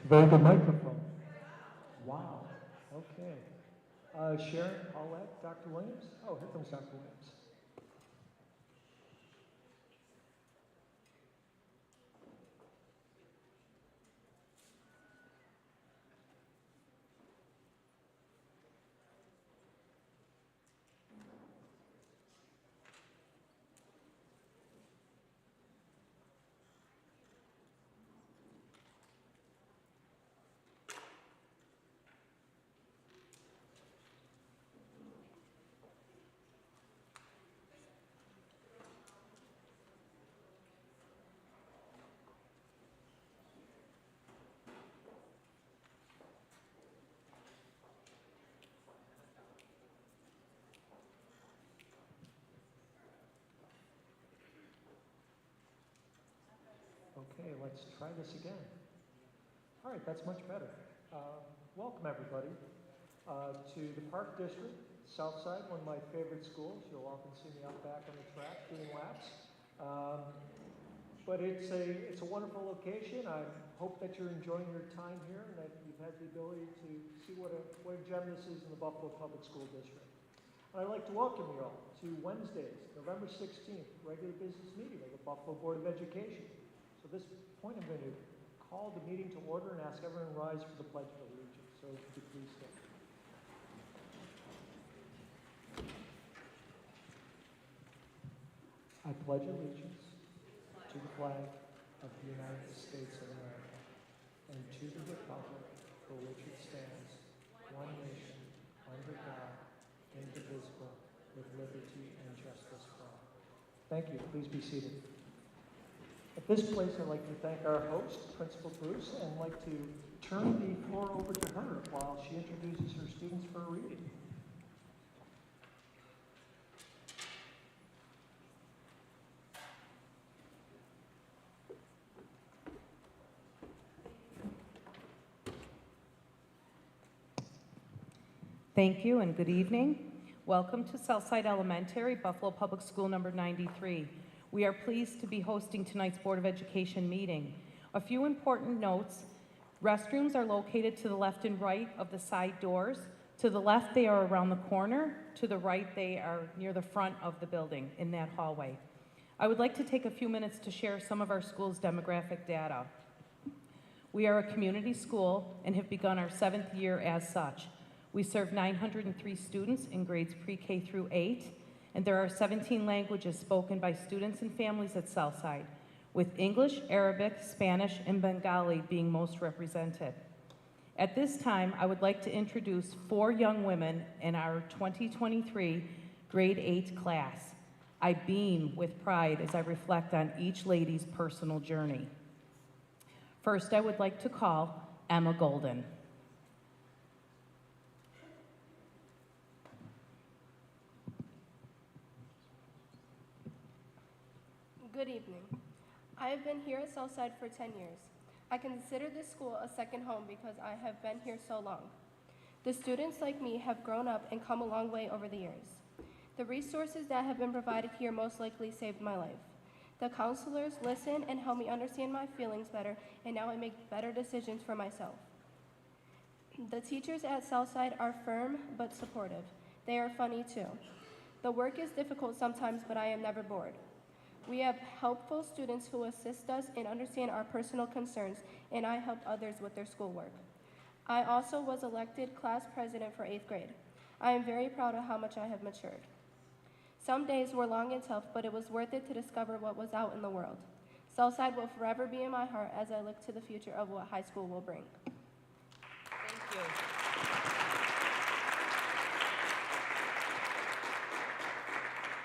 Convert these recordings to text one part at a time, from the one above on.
Very good microphone. Wow. Okay. Sharon, Paulette, Dr. Williams? Oh, here comes Dr. Williams. Okay, let's try this again. All right, that's much better. Welcome, everybody, to the Park District, Southside, one of my favorite schools. You'll often see me out back on the track doing laps. But it's a wonderful location. I hope that you're enjoying your time here and that you've had the ability to see what a gem this is in the Buffalo Public School District. And I'd like to welcome you all to Wednesday's, November 16th, regular business meeting of the Buffalo Board of Education. So at this point, I'm going to call the meeting to order and ask everyone to rise for the Pledge of Allegiance. So if you could please stand. I pledge allegiance to the flag of the United States of America and to the republic for which it stands, one nation, under God, indivisible, with liberty and justice for all. Thank you. Please be seated. At this place, I'd like to thank our host, Principal Bruce, and I'd like to turn the floor over to her while she introduces her students for a reading. Thank you and good evening. Welcome to Southside Elementary, Buffalo Public School number 93. We are pleased to be hosting tonight's Board of Education meeting. A few important notes. Restrooms are located to the left and right of the side doors. To the left, they are around the corner. To the right, they are near the front of the building in that hallway. I would like to take a few minutes to share some of our school's demographic data. We are a community school and have begun our 7th year as such. We serve 903 students in grades pre-K through 8, and there are 17 languages spoken by students and families at Southside, with English, Arabic, Spanish, and Bengali being most represented. At this time, I would like to introduce 4 young women in our 2023 grade 8 class. I beam with pride as I reflect on each lady's personal journey. First, I would like to call Emma Golden. Good evening. I have been here at Southside for 10 years. I consider this school a second home because I have been here so long. The students like me have grown up and come a long way over the years. The resources that have been provided here most likely saved my life. The counselors listen and help me understand my feelings better, and now I make better decisions for myself. The teachers at Southside are firm but supportive. They are funny too. The work is difficult sometimes, but I am never bored. We have helpful students who assist us and understand our personal concerns, and I help others with their schoolwork. I also was elected class president for 8th grade. I am very proud of how much I have matured. Some days were long and tough, but it was worth it to discover what was out in the world. Southside will forever be in my heart as I look to the future of what high school will bring. Thank you.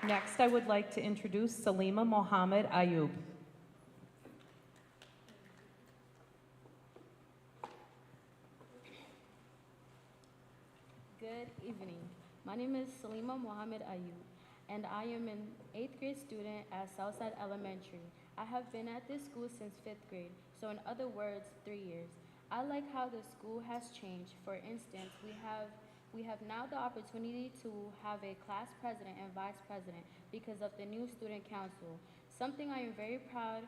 Next, I would like to introduce Salima Mohammed Ayub. Good evening. My name is Salima Mohammed Ayub, and I am an 8th grade student at Southside Elementary. I have been at this school since 5th grade, so in other words, 3 years. I like how the school has changed. For instance, we have now the opportunity to have a class president and vice president because of the new student council, something I am very proud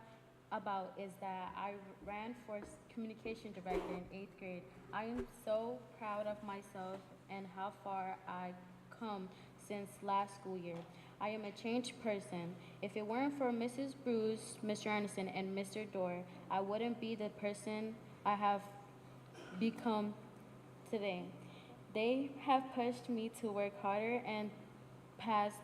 about is that I ran for communication director in 8th grade. I am so proud of myself and how far I come since last school year. I am a changed person. If it weren't for Mrs. Bruce, Mr. Anderson, and Mr. Dorr, I wouldn't be the person I have become today. They have pushed me to work harder and past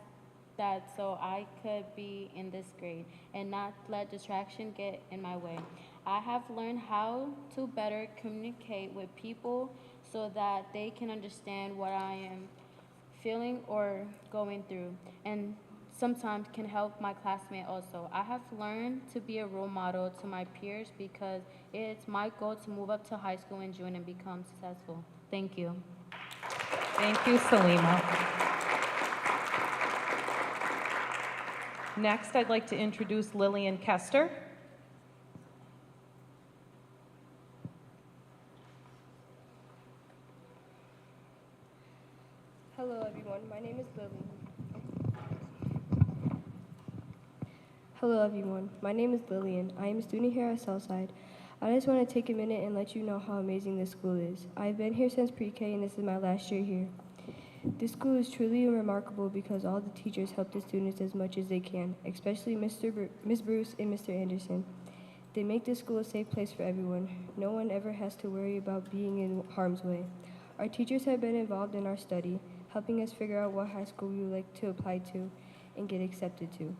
that so I could be in this grade and not let distraction get in my way. I have learned how to better communicate with people so that they can understand what I am feeling or going through, and sometimes can help my classmate also. I have learned to be a role model to my peers because it's my goal to move up to high school in June and become successful. Thank you. Thank you, Salima. Next, I'd like to introduce Lillian Kester. Hello everyone, my name is Lillian. Hello everyone, my name is Lillian. I am a student here at Southside. I just want to take a minute and let you know how amazing this school is. I've been here since pre-K and this is my last year here. This school is truly remarkable because all the teachers help the students as much as they can, especially Ms. Bruce and Mr. Anderson. They make this school a safe place for everyone. No one ever has to worry about being in harm's way. Our teachers have been involved in our study, helping us figure out what high school we would like to apply to and get accepted to.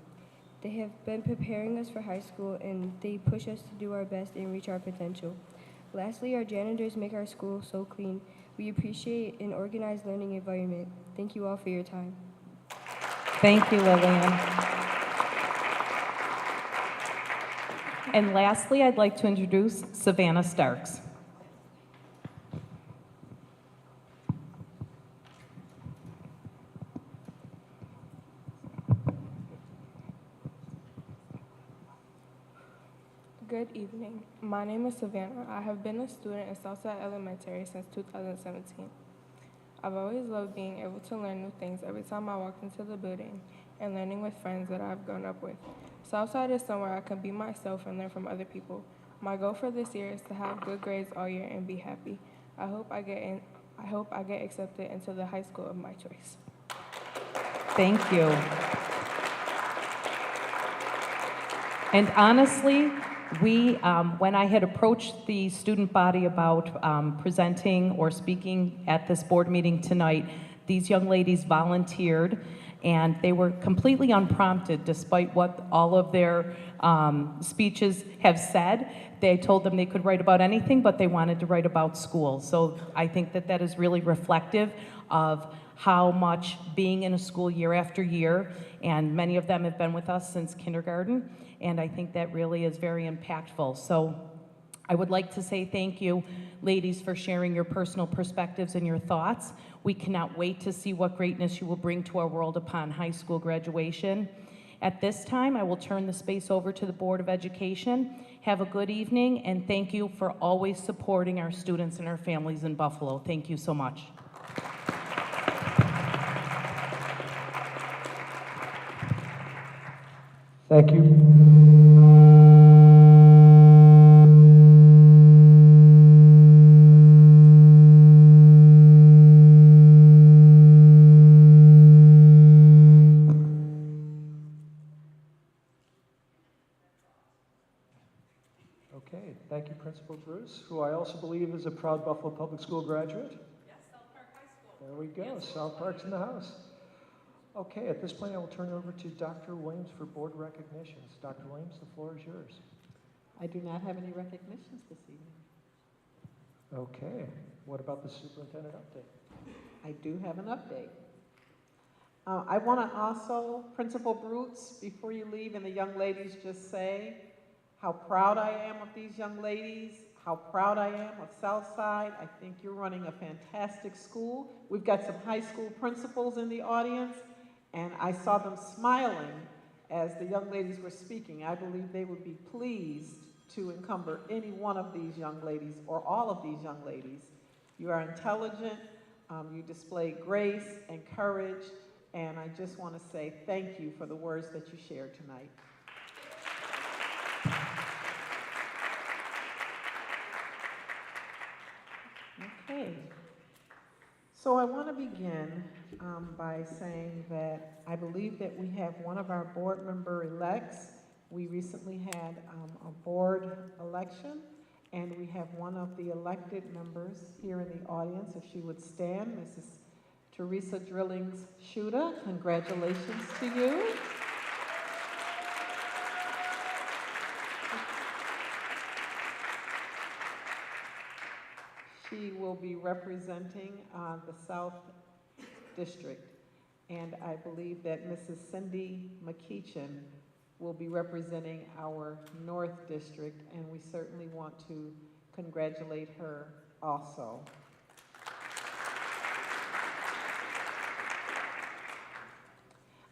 They have been preparing us for high school and they push us to do our best and reach our potential. Lastly, our janitors make our school so clean. We appreciate an organized learning environment. Thank you all for your time. Thank you, Lillian. And lastly, I'd like to introduce Savannah Starks. Good evening. My name is Savannah. I have been a student in Southside Elementary since 2017. I've always loved being able to learn new things every time I walk into the building and learning with friends that I've grown up with. Southside is somewhere I can be myself and learn from other people. My goal for this year is to have good grades all year and be happy. I hope I get accepted into the high school of my choice. Thank you. And honestly, when I had approached the student body about presenting or speaking at this board meeting tonight, these young ladies volunteered, and they were completely unprompted despite what all of their speeches have said. They told them they could write about anything, but they wanted to write about school. So I think that that is really reflective of how much being in a school year after year, and many of them have been with us since kindergarten, and I think that really is very impactful. So I would like to say thank you, ladies, for sharing your personal perspectives and your thoughts. We cannot wait to see what greatness you will bring to our world upon high school graduation. At this time, I will turn the space over to the Board of Education. Have a good evening, and thank you for always supporting our students and our families in Buffalo. Thank you so much. Thank you. Okay, thank you, Principal Bruce, who I also believe is a proud Buffalo Public School graduate. Yes, South Park High School. There we go, yes. South Park's in the house. Okay, at this point, I will turn it over to Dr. Williams for board recognitions. Dr. Williams, the floor is yours. I do not have any recognitions this evening. Okay, what about the superintendent update? I do have an update. I want to also, Principal Bruce, before you leave, and the young ladies, just say how proud I am of these young ladies, how proud I am of Southside. I think you're running a fantastic school. We've got some high school principals in the audience, and I saw them smiling as the young ladies were speaking. I believe they would be pleased to encumber any one of these young ladies or all of these young ladies. You are intelligent, you display grace and courage, and I just want to say thank you for the words that you shared tonight. Okay. So I want to begin by saying that I believe that we have one of our board member elects. We recently had a board election, and we have one of the elected members here in the audience. If she would stand, Mrs. Teresa Drillings Shuda, congratulations to you. She will be representing the South District, and I believe that Mrs. Cindy McKeechin will be representing our North District, and we certainly want to congratulate her also.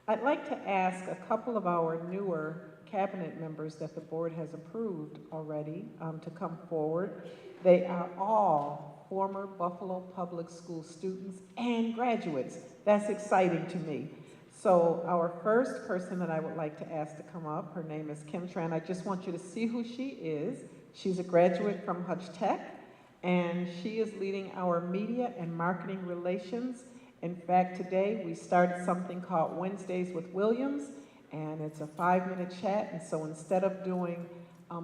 I'd like to ask a couple of our newer cabinet members that the board has approved already to come forward. They are all former Buffalo Public School students and graduates. That's exciting to me. So our first person that I would like to ask to come up, her name is Kim Tran. I just want you to see who she is. She's a graduate from Hutch Tech, and she is leading our media and marketing relations. In fact, today we started something called Wednesdays with Williams, and it's a 5-minute chat. And so instead of doing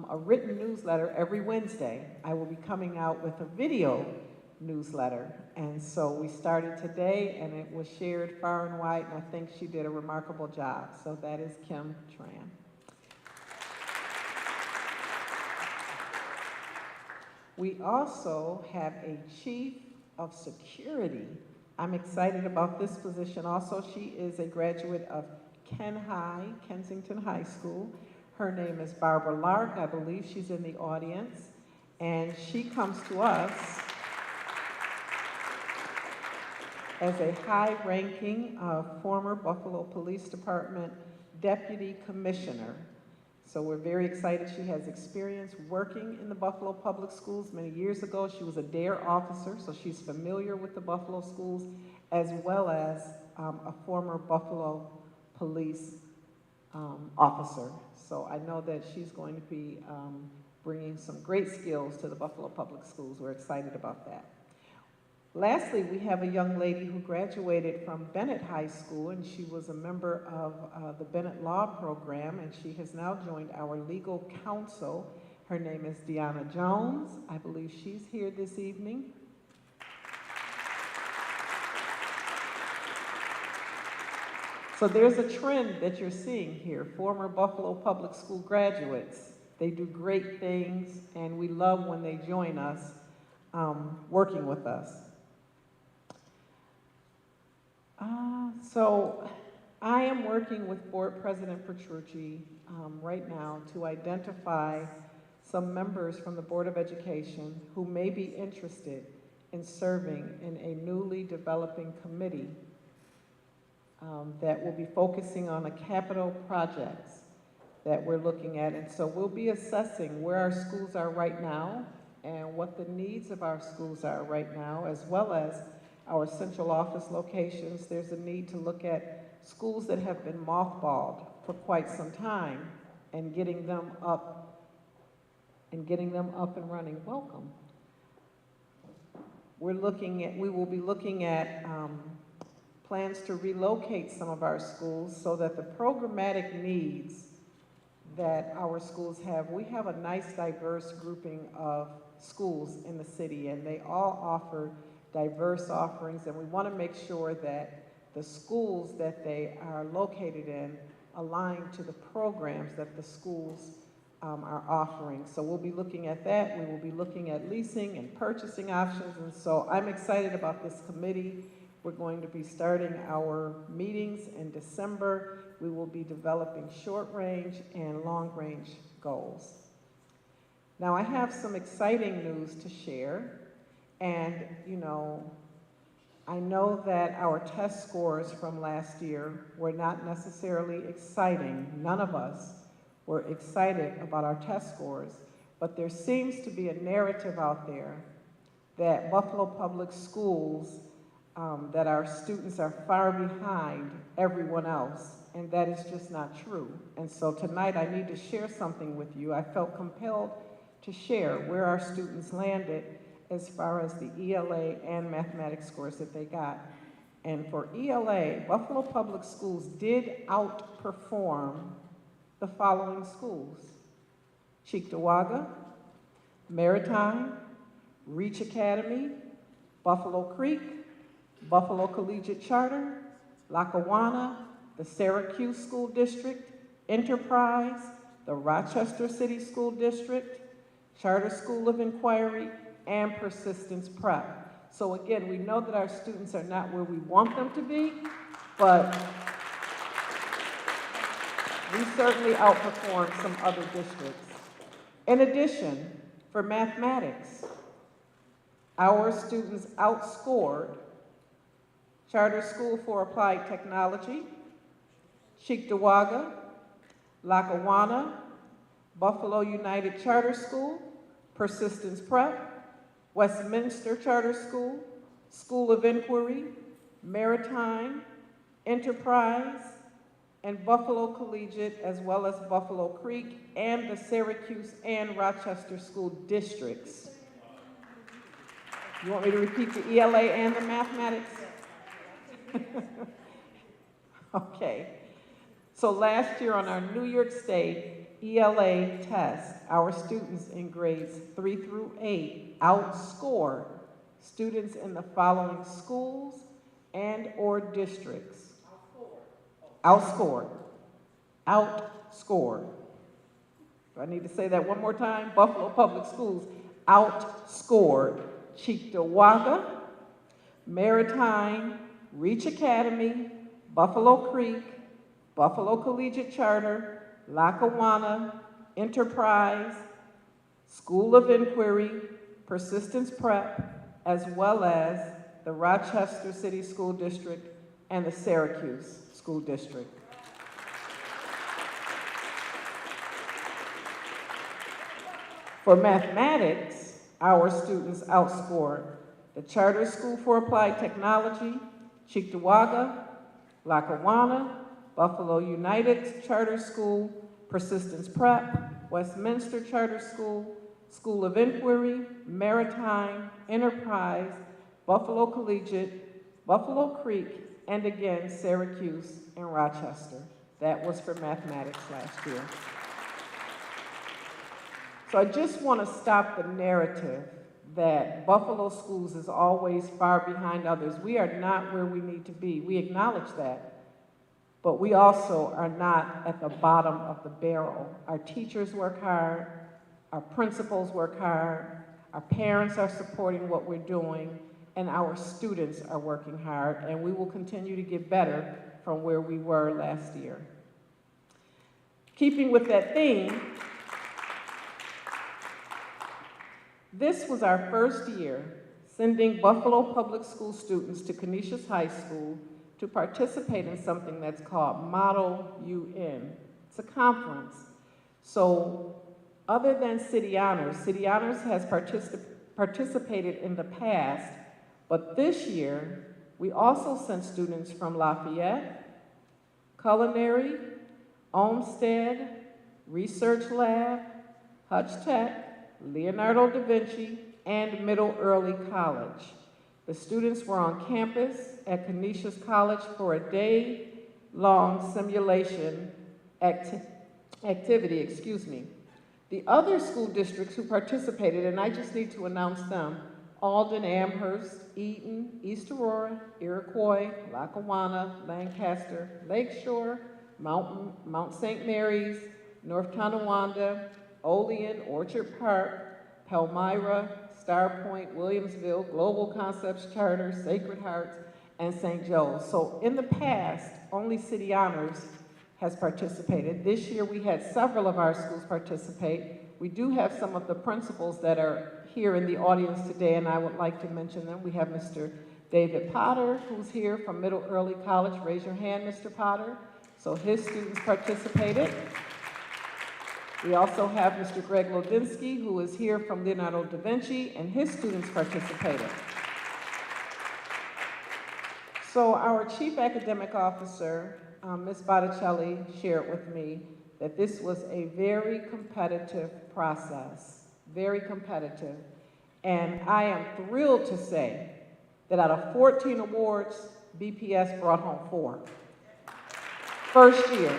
a written newsletter every Wednesday, I will be coming out with a video newsletter. And so we started today, and it was shared far and wide, and I think she did a remarkable job. So that is Kim Tran. We also have a chief of security. I'm excited about this position also. She is a graduate of Kensington High School. Her name is Barbara Lark. I believe she's in the audience. And she comes to us as a high-ranking former Buffalo Police Department Deputy Commissioner. So we're very excited. She has experience working in the Buffalo Public Schools. Many years ago, she was a DARE officer, so she's familiar with the Buffalo schools, as well as a former Buffalo police officer. So I know that she's going to be bringing some great skills to the Buffalo Public Schools. We're excited about that. Lastly, we have a young lady who graduated from Bennett High School, and she was a member of the Bennett Law Program, and she has now joined our legal counsel. Her name is Deanna Jones. I believe she's here this evening. So there's a trend that you're seeing here, former Buffalo Public School graduates. They do great things, and we love when they join us, working with us. So I am working with Board President Petrucci right now to identify some members from the Board of Education who may be interested in serving in a newly developing committee that will be focusing on the capital projects that we're looking at. And so we'll be assessing where our schools are right now and what the needs of our schools are right now, as well as our central office locations. There's a need to look at schools that have been mothballed for quite some time and getting them up and running. Welcome. We will be looking at plans to relocate some of our schools so that the programmatic needs that our schools have, we have a nice diverse grouping of schools in the city, and they all offer diverse offerings, and we want to make sure that the schools that they are located in align to the programs that the schools are offering. So we'll be looking at that. We will be looking at leasing and purchasing options, and so I'm excited about this committee. We're going to be starting our meetings in December. We will be developing short-range and long-range goals. Now, I have some exciting news to share. And, you know, I know that our test scores from last year were not necessarily exciting. None of us were excited about our test scores, but there seems to be a narrative out there that Buffalo Public Schools, that our students are far behind everyone else, and that is just not true. And so tonight I need to share something with you. I felt compelled to share where our students landed as far as the ELA and mathematics scores that they got. And for ELA, Buffalo Public Schools did outperform the following schools: Cheektowaga, Maritime, Reach Academy, Buffalo Creek, Buffalo Collegiate Charter, Lackawanna, the Syracuse School District, Enterprise, the Rochester City School District, Charter School of Inquiry, and Persistence Prep. So again, we know that our students are not where we want them to be, but we certainly outperformed some other districts. In addition, for mathematics, our students outscored Charter School for Applied Technology, Cheektowaga, Lackawanna, Buffalo United Charter School, Persistence Prep, Westminster Charter School, School of Inquiry, Maritime, Enterprise, and Buffalo Collegiate, as well as Buffalo Creek, and the Syracuse and Rochester School Districts. You want me to repeat the ELA and the mathematics? Okay. So last year on our New York State ELA test, our students in grades 3 through 8 outscored students in the following schools and or districts. Outscored. Outscored. Do I need to say that one more time? Buffalo Public Schools outscored Cheektowaga, Maritime, Reach Academy, Buffalo Creek, Buffalo Collegiate Charter, Lackawanna, Enterprise, School of Inquiry, Persistence Prep, as well as the Rochester City School District and the Syracuse School District. For mathematics, our students outscored the Charter School for Applied Technology, Cheektowaga, Lackawanna, Buffalo United Charter School, Persistence Prep, Westminster Charter School, School of Inquiry, Maritime, Enterprise, Buffalo Collegiate, Buffalo Creek, and again, Syracuse and Rochester. That was for mathematics last year. So I just want to stop the narrative that Buffalo Schools is always far behind others. We are not where we need to be. We acknowledge that. But we also are not at the bottom of the barrel. Our teachers work hard, our principals work hard, our parents are supporting what we're doing, and our students are working hard, and we will continue to get better from where we were last year. Keeping with that theme, this was our first year sending Buffalo Public School students to Canisius High School to participate in something that's called Model UN. It's a conference. So other than City Honors has participated in the past, but this year we also sent students from Lafayette, Culinary, Olmsted, Research Lab, Hutch Tech, Leonardo da Vinci, and Middle Early College. The students were on campus at Canisius College for a day-long simulation activity. The other school districts who participated, and I just need to announce them: Alden, Amherst, Eaton, East Aurora, Iroquois, Lackawanna, Lancaster, Lakeshore, Mount St. Mary's, North Tonawanda, Olean, Orchard Park, Palmyra, Star Point, Williamsville, Global Concepts Charter, Sacred Hearts, and St. Joe's. So in the past, only City Honors has participated. This year we had several of our schools participate. We do have some of the principals that are here in the audience today, and I would like to mention them. We have Mr. David Potter, who's here from Middle Early College. Raise your hand, Mr. Potter. So his students participated. We also have Mr. Greg Lodinsky, who is here from Leonardo da Vinci, and his students participated. So our Chief Academic Officer, Ms. Botticelli, shared with me that this was a very competitive process, very competitive. And I am thrilled to say that out of 14 awards, BPS brought home 4. First year.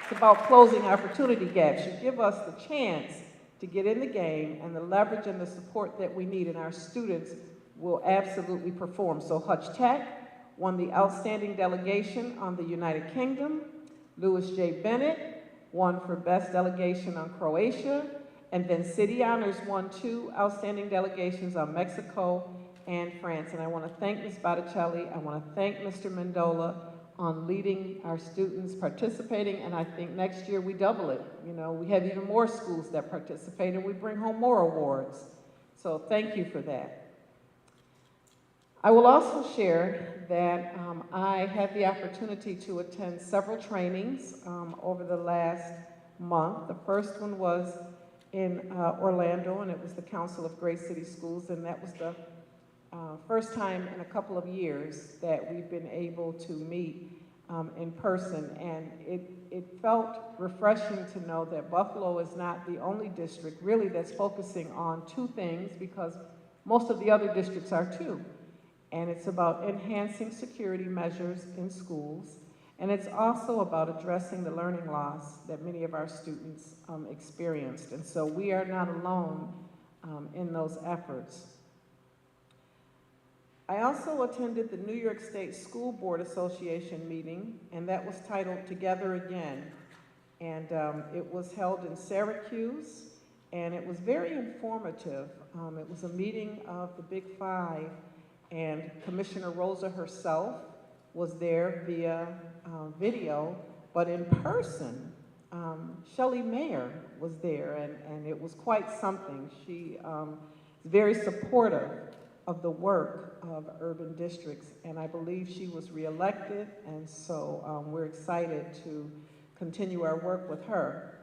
It's about closing opportunity gaps. You give us the chance to get in the game, and the leverage and the support that we need, and our students will absolutely perform. So Hutch Tech won the Outstanding Delegation on the United Kingdom. Louis J. Bennett won for Best Delegation on Croatia. And then City Honors won 2 Outstanding Delegations on Mexico and France. And I want to thank Ms. Botticelli. I want to thank Mr. Mendola on leading our students participating, and I think next year we double it. You know, we have even more schools that participate, and we bring home more awards. So thank you for that. I will also share that I had the opportunity to attend several trainings over the last month. The first one was in Orlando, and it was the Council of Great City Schools, and that was the first time in a couple of years that we've been able to meet in person, and it felt refreshing to know that Buffalo is not the only district really that's focusing on 2 things, because most of the other districts are too. And it's about enhancing security measures in schools, and it's also about addressing the learning loss that many of our students experienced. And so we are not alone in those efforts. I also attended the New York State School Board Association meeting, and that was titled Together Again. And it was held in Syracuse, and it was very informative. It was a meeting of the Big Five, and Commissioner Rosa herself was there via video, but in person, Shelley Mayer was there, and it was quite something. She is very supportive of the work of urban districts, and I believe she was reelected, and so we're excited to continue our work with her.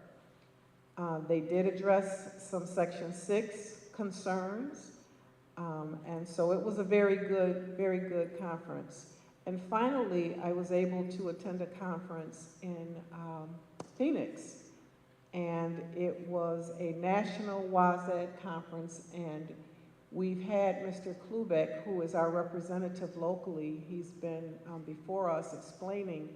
They did address some Section 6 concerns, and so it was a very good conference. And finally, I was able to attend a conference in Phoenix, and it was a national WASED conference, and we've had Mr. Klubeck, who is our representative locally. He's been before us explaining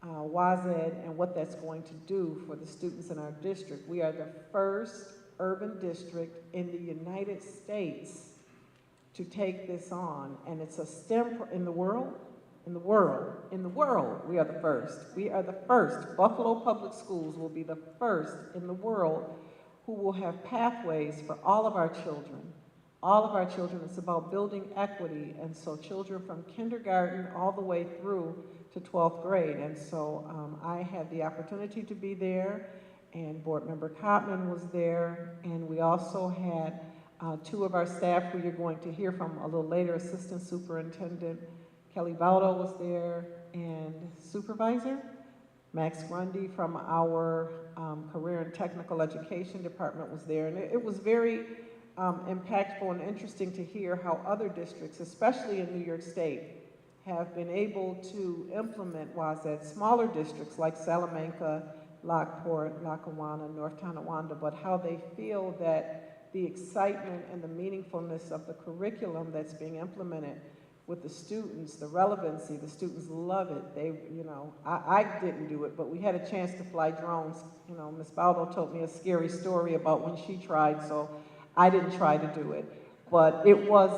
WASED and what that's going to do for the students in our district. We are the first urban district in the United States to take this on, and it's a STEM in the world, we are the first. We are the first. Buffalo Public Schools will be the first in the world who will have pathways for all of our children. All of our children. It's about building equity, and so children from kindergarten all the way through to 12th grade. And so I had the opportunity to be there, and Board Member Cotman was there, and we also had 2 of our staff who you're going to hear from a little later. Assistant Superintendent Kelly Baldo was there, and Supervisor Max Grundy from our Career and Technical Education Department was there. And it was very impactful and interesting to hear how other districts, especially in New York State, have been able to implement WASED. Smaller districts like Salamanca, Lockport, Lackawanna, North Tonawanda, but how they feel that the excitement and the meaningfulness of the curriculum that's being implemented with the students, the relevancy, the students love it. They, you know, I didn't do it, but we had a chance to fly drones. You know, Ms. Baldo told me a scary story about when she tried, so I didn't try to do it. But it was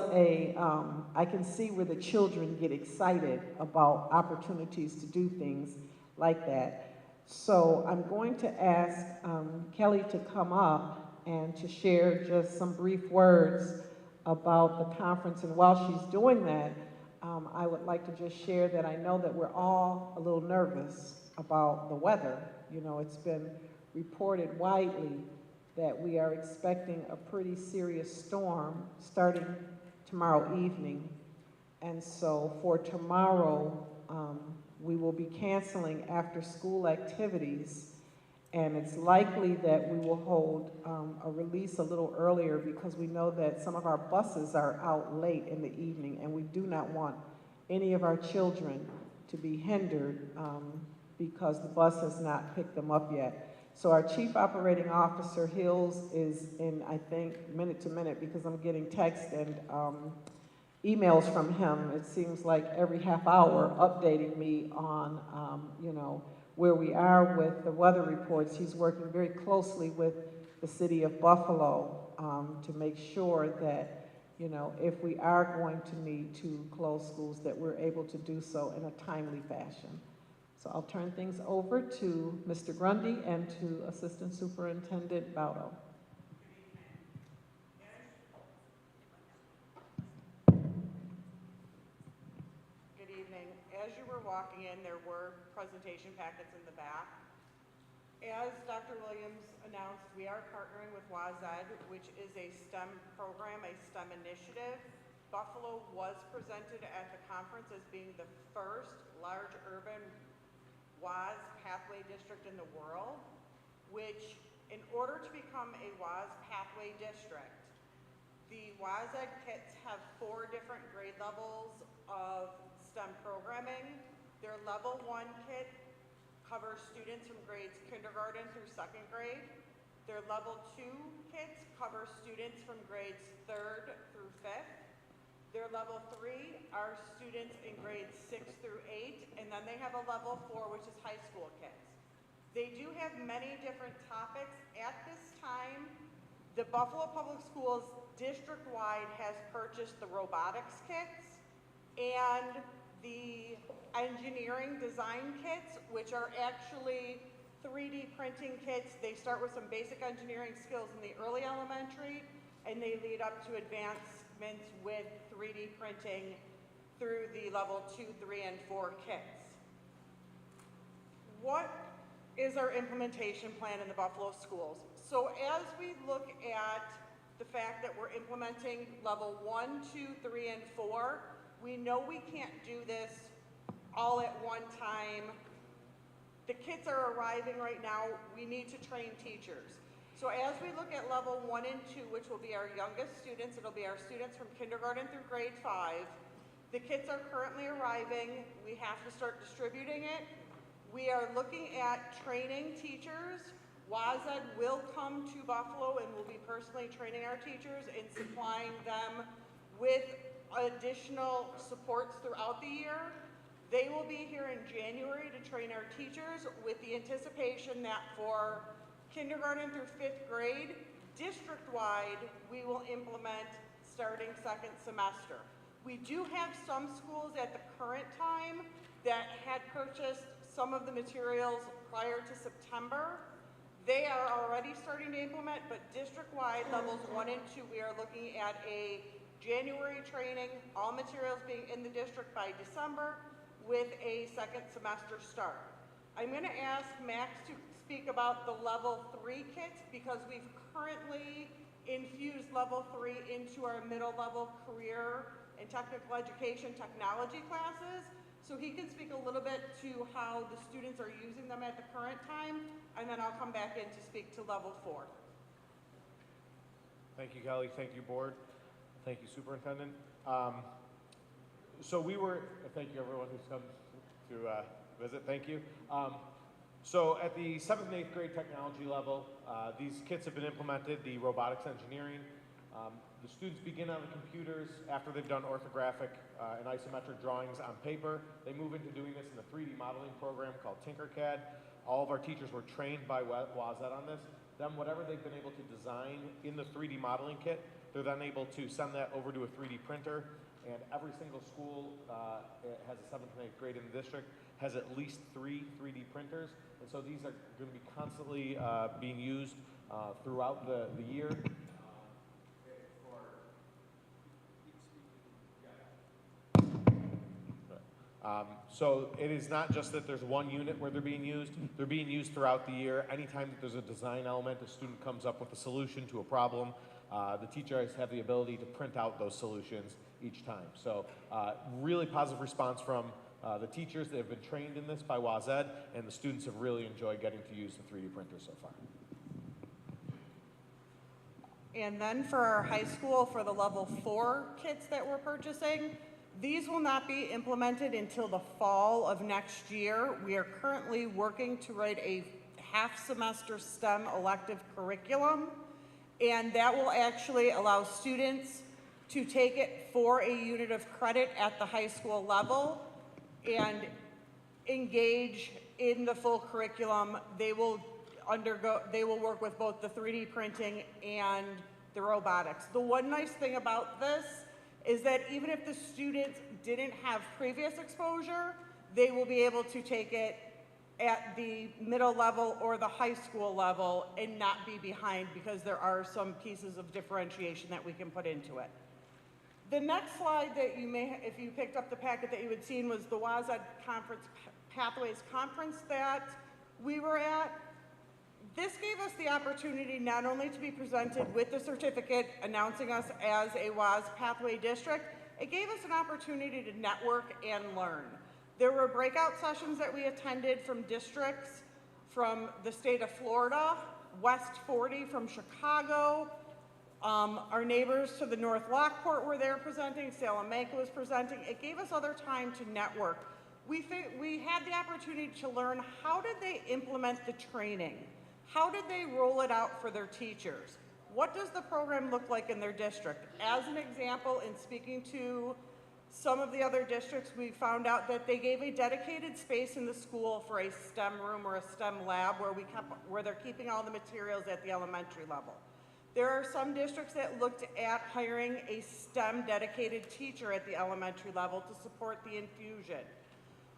I can see where the children get excited about opportunities to do things like that. So I'm going to ask Kelly to come up and to share just some brief words about the conference. And while she's doing that, I would like to just share that I know that we're all a little nervous about the weather. You know, it's been reported widely that we are expecting a pretty serious storm starting tomorrow evening. And so for tomorrow, we will be canceling after school activities, and it's likely that we will hold a release a little earlier because we know that some of our buses are out late in the evening, and we do not want any of our children to be hindered because the bus has not picked them up yet. So our Chief Operating Officer, Hills, is in, I think, minute to minute, because I'm getting text and emails from him. It seems like every half hour updating me on, you know, where we are with the weather reports. He's working very closely with the city of Buffalo to make sure that, you know, if we are going to need to close schools, that we're able to do so in a timely fashion. So I'll turn things over to Mr. Grundy and to Assistant Superintendent Baudo. Good evening. As you were walking in, there were presentation packets in the back. As Dr. Williams announced, we are partnering with WAZED, which is a STEM program, a STEM initiative. Buffalo was presented at the conference as being the first large urban WAZ pathway district in the world, which in order to become a WAZ pathway district, the WAZED kits have 4 different grade levels of STEM programming. Their level 1 kit covers students from grades kindergarten through 2nd grade. Their level 2 kits cover students from grades 3rd through 5th. Their level 3 are students in grades 6 through 8, and then they have a level 4, which is high school kits. They do have many different topics. At this time, the Buffalo Public Schools district-wide has purchased the robotics kits and the engineering design kits, which are actually 3D printing kits. They start with some basic engineering skills in the early elementary, and they lead up to advancements with 3D printing through the level 2, 3, and 4 kits. What is our implementation plan in the Buffalo schools? So as we look at the fact that we're implementing level 1, 2, 3, and 4, we know we can't do this all at one time. The kits are arriving right now. We need to train teachers. So as we look at level 1 and 2, which will be our youngest students, it'll be our students from kindergarten through grade 5. The kits are currently arriving. We have to start distributing it. We are looking at training teachers. WAZED will come to Buffalo and will be personally training our teachers and supplying them with additional supports throughout the year. They will be here in January to train our teachers, with the anticipation that for kindergarten through 5th grade, district-wide, we will implement starting 2nd semester. We do have some schools at the current time that had purchased some of the materials prior to September. They are already starting to implement, but district-wide, levels 1 and 2, we are looking at a January training, all materials being in the district by December, with a 2nd semester start. I'm going to ask Max to speak about the level 3 kits, because we've currently infused level 3 into our middle level career and technical education technology classes. So he can speak a little bit to how the students are using them at the current time, and then I'll come back in to speak to level 4. Thank you, Kelly. Thank you, board. Thank you, Superintendent. Thank you everyone who's come to visit. Thank you. So at the 7th and 8th grade technology level, these kits have been implemented, the robotics engineering. The students begin on the computers after they've done orthographic and isometric drawings on paper. They move into doing this in a 3D modeling program called Tinkercad. All of our teachers were trained by WAZED on this. Then whatever they've been able to design in the 3D modeling kit, they're then able to send that over to a 3D printer. And every single school has a 7th and 8th grade in the district, has at least 3 3D printers. And so these are going to be constantly being used throughout the year. So it is not just that there's one unit where they're being used throughout the year. Anytime that there's a design element, a student comes up with a solution to a problem, the teachers have the ability to print out those solutions each time. So really positive response from the teachers that have been trained in this by WAZED, and the students have really enjoyed getting to use the 3D printer so far. And then for our high school, for the level 4 kits that we're purchasing, these will not be implemented until the fall of next year. We are currently working to write a half-semester STEM elective curriculum, and that will actually allow students to take it for a unit of credit at the high school level and engage in the full curriculum. They will work with both the 3D printing and the robotics. The one nice thing about this is that even if the students didn't have previous exposure, they will be able to take it at the middle level or the high school level and not be behind, because there are some pieces of differentiation that we can put into it. The next slide that you may, if you picked up the packet that you had seen, was the WASED Conference Pathways Conference that we were at. This gave us the opportunity not only to be presented with the certificate announcing us as a WAS Pathway District, it gave us an opportunity to network and learn. There were breakout sessions that we attended from districts from the state of Florida, West 40 from Chicago, our neighbors to the North Lockport were there presenting, Salamanca was presenting. It gave us other time to network. We had the opportunity to learn, how did they implement the training? How did they roll it out for their teachers? What does the program look like in their district? As an example, in speaking to some of the other districts, we found out that they gave a dedicated space in the school for a STEM room or a STEM lab where they're keeping all the materials at the elementary level. There are some districts that looked at hiring a STEM dedicated teacher at the elementary level to support the infusion.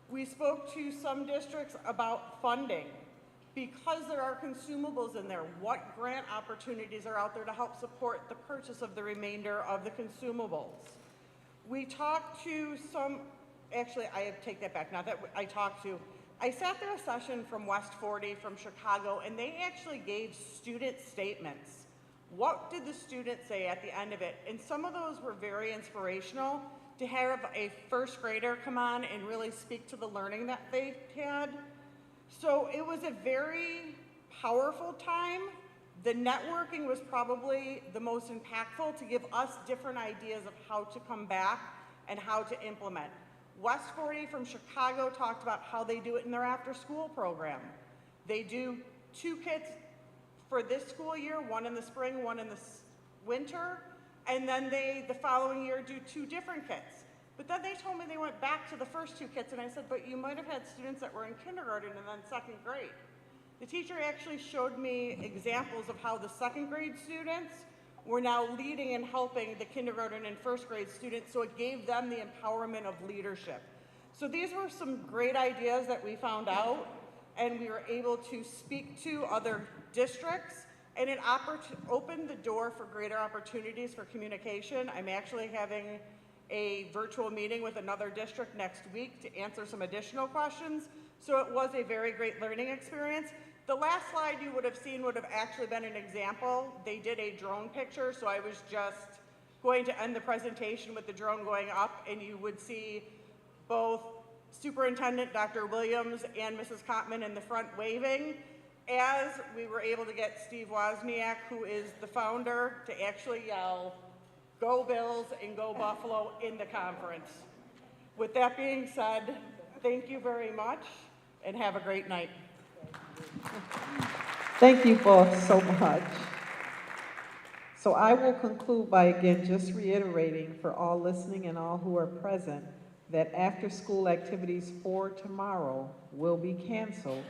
We spoke to some districts about funding. Because there are consumables in there, what grant opportunities are out there to help support the purchase of the remainder of the consumables? We talked to some, actually I take that back, not that I talked to, I sat through a session from West 40, from Chicago, and they actually gave student statements. What did the students say at the end of it? And some of those were very inspirational. To have a first grader come on and really speak to the learning that they had. So it was a very powerful time. The networking was probably the most impactful to give us different ideas of how to come back and how to implement. West 40 from Chicago talked about how they do it in their after-school program. They do 2 kits for this school year, one in the spring, one in the winter, and then they, the following year, do 2 different kits. But then they told me they went back to the first 2 kits, and I said, but you might have had students that were in kindergarten and then 2nd grade. The teacher actually showed me examples of how the 2nd grade students were now leading and helping the kindergarten and 1st grade students, so it gave them the empowerment of leadership. So these were some great ideas that we found out, and we were able to speak to other districts, and it opened the door for greater opportunities for communication. I'm actually having a virtual meeting with another district next week to answer some additional questions. So it was a very great learning experience. The last slide you would have seen would have actually been an example. They did a drone picture, so I was just going to end the presentation with the drone going up, and you would see both Superintendent Dr. Williams and Mrs. Kottman in the front waving, as we were able to get Steve Wozniak, who is the founder, to actually yell, "Go Bills" and "Go Buffalo" in the conference. With that being said, thank you very much and have a great night. Thank you both so much. So I will conclude by again just reiterating for all listening and all who are present that after-school activities for tomorrow will be canceled,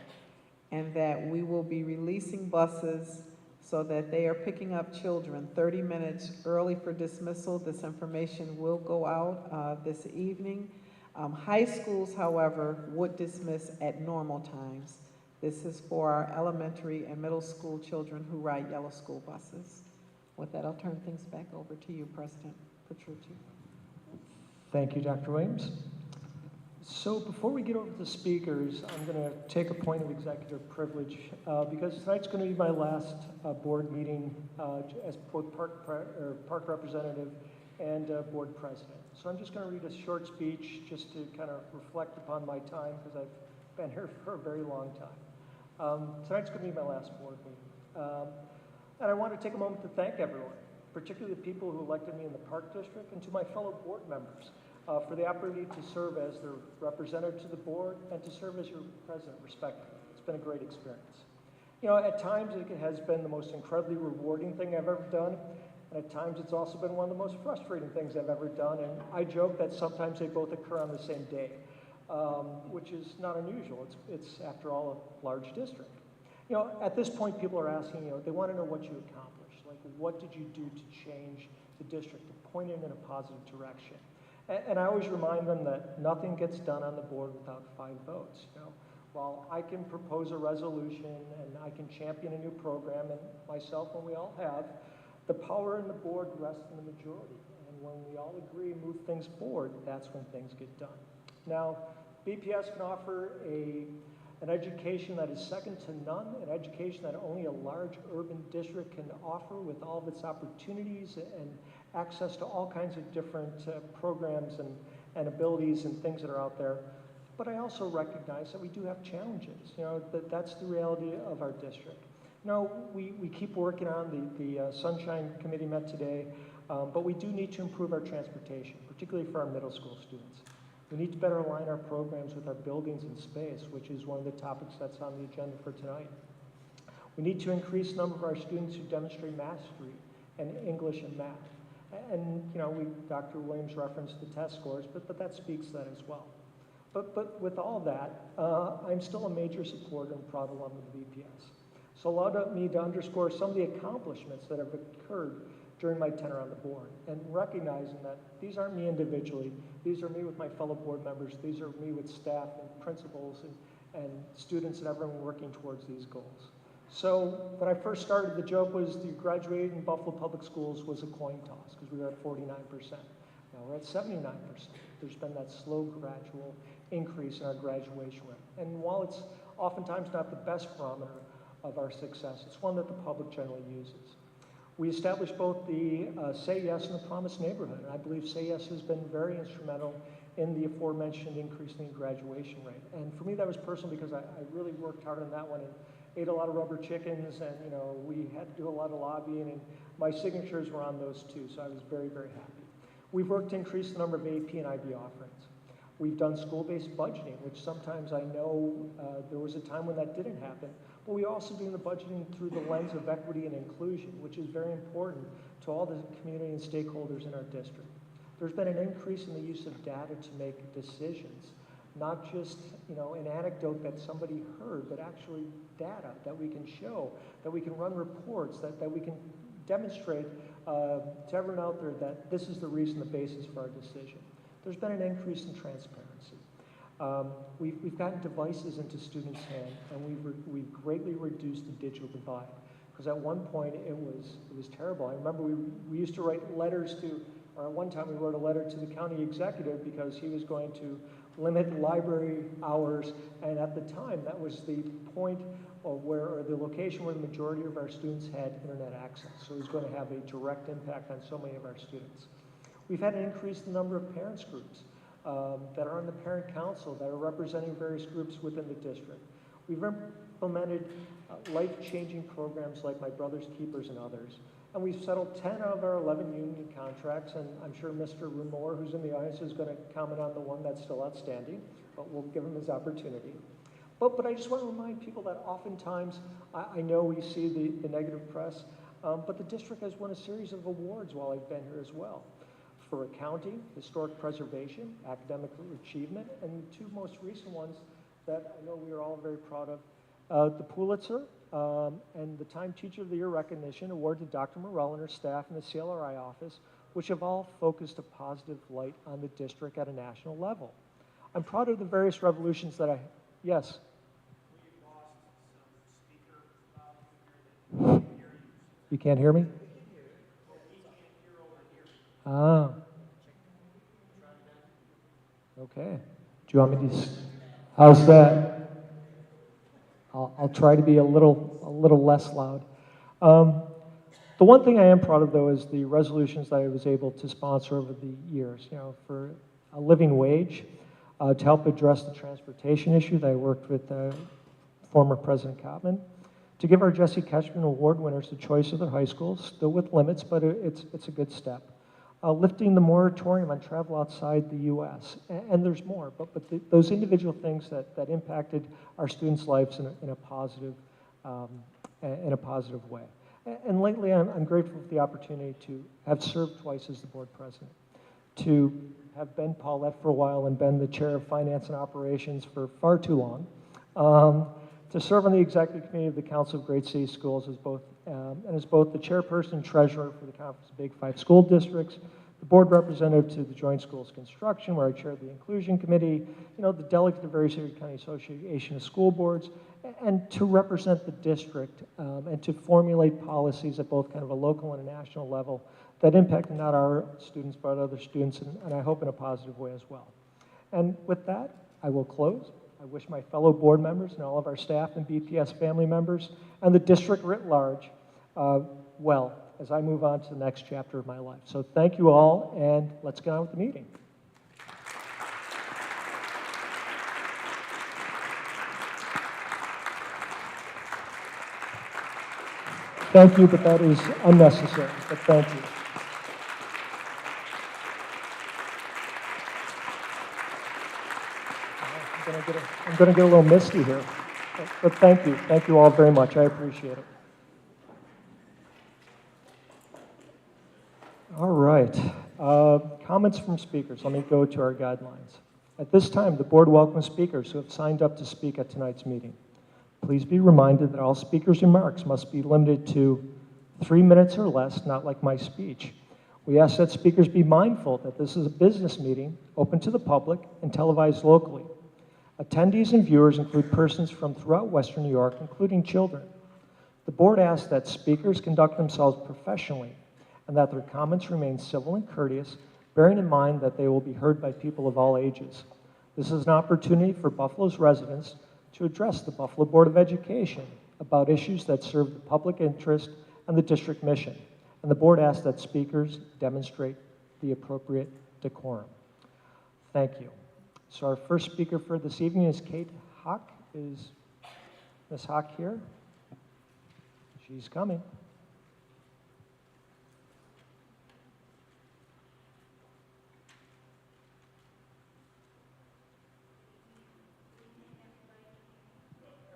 and that we will be releasing buses so that they are picking up children 30 minutes early for dismissal. This information will go out this evening. High schools, however, would dismiss at normal times. This is for our elementary and middle school children who ride yellow school buses. With that, I'll turn things back over to you, President Petrucci. Thank you, Dr. Williams. So before we get over to the speakers, I'm going to take a point of executive privilege because tonight's going to be my last board meeting as both park representative and board president. So I'm just going to read a short speech just to kind of reflect upon my time, because I've been here for a very long time. Tonight's going to be my last board meeting. And I want to take a moment to thank everyone, particularly the people who elected me in the Park District, and to my fellow board members for the opportunity to serve as their representative to the board and to serve as your president, respectively. It's been a great experience. You know, at times it has been the most incredibly rewarding thing I've ever done, and at times it's also been one of the most frustrating things I've ever done, and I joke that sometimes they both occur on the same day, which is not unusual. It's after all, a large district. You know, at this point, people are asking, you know, they want to know what you accomplished. Like, what did you do to change the district, to point it in a positive direction? And I always remind them that nothing gets done on the board without 5 votes. You know, while I can propose a resolution and I can champion a new program, and myself and we all have, the power in the board rests in the majority. And when we all agree and move things forward, that's when things get done. Now, BPS can offer an education that is second to none, an education that only a large urban district can offer with all of its opportunities and access to all kinds of different programs and abilities and things that are out there. But I also recognize that we do have challenges. You know, that's the reality of our district. You know, we keep working on the Sunshine Committee met today, but we do need to improve our transportation, particularly for our middle school students. We need to better align our programs with our buildings and space, which is one of the topics that's on the agenda for tonight. We need to increase the number of our students who demonstrate mastery in English and math. And, you know, Dr. Williams referenced the test scores, but that speaks to that as well. But with all that, I'm still a major supporter and proud alum of the VPS. So allow me to underscore some of the accomplishments that have occurred during my tenure on the board, and recognizing that these aren't me individually, these are me with my fellow board members, these are me with staff and principals and students and everyone working towards these goals. So when I first started, the joke was the graduating in Buffalo Public Schools was a coin toss because we were at 49%. Now we're at 79%. There's been that slow, gradual increase in our graduation rate. And while it's oftentimes not the best barometer of our success, it's one that the public generally uses. We established both the Say Yes and the Promised Neighborhood, and I believe Say Yes has been very instrumental in the aforementioned increase in the graduation rate. And for me, that was personal because I really worked hard on that one and ate a lot of rubber chickens, and, you know, we had to do a lot of lobbying, and my signatures were on those too, so I was very, very happy. We've worked to increase the number of AP and IB offerings. We've done school-based budgeting, which sometimes I know there was a time when that didn't happen, but we also do the budgeting through the lens of equity and inclusion, which is very important to all the community and stakeholders in our district. There's been an increase in the use of data to make decisions, not just, you know, an anecdote that somebody heard, but actually data that we can show, that we can run reports, that we can demonstrate to everyone out there that this is the reason, the basis for our decision. There's been an increase in transparency. We've gotten devices into students' hands, and we've greatly reduced the digital divide. Because at one point it was terrible. I remember we used to write letters to, or at one time we wrote a letter to the county executive because he was going to limit library hours, and at the time that was the point of or the location where the majority of our students had internet access. So it was going to have a direct impact on so many of our students. We've had an increase in the number of parents groups that are on the parent council that are representing various groups within the district. We've implemented life-changing programs like My Brother's Keepers and others. And we've settled 10 of our 11 union contracts, and I'm sure Mr. Rumor, who's in the audience, is going to comment on the one that's still outstanding, but we'll give him his opportunity. But I just want to remind people that oftentimes, I know we see the negative press, but the district has won a series of awards while I've been here as well. For accounting, historic preservation, academic achievement, and the 2 most recent ones that I know we are all very proud of, the Pulitzer and the Time Teacher of the Year recognition awarded to Dr. Morell and her staff in the CLRI office, which have all focused a positive light on the district at a national level. I'm proud of the various revolutions that yes? We've lost some speaker here. You can't hear me? Ah. Okay. Do you want me to? How's that? I'll try to be a little less loud. The one thing I am proud of, though, is the resolutions that I was able to sponsor over the years. You know, for a living wage, to help address the transportation issue that I worked with former President Kottman, to give our Jesse Ketchman Award winners the choice of their high schools, still with limits, but it's a good step. Lifting the moratorium on travel outside the U.S., and there's more, but those individual things that impacted our students' lives in a positive um, in a positive way. And lately, I'm grateful for the opportunity to have served twice as the board president, to have been Paulette for a while and been the chair of finance and operations for far too long, to serve on the executive committee of the Council of Great City Schools as both the chairperson and treasurer for the Conference of Big Five School Districts, the board representative to the Joint Schools Construction, where I chair the Inclusion Committee, the delegate to the Riverside County Association of School Boards, and to represent the district and to formulate policies at both kind of a local and a national level that impact not our students but other students, and I hope in a positive way as well. And with that, I will close. I wish my fellow board members and all of our staff and BPS family members and the district writ large well as I move on to the next chapter of my life. So thank you all, and let's get on with the meeting. Thank you, but that is unnecessary, but thank you. I'm going to get a little misty here, but thank you. Thank you all very much. I appreciate it. All right. Comments from speakers. Let me go to our guidelines. At this time, the board welcomes speakers who have signed up to speak at tonight's meeting. Please be reminded that all speakers' remarks must be limited to 3 minutes or less, not like my speech. We ask that speakers be mindful that this is a business meeting open to the public and televised locally. Attendees and viewers include persons from throughout Western New York, including children. The board asks that speakers conduct themselves professionally and that their comments remain civil and courteous, bearing in mind that they will be heard by people of all ages. This is an opportunity for Buffalo's residents to address the Buffalo Board of Education about issues that serve the public interest and the district mission. And the board asks that speakers demonstrate the appropriate decorum. Thank you. So our first speaker for this evening is Kate Hock. Is Ms. Hock here? She's coming.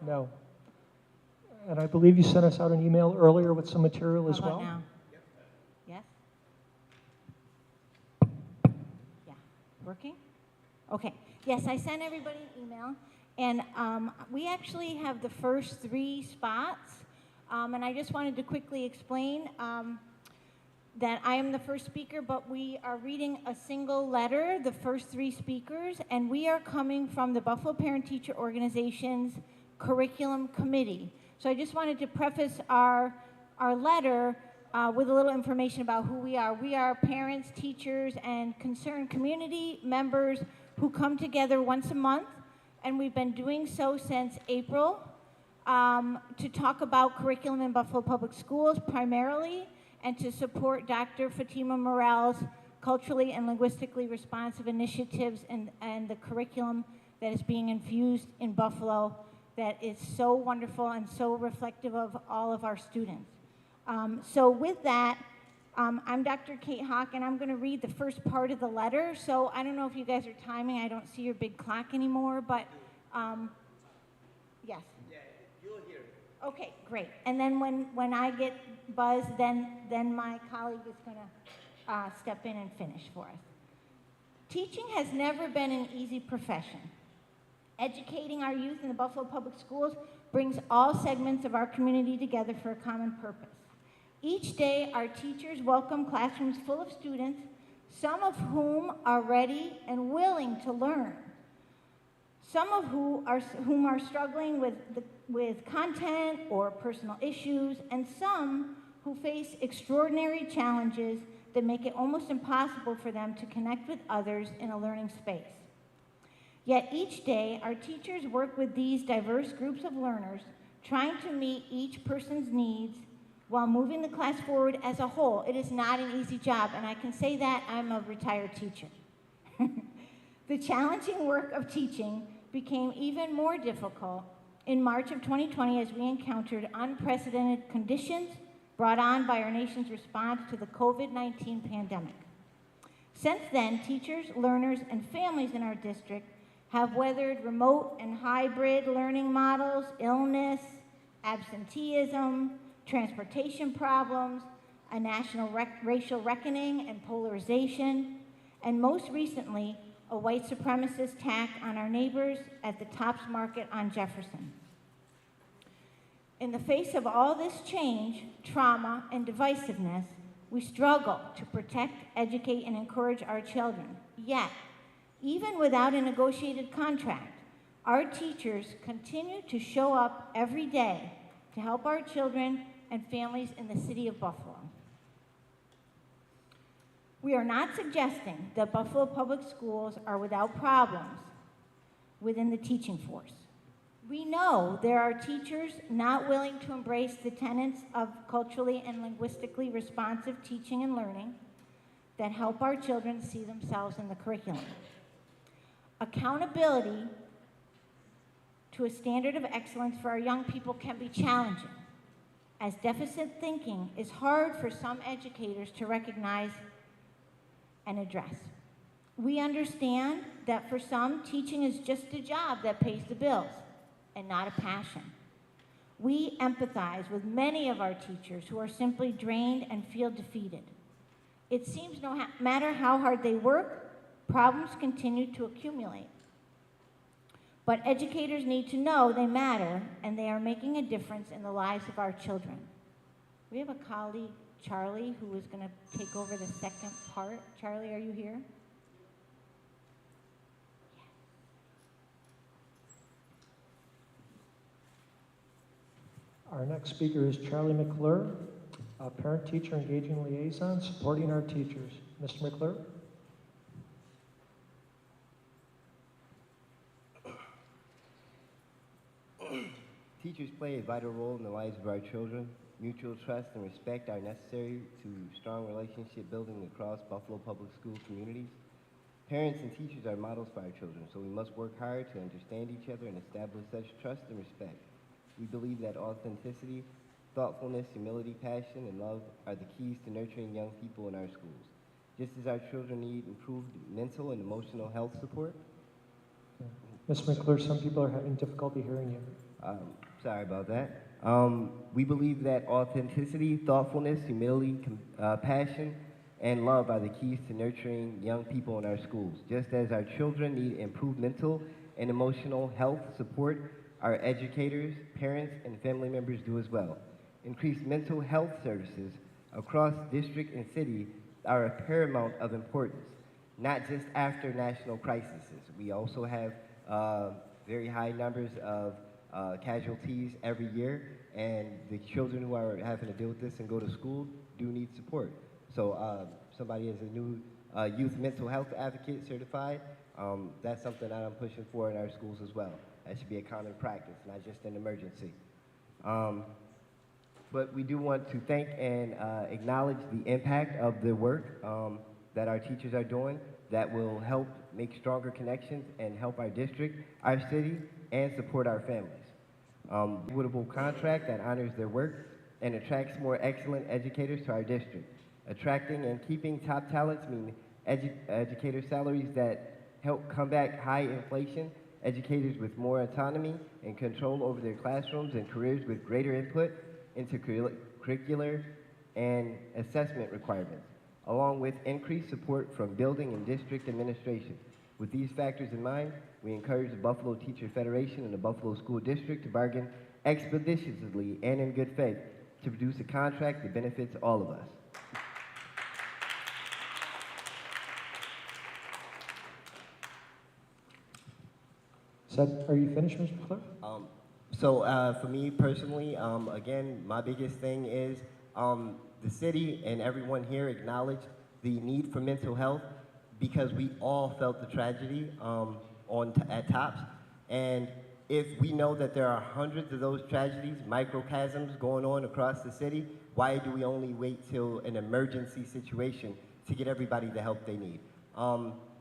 No. And I believe you sent us out an email earlier with some material as well? Now? Yes? Yeah. Working? Okay. Yes, I sent everybody an email, and we actually have the first 3 spots, and I just wanted to quickly explain that I am the first speaker, but we are reading a single letter, the first 3 speakers, and we are coming from the Buffalo Parent-Teacher Organization's Curriculum Committee. So I just wanted to preface our letter with a little information about who we are. We are parents, teachers, and concerned community members who come together once a month, and we've been doing so since April to talk about curriculum in Buffalo Public Schools primarily, and to support Dr. Fatima Morrell's culturally and linguistically responsive initiatives and the curriculum that is being infused in Buffalo that is so wonderful and so reflective of all of our students. So with that, I'm Dr. Kate Hock, and I'm going to read the first part of the letter. So I don't know if you guys are timing. I don't see your big clock anymore, but yes. Yeah, you'll hear it. Okay, great. And then when I get buzzed, then my colleague is going to step in and finish for us. Teaching has never been an easy profession. Educating our youth in the Buffalo Public Schools brings all segments of our community together for a common purpose. Each day, our teachers welcome classrooms full of students, some of whom are ready and willing to learn, some of whom are struggling with content or personal issues, and some who face extraordinary challenges that make it almost impossible for them to connect with others in a learning space. Yet each day, our teachers work with these diverse groups of learners, trying to meet each person's needs while moving the class forward as a whole. It is not an easy job, and I can say that I'm a retired teacher. The challenging work of teaching became even more difficult in March of 2020 as we encountered unprecedented conditions brought on by our nation's response to the COVID-19 pandemic. Since then, teachers, learners, and families in our district have weathered remote and hybrid learning models, illness, absenteeism, transportation problems, a national racial reckoning and polarization, and most recently, a white supremacist attack on our neighbors at the Tops Market on Jefferson. In the face of all this change, trauma, and divisiveness, we struggle to protect, educate, and encourage our children. Yet, even without a negotiated contract, our teachers continue to show up every day to help our children and families in the city of Buffalo. We are not suggesting that Buffalo Public Schools are without problems within the teaching force. We know there are teachers not willing to embrace the tenets of culturally and linguistically responsive teaching and learning that help our children see themselves in the curriculum. Accountability to a standard of excellence for our young people can be challenging, as deficit thinking is hard for some educators to recognize and address. We understand that for some, teaching is just a job that pays the bills and not a passion. We empathize with many of our teachers who are simply drained and feel defeated. It seems no matter how hard they work, problems continue to accumulate. But educators need to know they matter and they are making a difference in the lives of our children. We have a colleague, Charlie, who is going to take over the second part. Charlie, are you here? Our next speaker is Charlie McClure, a parent-teacher engaging liaison supporting our teachers. Mr. McClure? Teachers play a vital role in the lives of our children. Mutual trust and respect are necessary to strong relationship building across Buffalo Public School communities. Parents and teachers are models for our children, so we must work hard to understand each other and establish such trust and respect. We believe that authenticity, thoughtfulness, humility, passion, and love are the keys to nurturing young people in our schools. Just as our children need improved mental and emotional health support. Mr. McClure, some people are having difficulty hearing you. Sorry about that. We believe that authenticity, thoughtfulness, humility, passion, and love are the keys to nurturing young people in our schools. Just as our children need improved mental and emotional health support, our educators, parents, and family members do as well. Increased mental health services across district and city are of paramount of importance, not just after national crises. We also have very high numbers of casualties every year, and the children who are having to deal with this and go to school do need support. So somebody is a new youth mental health advocate certified. That's something that I'm pushing for in our schools as well. That should be a common practice, not just an emergency. But we do want to thank and acknowledge the impact of the work that our teachers are doing that will help make stronger connections and help our district, our city, and support our families. Equitable contract that honors their work and attracts more excellent educators to our district. Attracting and keeping top talents mean educator salaries that help combat high inflation, educators with more autonomy and control over their classrooms, and careers with greater input into curricular and assessment requirements, along with increased support from building and district administration. With these factors in mind, we encourage the Buffalo Teacher Federation and the Buffalo School District to bargain expeditiously and in good faith to produce a contract that benefits all of us. Are you finished, Mr. McClure? For me personally, again, my biggest thing is the city and everyone here acknowledge the need for mental health because we all felt the tragedy at Tops. And if we know that there are hundreds of those tragedies, microcosms going on across the city, why do we only wait till an emergency situation to get everybody the help they need?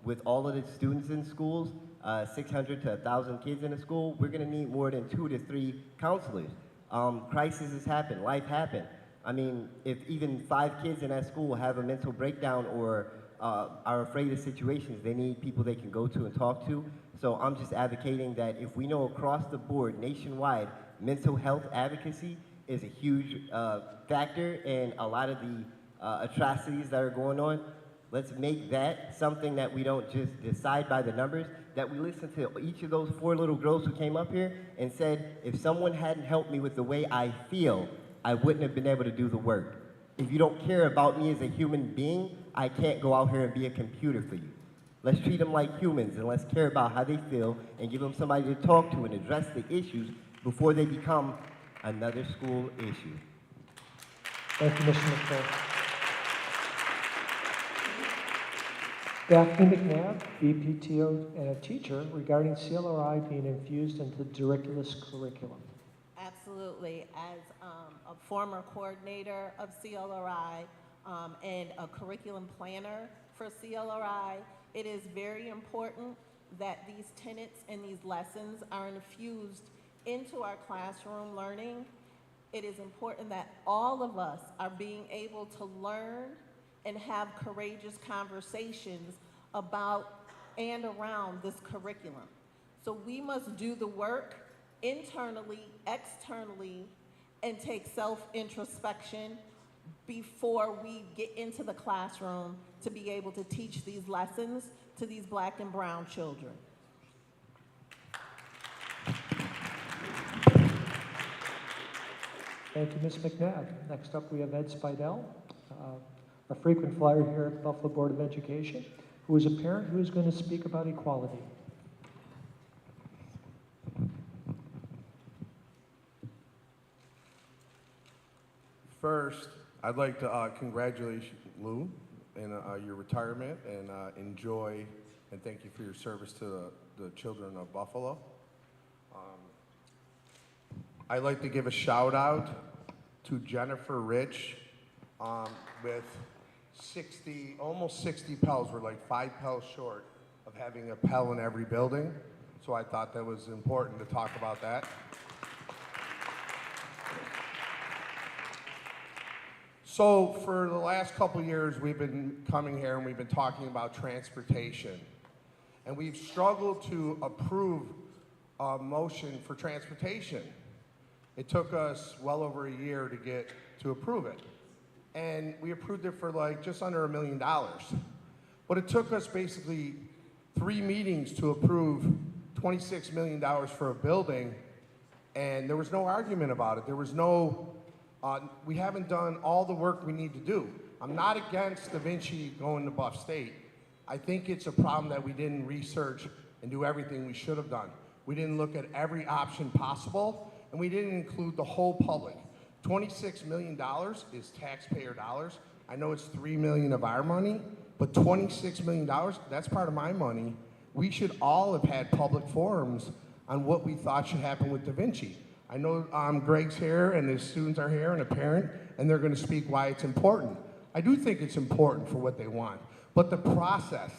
With all of the students in schools, 600 to 1,000 kids in a school, we're gonna need more than 2 to 3 counselors. Crises happen, life happens. I mean, if even 5 kids in that school have a mental breakdown or are afraid of situations, they need people they can go to and talk to. So I'm just advocating that if we know across the board, nationwide, mental health advocacy is a huge factor in a lot of the atrocities that are going on. Let's make that something that we don't just decide by the numbers, that we listen to each of those 4 little girls who came up here and said, if someone hadn't helped me with the way I feel, I wouldn't have been able to do the work. If you don't care about me as a human being, I can't go out here and be a computer for you. Let's treat them like humans, and let's care about how they feel and give them somebody to talk to and address the issues before they become another school issue. Thank you, Mr. McCall. Daphne McNabb, BPTO and a teacher, regarding CLRI being infused into the Directiveless curriculum. Absolutely. As a former coordinator of CLRI and a curriculum planner for CLRI, it is very important that these tenets and these lessons are infused into our classroom learning. It is important that all of us are being able to learn and have courageous conversations about and around this curriculum. So we must do the work internally, externally, and take self-introspection before we get into the classroom to be able to teach these lessons to these Black and brown children. Thank you, Ms. McNabb. Next up, we have Ed Spidell, a frequent flyer here at the Buffalo Board of Education, who is a parent who is going to speak about equality. First, I'd like to congratulate Lou in your retirement and enjoy and thank you for your service to the children of Buffalo. I'd like to give a shout out to Jennifer Rich with almost 60 Pels. We're like 5 Pels short of having a Pel in every building. So I thought that was important to talk about that. So for the last couple of years, we've been coming here and we've been talking about transportation. And we've struggled to approve a motion for transportation. It took us well over a year to get to approve it. And we approved it for like just under $1 million. But it took us basically 3 meetings to approve $26 million for a building, and there was no argument about it. There was no, we haven't done all the work we need to do. I'm not against the Vinci going to Buff State. I think it's a problem that we didn't research and do everything we should have done. We didn't look at every option possible, and we didn't include the whole public. $26 million is taxpayer dollars. I know it's $3 million of our money, but $26 million, that's part of my money. We should all have had public forums on what we thought should happen with Da Vinci. I know Greg's here and his students are here and a parent, and they're gonna speak why it's important. I do think it's important for what they want, but the process,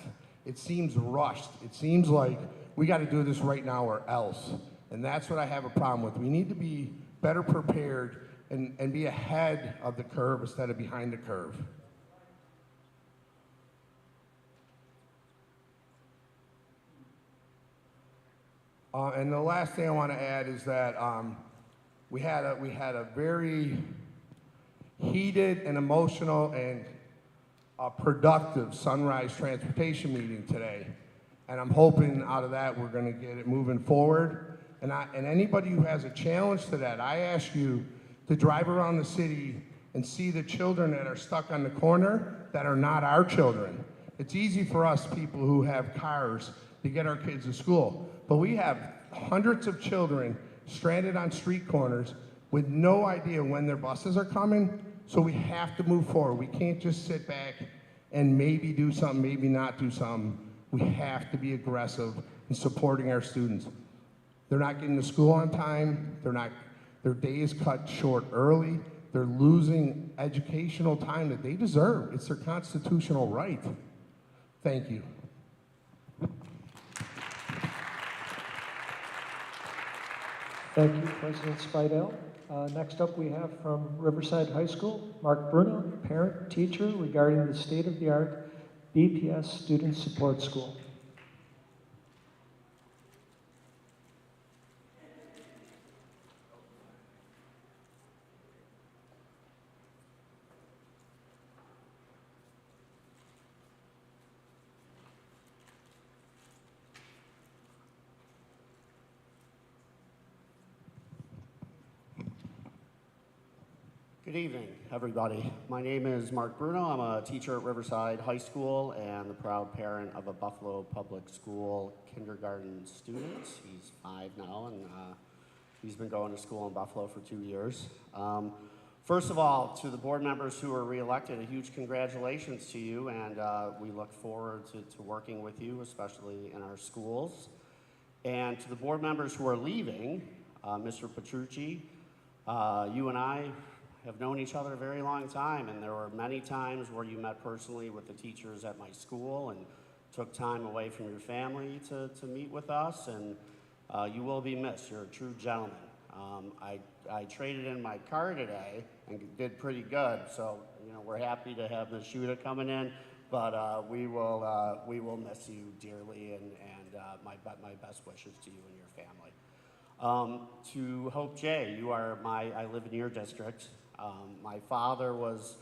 it seems rushed. It seems like we gotta do this right now or else. And that's what I have a problem with. We need to be better prepared and be ahead of the curve instead of behind the curve. And the last thing I want to add is that we had a very heated and emotional and productive Sunrise Transportation meeting today. And I'm hoping out of that we're going to get it moving forward. And anybody who has a challenge to that, I ask you to drive around the city and see the children that are stuck on the corner that are not our children. It's easy for us people who have cars to get our kids to school, but we have hundreds of children stranded on street corners with no idea when their buses are coming, so we have to move forward. We can't just sit back and maybe do something, maybe not do something. We have to be aggressive in supporting our students. They're not getting to school on time, their day is cut short early, they're losing educational time that they deserve. It's their constitutional right. Thank you. Thank you, President Spidell. Next up, we have from Riverside High School, Mark Bruno, parent, teacher, regarding the state-of-the-art BPS Student Support School. Good evening, everybody. My name is Mark Bruno. I'm a teacher at Riverside High School and the proud parent of a Buffalo Public School kindergarten student. He's 5 now, and he's been going to school in Buffalo for 2 years. First of all, to the board members who are reelected, a huge congratulations to you, and we look forward to working with you, especially in our schools. And to the board members who are leaving, Mr. Petrucci, you and I have known each other a very long time, and there were many times where you met personally with the teachers at my school and took time away from your family to meet with us, and you will be missed. You're a true gentleman. I traded in my car today and did pretty good, so we're happy to have Ms. Shuda coming in, but we will miss you dearly, and my best wishes to you and your family. To Hope J, I live in your district. My father was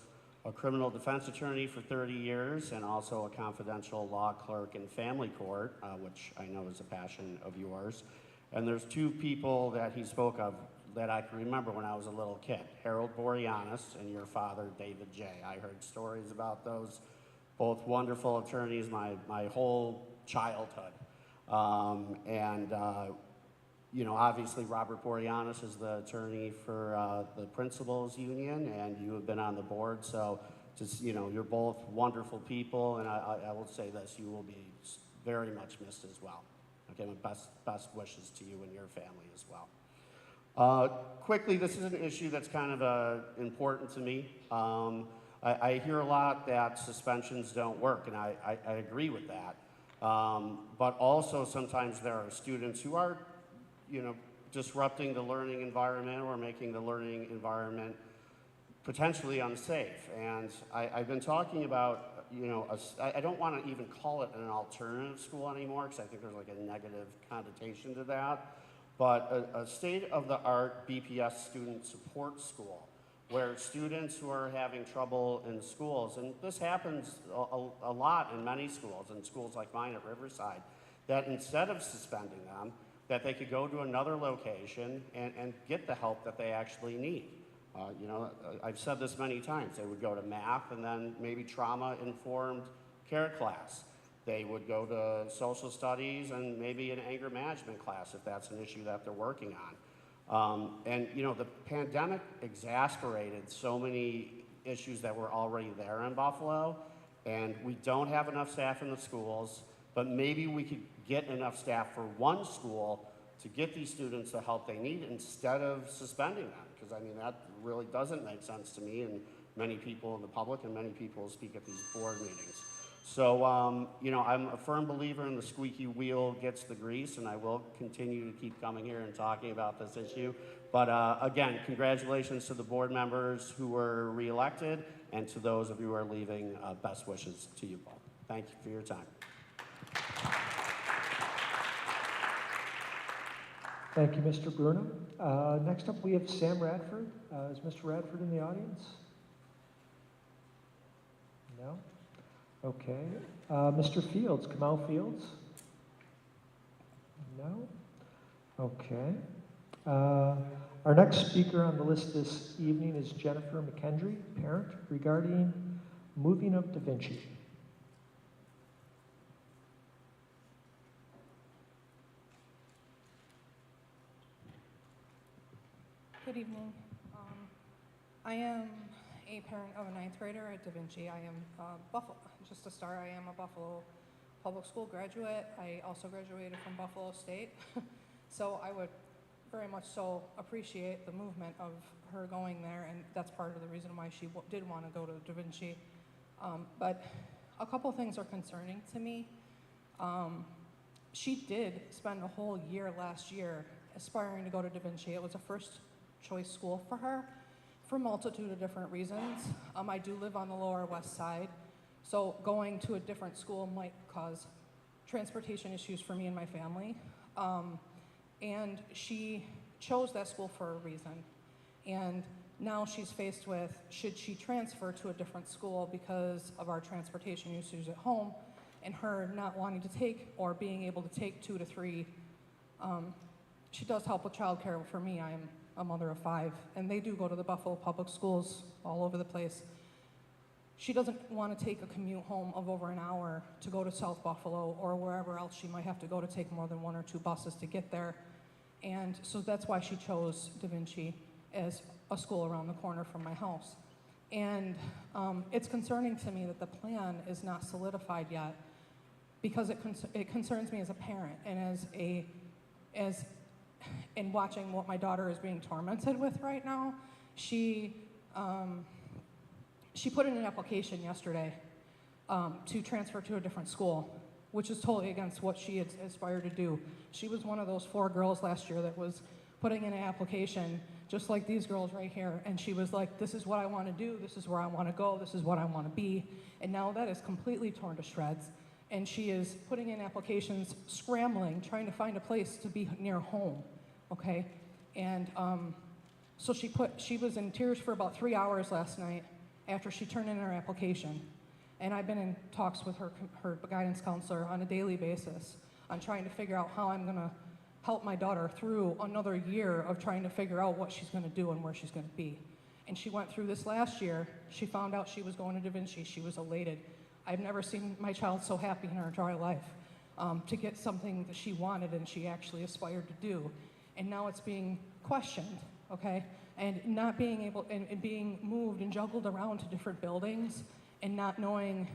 a criminal defense attorney for 30 years and also a confidential law clerk in family court, which I know is a passion of yours. And there's 2 people that he spoke of that I can remember when I was a little kid, Harold Boreanaz and your father, David J. I heard stories about those, both wonderful attorneys, my whole childhood. Obviously Robert Boreanaz is the attorney for the principals union, and you have been on the board, so just, you're both wonderful people, and I will say this, you will be very much missed as well. Okay, my best wishes to you and your family as well. Quickly, this is an issue that's kind of important to me. I hear a lot that suspensions don't work, and I agree with that. But also sometimes there are students who are, disrupting the learning environment or making the learning environment potentially unsafe. And I've been talking about, I don't want to even call it an alternative school anymore, because I think there's like a negative connotation to that. But a state-of-the-art BPS student support school, where students who are having trouble in schools, and this happens a lot in many schools, and schools like mine at Riverside, that instead of suspending them, that they could go to another location and get the help that they actually need. I've said this many times. They would go to math and then maybe trauma-informed care class. They would go to social studies and maybe an anger management class if that's an issue that they're working on. The pandemic exacerbated so many issues that were already there in Buffalo, and we don't have enough staff in the schools, but maybe we could get enough staff for one school to get these students the help they need instead of suspending them, because that really doesn't make sense to me and many people in the public and many people who speak at these board meetings. So, I'm a firm believer in the squeaky wheel gets the grease, and I will continue to keep coming here and talking about this issue. But again, congratulations to the board members who were reelected, and to those of you who are leaving, best wishes to you both. Thank you for your time. Thank you, Mr. Bruno. Next up, we have Sam Radford. Is Mr. Radford in the audience? No? Okay. Mr. Fields, Kamal Fields? No? Okay. Our next speaker on the list this evening is Jennifer McKendry, parent, regarding moving of Da Vinci. Good evening. I am a parent of a 9th grader at Da Vinci. I am Buffalo. Just to start, I am a Buffalo Public School graduate. I also graduated from Buffalo State. So I would very much so appreciate the movement of her going there, and that's part of the reason why she did want to go to Da Vinci. But a couple things are concerning to me. She did spend a whole year last year aspiring to go to Da Vinci. It was a first choice school for her for a multitude of different reasons. I do live on the Lower West Side, so going to a different school might cause transportation issues for me and my family. And she chose that school for a reason. And now she's faced with, should she transfer to a different school because of our transportation issues at home, and her not wanting to take or being able to take 2 to 3 she does help with childcare for me. I'm a mother of 5, and they do go to the Buffalo Public Schools all over the place. She doesn't want to take a commute home of over an hour to go to South Buffalo or wherever else she might have to go to take more than 1 or 2 buses to get there. And so that's why she chose Da Vinci as a school around the corner from my house. And it's concerning to me that the plan is not solidified yet, because it concerns me as a parent and in watching what my daughter is being tormented with right now. She put in an application yesterday to transfer to a different school, which is totally against what she had aspired to do. She was one of those 4 girls last year that was putting in an application just like these girls right here, and she was like, this is what I want to do, this is where I want to go, this is what I want to be, and now that is completely torn to shreds, and she is putting in applications, scrambling, trying to find a place to be near home, okay? And so she was in tears for about 3 hours last night after she turned in her application, and I've been in talks with her guidance counselor on a daily basis on trying to figure out how I'm going to help my daughter through another year of trying to figure out what she's going to do and where she's going to be. And she went through this last year. She found out she was going to Da Vinci. She was elated. I've never seen my child so happy in her entire life to get something that she wanted and she actually aspired to do. And now it's being questioned, okay? And not being able, and being moved and juggled around to different buildings and not knowing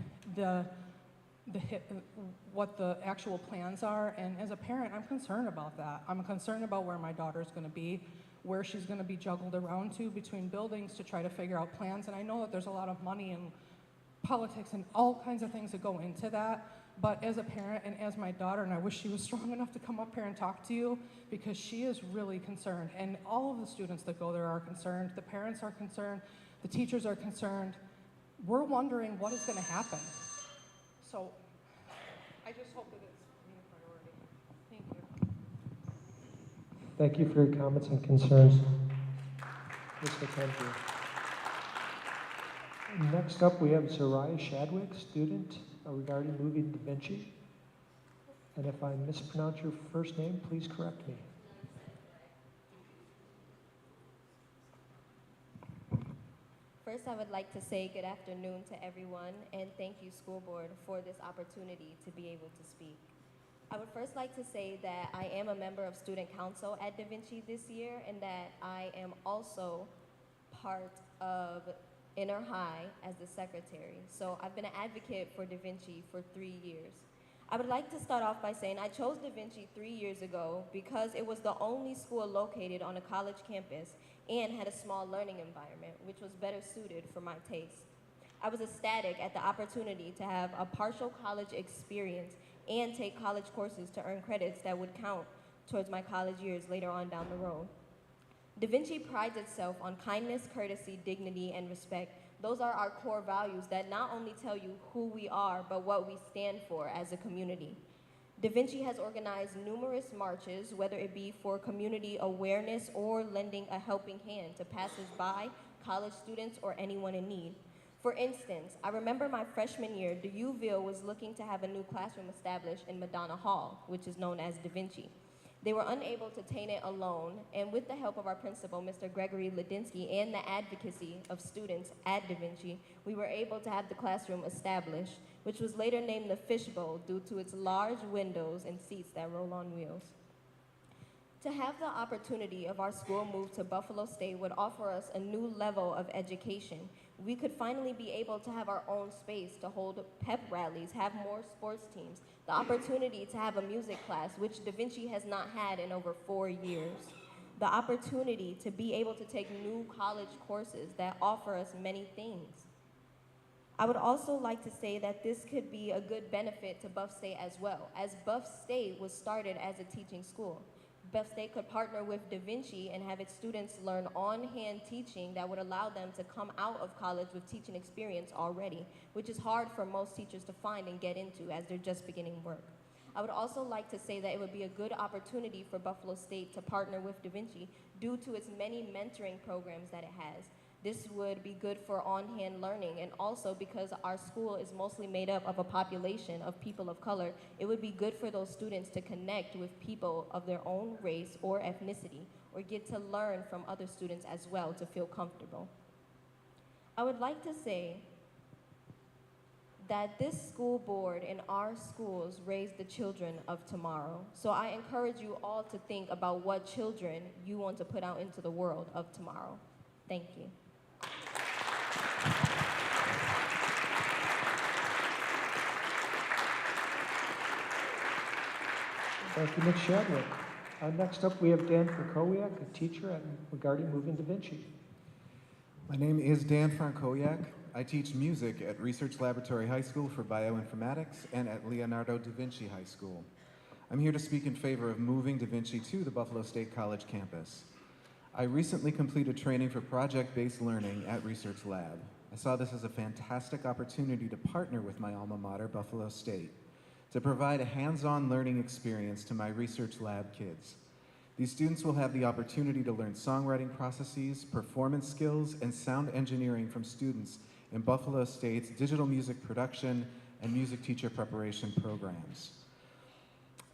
what the actual plans are. And as a parent, I'm concerned about that. I'm concerned about where my daughter's going to be, where she's going to be juggled around to between buildings to try to figure out plans. And I know that there's a lot of money and politics and all kinds of things that go into that. But as a parent and as my daughter, and I wish she was strong enough to come up here and talk to you, because she is really concerned. And all of the students that go there are concerned. The parents are concerned. The teachers are concerned. We're wondering what is going to happen. So I just hope that it's a priority. Thank you. Thank you for your comments and concerns, Ms. McKenzie. Next up, we have Zariah Shadwick, student, regarding moving Da Vinci. And if I mispronounce your first name, please correct me. First, I would like to say good afternoon to everyone, and thank you, school board, for this opportunity to be able to speak. I would first like to say that I am a member of student council at Da Vinci this year, and that I am also part of Inner High as the secretary. So I've been an advocate for Da Vinci for 3 years. I would like to start off by saying I chose Da Vinci 3 years ago because it was the only school located on a college campus and had a small learning environment, which was better suited for my taste. I was ecstatic at the opportunity to have a partial college experience and take college courses to earn credits that would count towards my college years later on down the road. Da Vinci prides itself on kindness, courtesy, dignity, and respect. Those are our core values that not only tell you who we are, but what we stand for as a community. Da Vinci has organized numerous marches, whether it be for community awareness or lending a helping hand to passers-by, college students, or anyone in need. For instance, I remember my freshman year, the UVille was looking to have a new classroom established in Madonna Hall, which is known as Da Vinci. They were unable to attain it alone, and with the help of our principal, Mr. Gregory Ladinsky, and the advocacy of students at Da Vinci, we were able to have the classroom established, which was later named the Fishbowl due to its large windows and seats that roll on wheels. To have the opportunity of our school move to Buffalo State would offer us a new level of education. We could finally be able to have our own space to hold pep rallies, have more sports teams, the opportunity to have a music class, which Da Vinci has not had in over 4 years, the opportunity to be able to take new college courses that offer us many things. I would also like to say that this could be a good benefit to Buff State as well, as Buff State was started as a teaching school. Buff State could partner with Da Vinci and have its students learn on-hand teaching that would allow them to come out of college with teaching experience already, which is hard for most teachers to find and get into as they're just beginning work. I would also like to say that it would be a good opportunity for Buffalo State to partner with Da Vinci due to its many mentoring programs that it has. This would be good for on-hand learning, and also because our school is mostly made up of a population of people of color, it would be good for those students to connect with people of their own race or ethnicity, or get to learn from other students as well to feel comfortable. I would like to say that this school board in our schools raise the children of tomorrow. So I encourage you all to think about what children you want to put out into the world of tomorrow. Thank you. Thank you, Ms. Shadwick. Next up, we have Dan Krakowiak, a teacher regarding moving to Vinci. My name is Dan Frankowiak. I teach music at Research Laboratory High School for Bioinformatics and at Leonardo da Vinci High School. I'm here to speak in favor of moving da Vinci to the Buffalo State College campus. I recently completed training for project-based learning at Research Lab. I saw this as a fantastic opportunity to partner with my alma mater, Buffalo State, to provide a hands-on learning experience to my Research Lab kids. These students will have the opportunity to learn songwriting processes, performance skills, and sound engineering from students in Buffalo State's digital music production and music teacher preparation programs.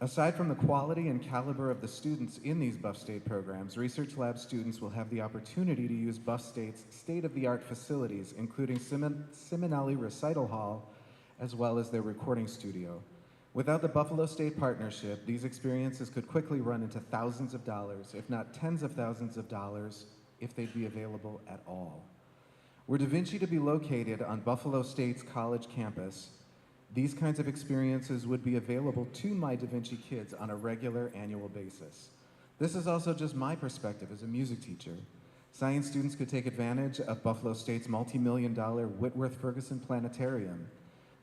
Aside from the quality and caliber of the students in these Buff State programs, Research Lab students will have the opportunity to use Buff State's state-of-the-art facilities, including Simonelli Recital Hall, as well as their recording studio. Without the Buffalo State partnership, these experiences could quickly run into thousands of dollars, if not tens of thousands of dollars, if they'd be available at all. Were Da Vinci to be located on Buffalo State's college campus, these kinds of experiences would be available to my Da Vinci kids on a regular annual basis. This is also just my perspective as a music teacher. Science students could take advantage of Buffalo State's multi-million-dollar Whitworth-Ferguson Planetarium.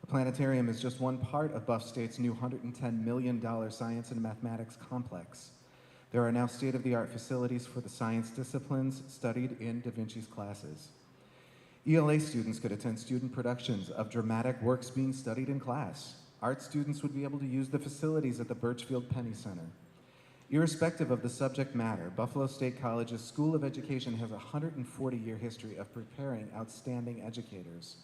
The planetarium is just one part of Buff State's new $110 million science and mathematics complex. There are now state-of-the-art facilities for the science disciplines studied in Da Vinci's classes. ELA students could attend student productions of dramatic works being studied in class. Art students would be able to use the facilities at the Birchfield Penny Center. Irrespective of the subject matter, Buffalo State College's School of Education has a 140-year history of preparing outstanding educators.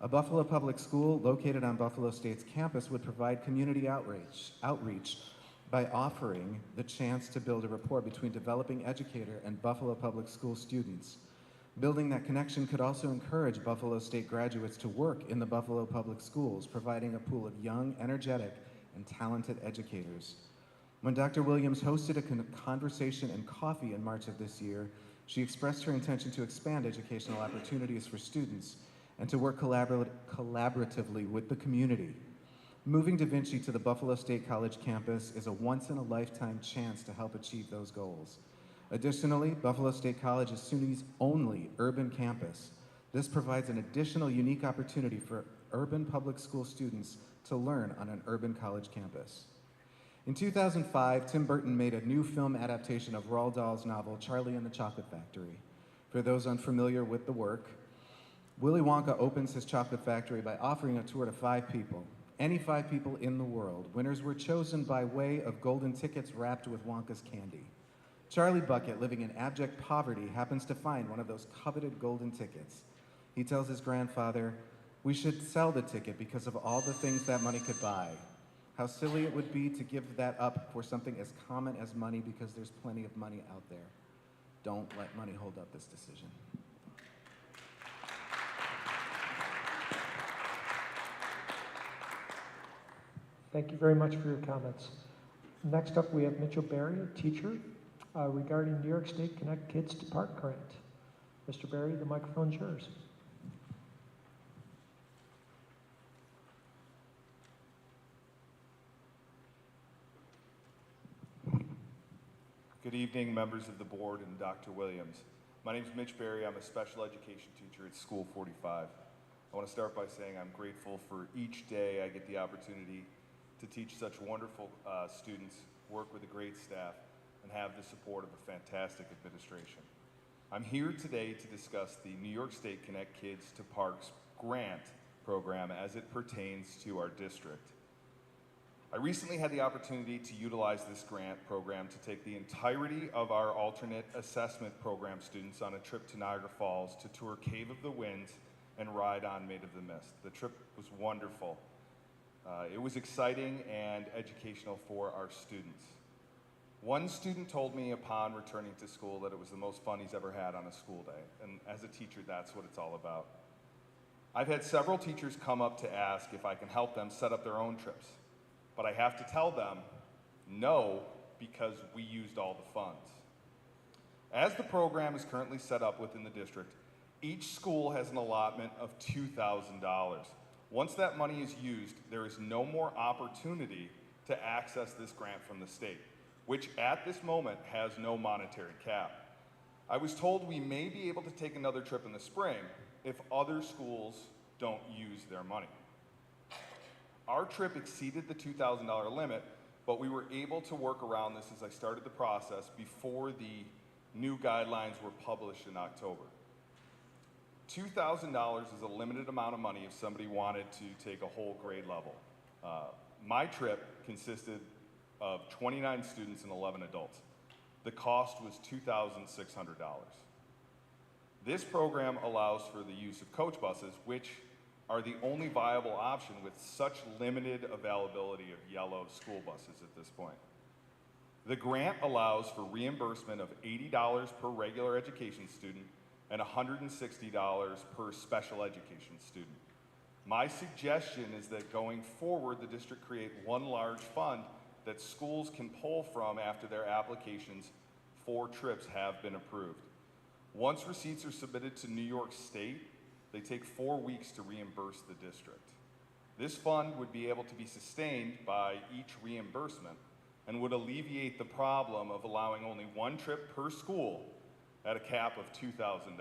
A Buffalo public school located on Buffalo State's campus would provide community outreach by offering the chance to build a rapport between developing educator and Buffalo public school students. Building that connection could also encourage Buffalo State graduates to work in the Buffalo public schools, providing a pool of young, energetic, and talented educators. When Dr. Williams hosted a conversation and coffee in March of this year, she expressed her intention to expand educational opportunities for students and to work collaboratively with the community. Moving Da Vinci to the Buffalo State College campus is a once-in-a-lifetime chance to help achieve those goals. Additionally, Buffalo State College is SUNY's only urban campus. This provides an additional unique opportunity for urban public school students to learn on an urban college campus. In 2005, Tim Burton made a new film adaptation of Roald Dahl's novel, Charlie and the Chocolate Factory. For those unfamiliar with the work, Willy Wonka opens his chocolate factory by offering a tour to 5 people, any 5 people in the world. Winners were chosen by way of golden tickets wrapped with Wonka's candy. Charlie Bucket, living in abject poverty, happens to find one of those coveted golden tickets. He tells his grandfather, "We should sell the ticket because of all the things that money could buy. How silly it would be to give that up for something as common as money because there's plenty of money out there. Don't let money hold up this decision." Thank you very much for your comments. Next up, we have Mitchell Berry, a teacher, regarding New York State Connect Kids to Park grant. Mr. Berry, the microphone's yours. Good evening, members of the board and Dr. Williams. My name is Mitch Berry. I'm a special education teacher at School 45. I want to start by saying I'm grateful for each day I get the opportunity to teach such wonderful students, work with a great staff, and have the support of a fantastic administration. I'm here today to discuss the New York State Connect Kids to Parks grant program as it pertains to our district. I recently had the opportunity to utilize this grant program to take the entirety of our alternate assessment program students on a trip to Niagara Falls to tour Cave of the Winds and ride on Maid of the Mist. The trip was wonderful. It was exciting and educational for our students. One student told me upon returning to school that it was the most fun he's ever had on a school day, and as a teacher, that's what it's all about. I've had several teachers come up to ask if I can help them set up their own trips, but I have to tell them no, because we used all the funds. As the program is currently set up within the district, each school has an allotment of $2,000. Once that money is used, there is no more opportunity to access this grant from the state, which at this moment has no monetary cap. I was told we may be able to take another trip in the spring if other schools don't use their money. Our trip exceeded the $2,000 limit, but we were able to work around this as I started the process before the new guidelines were published in October. $2,000 is a limited amount of money if somebody wanted to take a whole grade level. My trip consisted of 29 students and 11 adults. The cost was $2,600. This program allows for the use of coach buses, which are the only viable option with such limited availability of yellow school buses at this point. The grant allows for reimbursement of $80 per regular education student and $160 per special education student. My suggestion is that going forward, the district create one large fund that schools can pull from after their applications for trips have been approved. Once receipts are submitted to New York State, they take 4 weeks to reimburse the district. This fund would be able to be sustained by each reimbursement and would alleviate the problem of allowing only one trip per school at a cap of $2,000.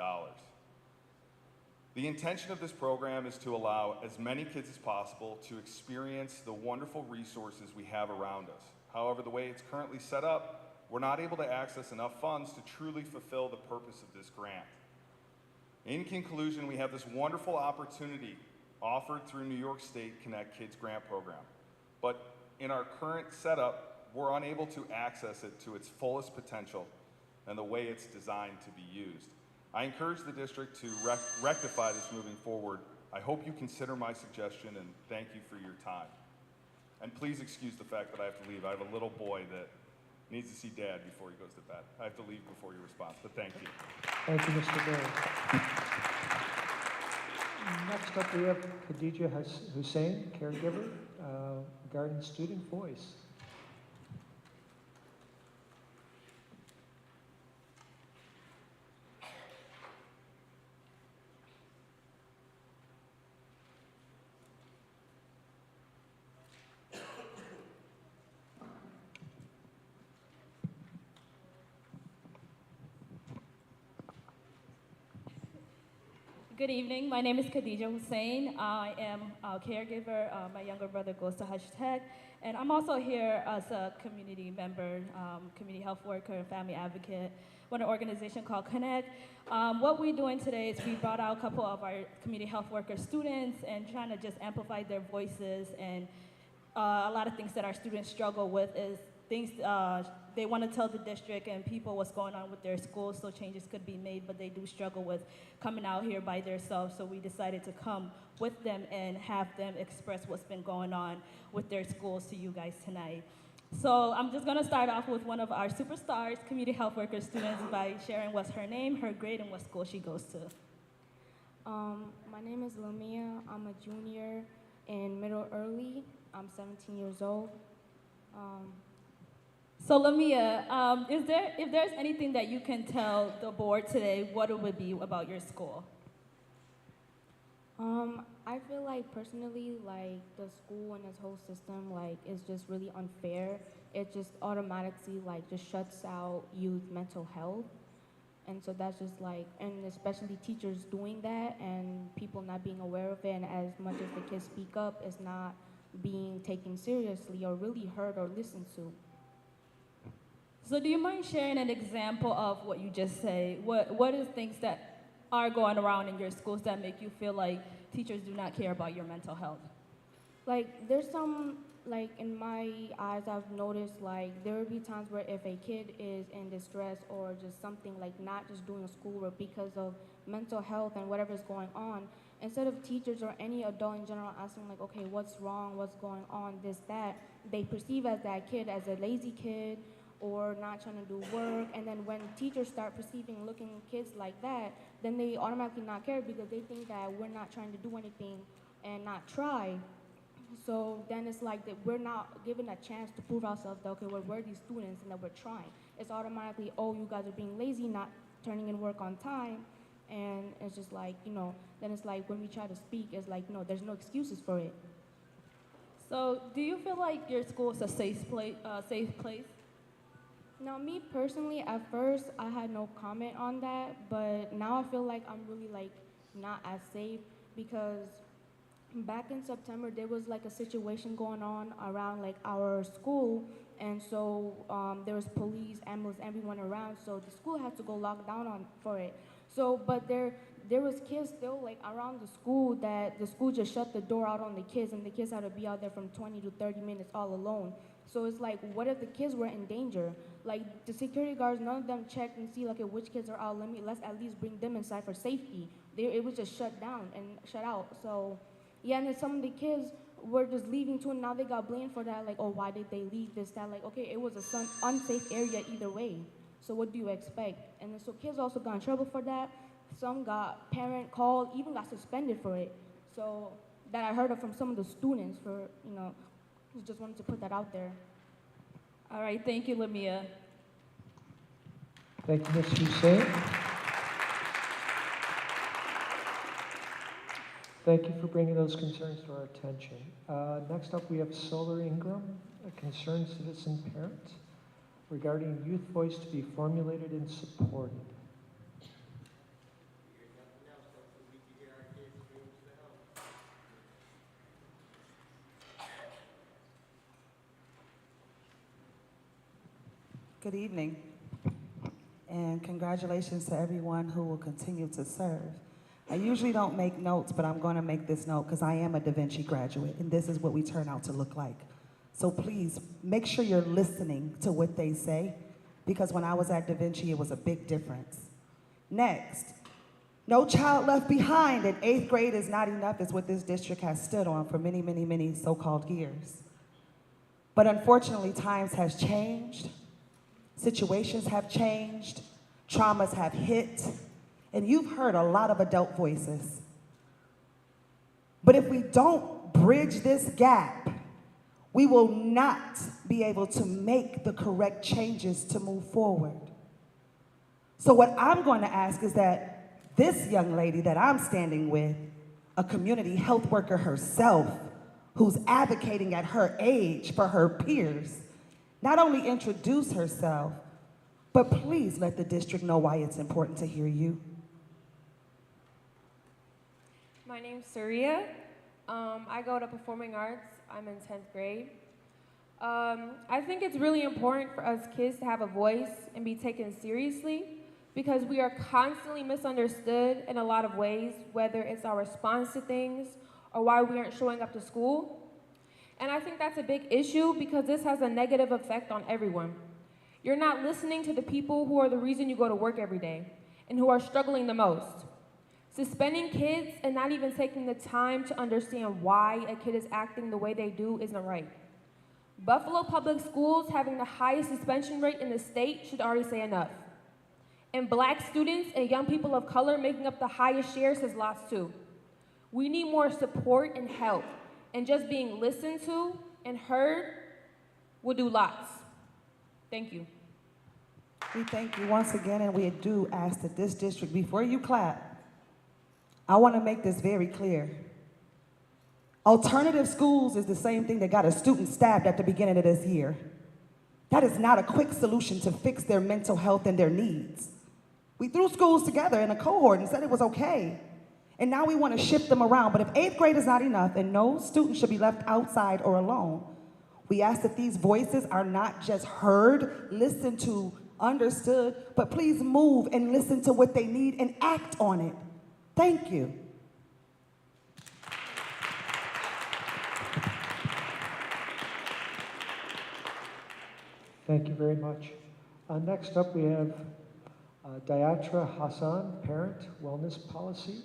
The intention of this program is to allow as many kids as possible to experience the wonderful resources we have around us. However, the way it's currently set up, we're not able to access enough funds to truly fulfill the purpose of this grant. In conclusion, we have this wonderful opportunity offered through New York State Connect Kids Grant Program. But in our current setup, we're unable to access it to its fullest potential and the way it's designed to be used. I encourage the district to rectify this moving forward. I hope you consider my suggestion, and thank you for your time. And please excuse the fact that I have to leave. I have a little boy that needs to see Dad before he goes to bed. I have to leave before your response, but thank you. Thank you, Mr. Berry. Next up, we have Khadija Hussein, caregiver, regarding student voice. Good evening. My name is Khadija Hussein. I am a caregiver. My younger brother goes to Hashtag. And I'm also here as a community member, community health worker, and family advocate with an organization called Connect. What we're doing today is we brought out a couple of our community health worker students and trying to just amplify their voices. And a lot of things that our students struggle with is things they want to tell the district and people what's going on with their schools so changes could be made, but they do struggle with coming out here by themselves. So we decided to come with them and have them express what's been going on with their schools to you guys tonight. So I'm just going to start off with one of our superstars, community health worker students, by sharing what's her name, her grade, and what school she goes to. My name is Lamia. I'm a junior in middle early. I'm 17 years old. So Lamia, if there's anything that you can tell the board today, what it would be about your school? I feel like personally, like the school and this whole system, like is just really unfair. It just automatically like just shuts out youth mental health. And so that's just like, and especially teachers doing that and people not being aware of it, and as much as the kids speak up, it's not being taken seriously or really heard or listened to. So do you mind sharing an example of what you just say? What is things that are going around in your schools that make you feel like teachers do not care about your mental health? Like there's some like in my eyes, I've noticed like there will be times where if a kid is in distress or just something like not just doing schoolwork because of mental health and whatever's going on, instead of teachers or any adult in general asking like, okay, what's wrong, what's going on, this, that, they perceive as that kid as a lazy kid or not trying to do work. And then when teachers start perceiving looking kids like that, then they automatically not care because they think that we're not trying to do anything and not try. So then it's like that we're not given a chance to prove ourselves that, okay, we're these students and that we're trying. It's automatically, oh, you guys are being lazy, not turning in work on time. And it's just like, you know, then it's like when we try to speak, it's like, no, there's no excuses for it. So, do you feel like your school is a safe place? Now, me personally, at first, I had no comment on that, but now I feel like I'm really like not as safe because back in September, there was like a situation going on around like our school, and so there was police, ambulance, everyone around, so the school had to go lock down for it. So, but there was kids still like around the school that the school just shut the door out on the kids, and the kids had to be out there from 20 to 30 minutes all alone. So it's like, what if the kids were in danger? Like the security guards, none of them checked and see like, okay, which kids are out. Let's at least bring them inside for safety. It was just shut down and shut out. So yeah, and then some of the kids were just leaving too, and now they got blamed for that. Like, oh, why did they leave this, that? Like, okay, it was a unsafe area either way. So what do you expect? And then so kids also got in trouble for that. Some got parent called, even got suspended for it. So that I heard of from some of the students for, you know, just wanted to put that out there. All right, thank you, Lamia. Thank you, Ms. Hussein. Thank you for bringing those concerns to our attention. Next up, we have Solar Ingram, a concerned citizen parent, regarding youth voice to be formulated and supported. Good evening, and congratulations to everyone who will continue to serve. I usually don't make notes, but I'm going to make this note because I am a Da Vinci graduate, and this is what we turn out to look like. So please, make sure you're listening to what they say, because when I was at Da Vinci, it was a big difference. Next, no child left behind, and 8th grade is not enough is what this district has stood on for many, many, many so-called years. But unfortunately, times has changed. Situations have changed, traumas have hit, and you've heard a lot of adult voices. But if we don't bridge this gap, we will not be able to make the correct changes to move forward. So what I'm going to ask is that this young lady that I'm standing with, a community health worker herself, who's advocating at her age for her peers, not only introduce herself, but please let the district know why it's important to hear you. My name's Surya. I go to Performing Arts. I'm in 10th grade. I think it's really important for us kids to have a voice and be taken seriously because we are constantly misunderstood in a lot of ways, whether it's our response to things or why we aren't showing up to school. And I think that's a big issue because this has a negative effect on everyone. You're not listening to the people who are the reason you go to work every day and who are struggling the most. Suspending kids and not even taking the time to understand why a kid is acting the way they do isn't right. Buffalo Public Schools having the highest suspension rate in the state should already say enough. And Black students and young people of color making up the highest share says lots too. We need more support and help. And just being listened to and heard will do lots. Thank you. We thank you once again, and we do ask that this district, before you clap, I want to make this very clear. Alternative schools is the same thing that got a student stabbed at the beginning of this year. That is not a quick solution to fix their mental health and their needs. We threw schools together in a cohort and said it was okay. And now we want to shift them around. But if 8th grade is not enough, and no student should be left outside or alone, we ask that these voices are not just heard, listened to, understood, but please move and listen to what they need and act on it. Thank you. Thank you very much. Next up, we have Dayatra Hassan, Parent Wellness Policy.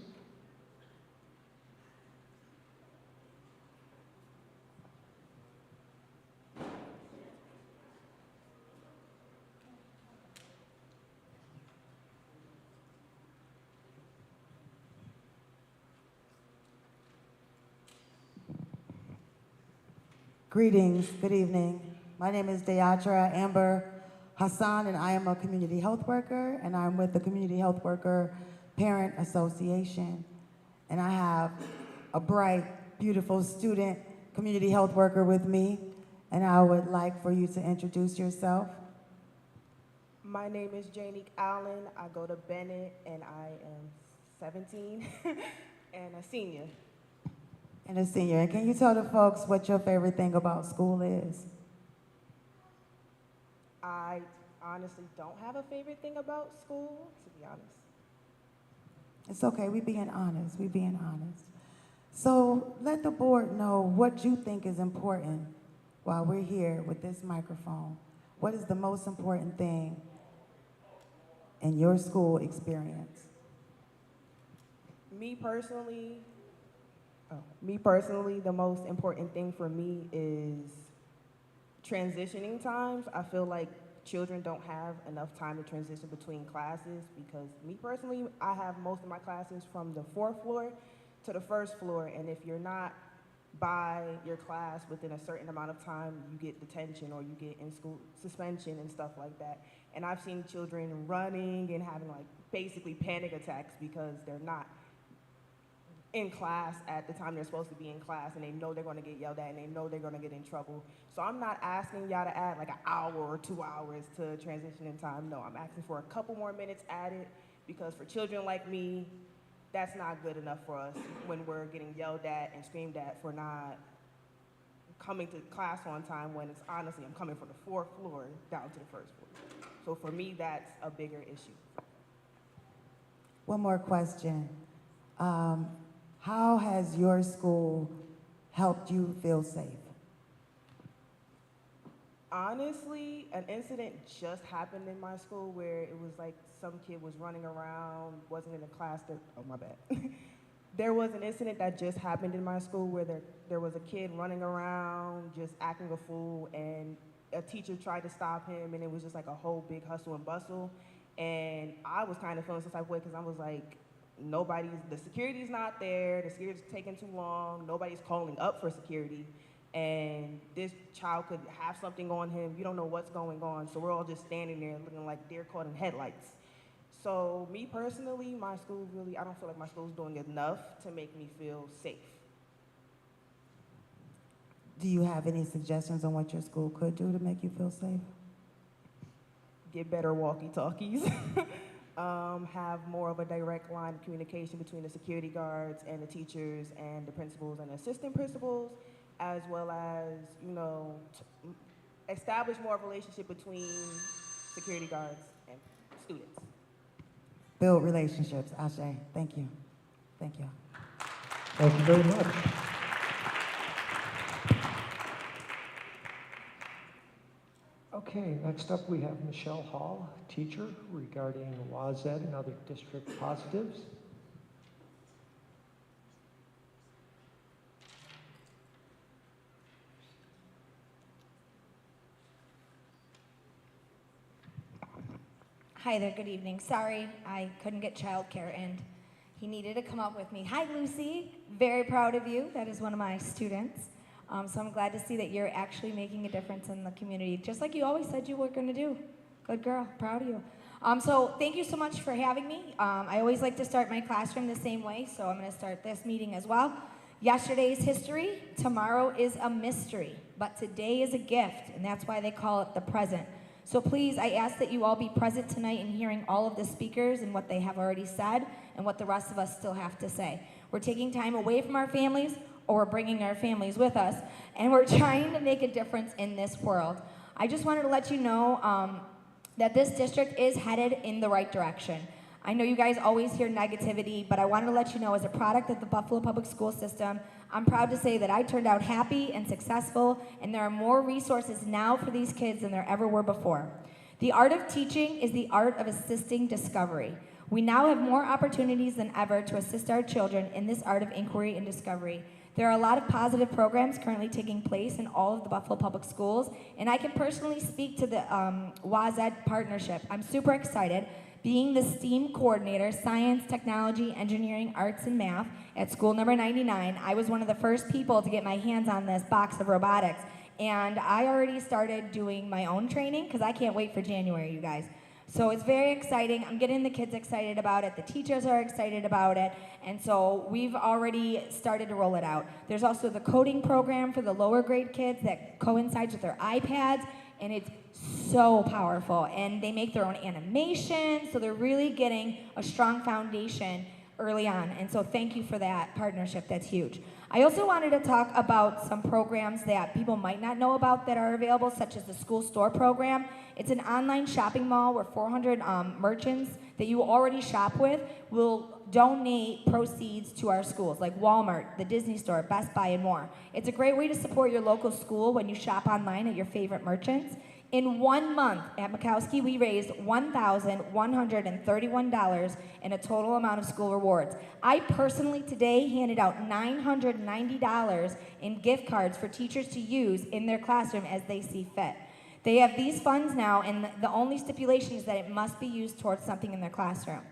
Greetings, good evening. My name is Dayatra Amber Hassan, and I am a community health worker, and I'm with the Community Health Worker Parent Association. And I have a bright, beautiful student community health worker with me, and I would like for you to introduce yourself. My name is Janique Allen. I go to Bennett, and I am 17 and a senior. And a senior. And can you tell the folks what your favorite thing about school is? I honestly don't have a favorite thing about school, to be honest. It's okay, we being honest, we being honest. So let the board know what you think is important while we're here with this microphone. What is the most important thing in your school experience? Me personally, the most important thing for me is transitioning times. I feel like children don't have enough time to transition between classes because me personally, I have most of my classes from the 4th floor to the 1st floor, and if you're not by your class within a certain amount of time, you get detention or you get in school suspension and stuff like that. And I've seen children running and having like basically panic attacks because they're not in class at the time they're supposed to be in class, and they know they're going to get yelled at and they know they're going to get in trouble. So I'm not asking y'all to add like an hour or 2 hours to transition in time. No, I'm asking for a couple more minutes added because for children like me, that's not good enough for us when we're getting yelled at and screamed at for not coming to class on time when it's honestly, I'm coming from the 4th floor down to the 1st floor. So for me, that's a bigger issue. One more question. How has your school helped you feel safe? Honestly, an incident just happened in my school where it was like some kid was running around, wasn't in a class. Oh, my bad. There was an incident that just happened in my school where there was a kid running around, just acting a fool, and a teacher tried to stop him, and it was just like a whole big hustle and bustle. And I was kind of feeling some type of way because I was like, the security's not there, the security's taking too long, nobody's calling up for security, and this child could have something on him, you don't know what's going on, so we're all just standing there looking like deer caught in headlights. So me personally, my school really, I don't feel like my school's doing enough to make me feel safe. Do you have any suggestions on what your school could do to make you feel safe? Get better walkie-talkies. Have more of a direct line of communication between the security guards and the teachers and the principals and assistant principals, as well as, establish more of a relationship between security guards and students. Build relationships, Ashe. Thank you. Thank you. Thank you very much. Okay, next up we have Michelle Hall, teacher, regarding WASED and other district positives. Hi there, good evening. Sorry, I couldn't get childcare and he needed to come up with me. Hi, Lucy. Very proud of you. That is one of my students. So I'm glad to see that you're actually making a difference in the community, just like you always said you were going to do. Good girl. Proud of you. So thank you so much for having me. I always like to start my classroom the same way, so I'm going to start this meeting as well. Yesterday's history, tomorrow is a mystery, but today is a gift, and that's why they call it the present. So please, I ask that you all be present tonight in hearing all of the speakers and what they have already said and what the rest of us still have to say. We're taking time away from our families, or we're bringing our families with us, and we're trying to make a difference in this world. I just wanted to let you know that this district is headed in the right direction. I know you guys always hear negativity, but I wanted to let you know as a product of the Buffalo Public School System, I'm proud to say that I turned out happy and successful, and there are more resources now for these kids than there ever were before. The art of teaching is the art of assisting discovery. We now have more opportunities than ever to assist our children in this art of inquiry and discovery. There are a lot of positive programs currently taking place in all of the Buffalo Public Schools, and I can personally speak to the WASED partnership. I'm super excited. Being the STEAM coordinator, science, technology, engineering, arts, and math at school number 99, I was one of the first people to get my hands on this box of robotics. And I already started doing my own training because I can't wait for January, you guys. So it's very exciting. I'm getting the kids excited about it. The teachers are excited about it. And so we've already started to roll it out. There's also the coding program for the lower grade kids that coincides with their iPads. And it's so powerful. And they make their own animations. So they're really getting a strong foundation early on. And so thank you for that partnership. That's huge. I also wanted to talk about some programs that people might not know about that are available, such as the school store program. It's an online shopping mall where 400 merchants that you already shop with will donate proceeds to our schools, like Walmart, the Disney Store, Best Buy, and more. It's a great way to support your local school when you shop online at your favorite merchants. In 1 month at Mikowski, we raised $1,131 in a total amount of school rewards. I personally today handed out $990 in gift cards for teachers to use in their classroom as they see fit. They have these funds now, and the only stipulation is that it must be used towards something in their classroom.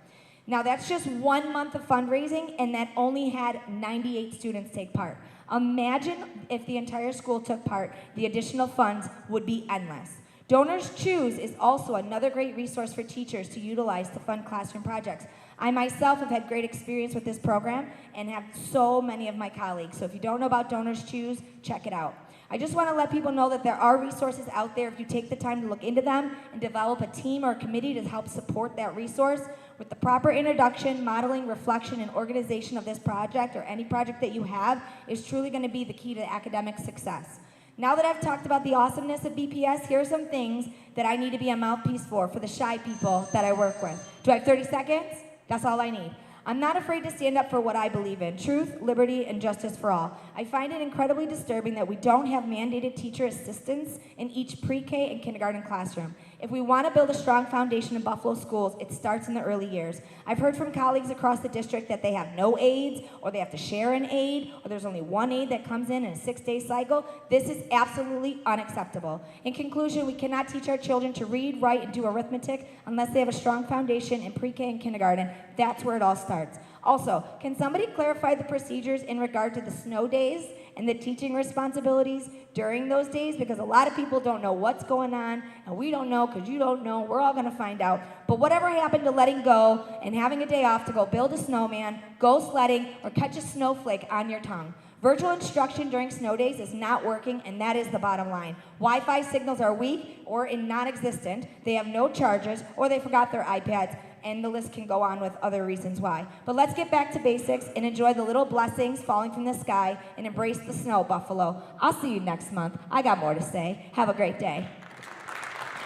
Now, that's just 1 month of fundraising, and that only had 98 students take part. Imagine if the entire school took part, the additional funds would be endless. Donors Choose is also another great resource for teachers to utilize to fund classroom projects. I myself have had great experience with this program and have so many of my colleagues. So if you don't know about Donors Choose, check it out. I just want to let people know that there are resources out there if you take the time to look into them and develop a team or a committee to help support that resource. With the proper introduction, modeling, reflection, and organization of this project or any project that you have is truly going to be the key to academic success. Now that I've talked about the awesomeness of BPS, here are some things that I need to be a mouthpiece for the shy people that I work with. Do I have 30 seconds? That's all I need. I'm not afraid to stand up for what I believe in, truth, liberty, and justice for all. I find it incredibly disturbing that we don't have mandated teacher assistants in each pre-K and kindergarten classroom. If we want to build a strong foundation in Buffalo schools, it starts in the early years. I've heard from colleagues across the district that they have no aides, or they have to share an aide, or there's only one aide that comes in a 6-day cycle. This is absolutely unacceptable. In conclusion, we cannot teach our children to read, write, and do arithmetic unless they have a strong foundation in pre-K and kindergarten. That's where it all starts. Also, can somebody clarify the procedures in regard to the snow days and the teaching responsibilities during those days? Because a lot of people don't know what's going on, and we don't know because you don't know. We're all going to find out. But whatever happened to letting go and having a day off to go build a snowman, go sledding, or catch a snowflake on your tongue? Virtual instruction during snow days is not working, and that is the bottom line. Wi-Fi signals are weak or non-existent. They have no chargers, or they forgot their iPads. And the list can go on with other reasons why. But let's get back to basics and enjoy the little blessings falling from the sky and embrace the snow, Buffalo. I'll see you next month. I got more to say. Have a great day.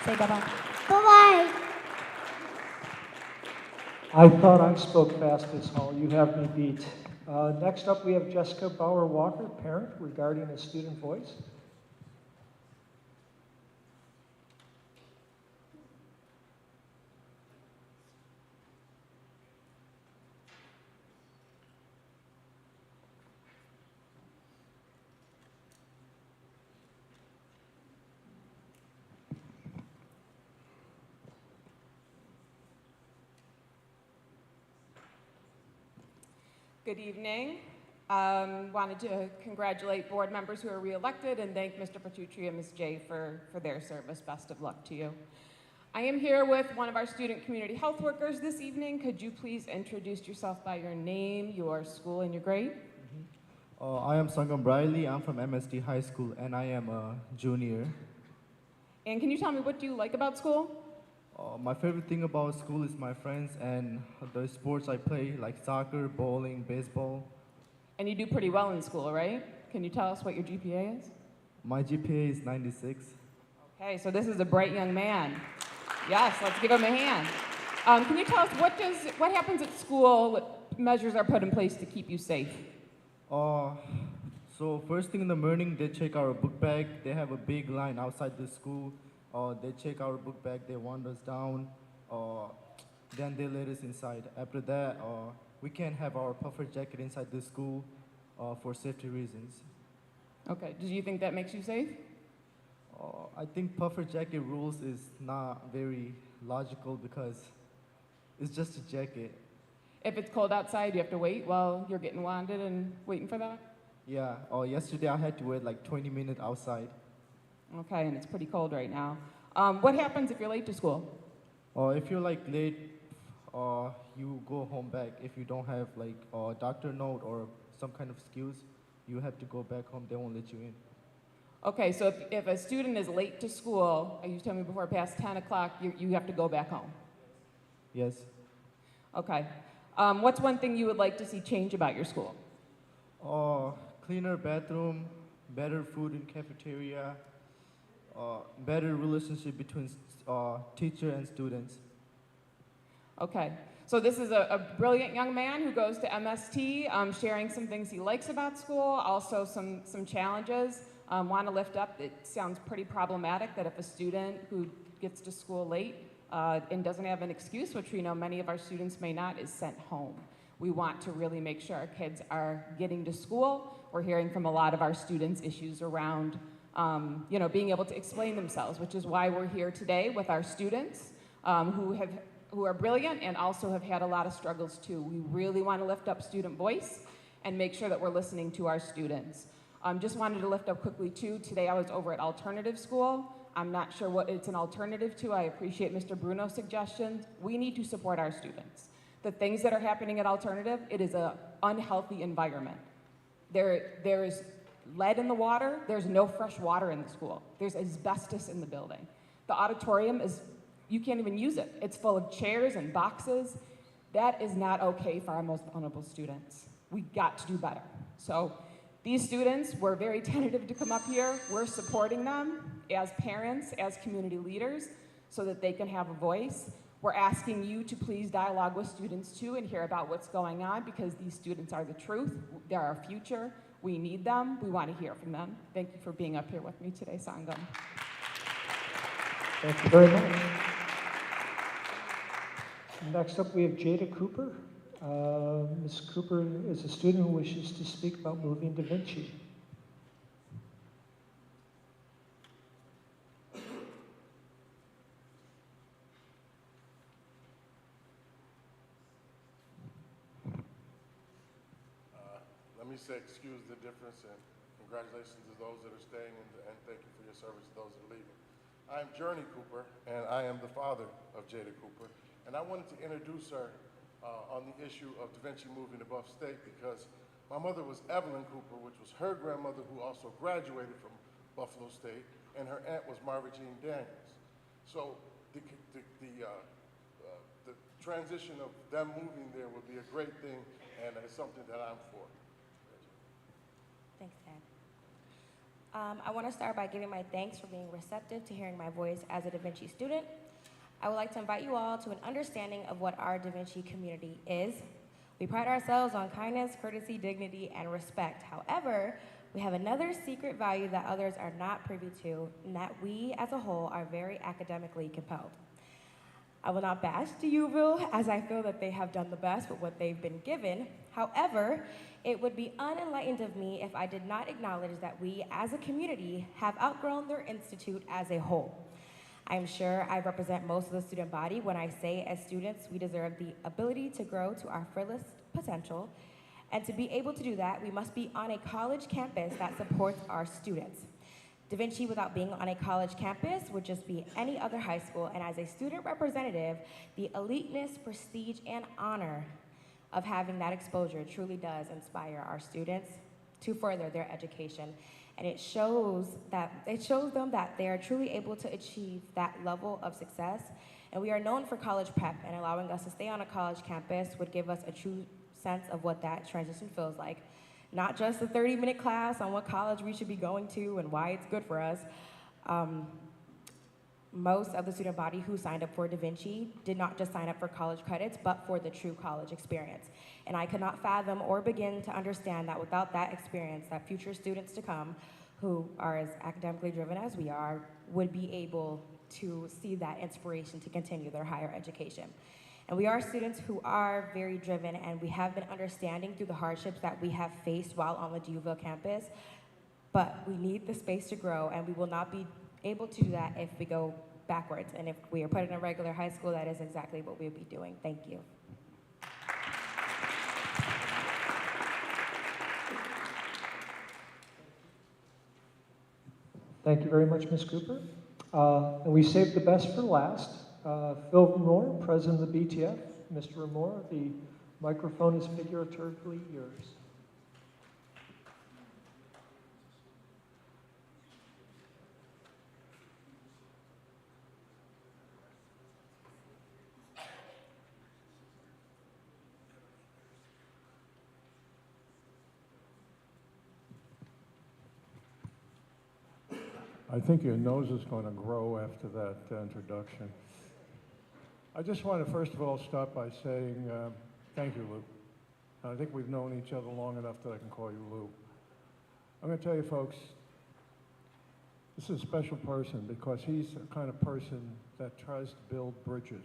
Say bye-bye. Bye-bye. I thought I spoke fastest, Hall. You have me beat. Next up, we have Jessica Bauer-Walker, parent, regarding a student voice. Good evening. Wanted to congratulate board members who are re-elected and thank Mr. Patutri and Ms. Jay for their service. Best of luck to you. I am here with one of our student community health workers this evening. Could you please introduce yourself by your name, your school, and your grade? I am Sangam Briley. I'm from MSD High School and I am a junior. And can you tell me what do you like about school? My favorite thing about school is my friends and the sports I play, like soccer, bowling, baseball. And you do pretty well in school, right? Can you tell us what your GPA is? My GPA is 96. Okay, so this is a bright young man. Yes, let's give him a hand. Can you tell us what happens at school, what measures are put in place to keep you safe? So first thing in the morning, they check our book bag. They have a big line outside the school. They check our book bag. They want us down. Then they let us inside. After that, we can't have our puffer jacket inside the school for safety reasons. Okay, do you think that makes you safe? I think puffer jacket rules is not very logical because it's just a jacket. If it's cold outside, you have to wait while you're getting wanded and waiting for that? Yeah, yesterday I had to wait like 20 minutes outside. Okay, and it's pretty cold right now. What happens if you're late to school? If you're like late, you go home back. If you don't have like a doctor note or some kind of excuse, you have to go back home. They won't let you in. Okay, so if a student is late to school, you told me before past 10 o'clock, you have to go back home? Yes. Okay. What's one thing you would like to see change about your school? Cleaner bathroom, better food in cafeteria, better relationship between teacher and students. Okay, so this is a brilliant young man who goes to MST, sharing some things he likes about school, also some challenges. Want to lift up, it sounds pretty problematic that if a student who gets to school late and doesn't have an excuse, which we know many of our students may not, is sent home. We want to really make sure our kids are getting to school. We're hearing from a lot of our students issues around being able to explain themselves, which is why we're here today with our students who are brilliant and also have had a lot of struggles too. We really want to lift up student voice and make sure that we're listening to our students. Just wanted to lift up quickly too, today I was over at Alternative School. I'm not sure what it's an alternative to. I appreciate Mr. Bruno's suggestions. We need to support our students. The things that are happening at Alternative, it is an unhealthy environment. There is lead in the water. There's no fresh water in the school. There's asbestos in the building. The auditorium you can't even use it. It's full of chairs and boxes. That is not okay for our most vulnerable students. We got to do better. So these students were very tentative to come up here. We're supporting them as parents, as community leaders, so that they can have a voice. We're asking you to please dialogue with students too and hear about what's going on, because these students are the truth. They're our future. We need them. We want to hear from them. Thank you for being up here with me today, Sangam. Thank you very much. Next up, we have Jada Cooper. Ms. Cooper is a student who wishes to speak about moving to Vinci. Let me say excuse the difference and congratulations to those that are staying and thank you for your service to those that are leaving. I'm Journey Cooper and I am the father of Jada Cooper, and I wanted to introduce her on the issue of Da Vinci moving to Buff State because my mother was Evelyn Cooper, which was her grandmother who also graduated from Buffalo State, and her aunt was Marva Jean Daniels. So the transition of them moving there would be a great thing, and it's something that I'm for. Thanks, Dad. I want to start by giving my thanks for being receptive to hearing my voice as a Da Vinci student. I would like to invite you all to an understanding of what our Da Vinci community is. We pride ourselves on kindness, courtesy, dignity, and respect. However, we have another secret value that others are not privy to, and that we as a whole are very academically compelled. I will not bash DUville, as I feel that they have done the best with what they've been given. However, it would be unenlightened of me if I did not acknowledge that we as a community have outgrown their institute as a whole. I'm sure I represent most of the student body when I say as students, we deserve the ability to grow to our fullest potential. And to be able to do that, we must be on a college campus that supports our students. Da Vinci, without being on a college campus, would just be any other high school. And as a student representative, the eliteness, prestige, and honor of having that exposure truly does inspire our students to further their education. And it shows them that they are truly able to achieve that level of success. And we are known for college prep, and allowing us to stay on a college campus would give us a true sense of what that transition feels like. Not just a 30-minute class on what college we should be going to and why it's good for us. most of the student body who signed up for Da Vinci did not just sign up for college credits, but for the true college experience. And I could not fathom or begin to understand that without that experience, that future students to come who are as academically driven as we are would be able to see that inspiration to continue their higher education. And we are students who are very driven, and we have been understanding through the hardships that we have faced while on the DUville campus, but we need the space to grow, and we will not be able to do that if we go backwards. And if we are put in a regular high school, that is exactly what we'll be doing. Thank you. Thank you very much, Ms. Cooper. And we saved the best for last. Phil Remore, President of the BTF. Mr. Remore, the microphone is figuratively yours. I think your nose is going to grow after that introduction. I just want to first of all start by saying thank you, Lou. I think we've known each other long enough that I can call you Lou. I'm going to tell you folks, this is a special person because he's the kind of person that tries to build bridges.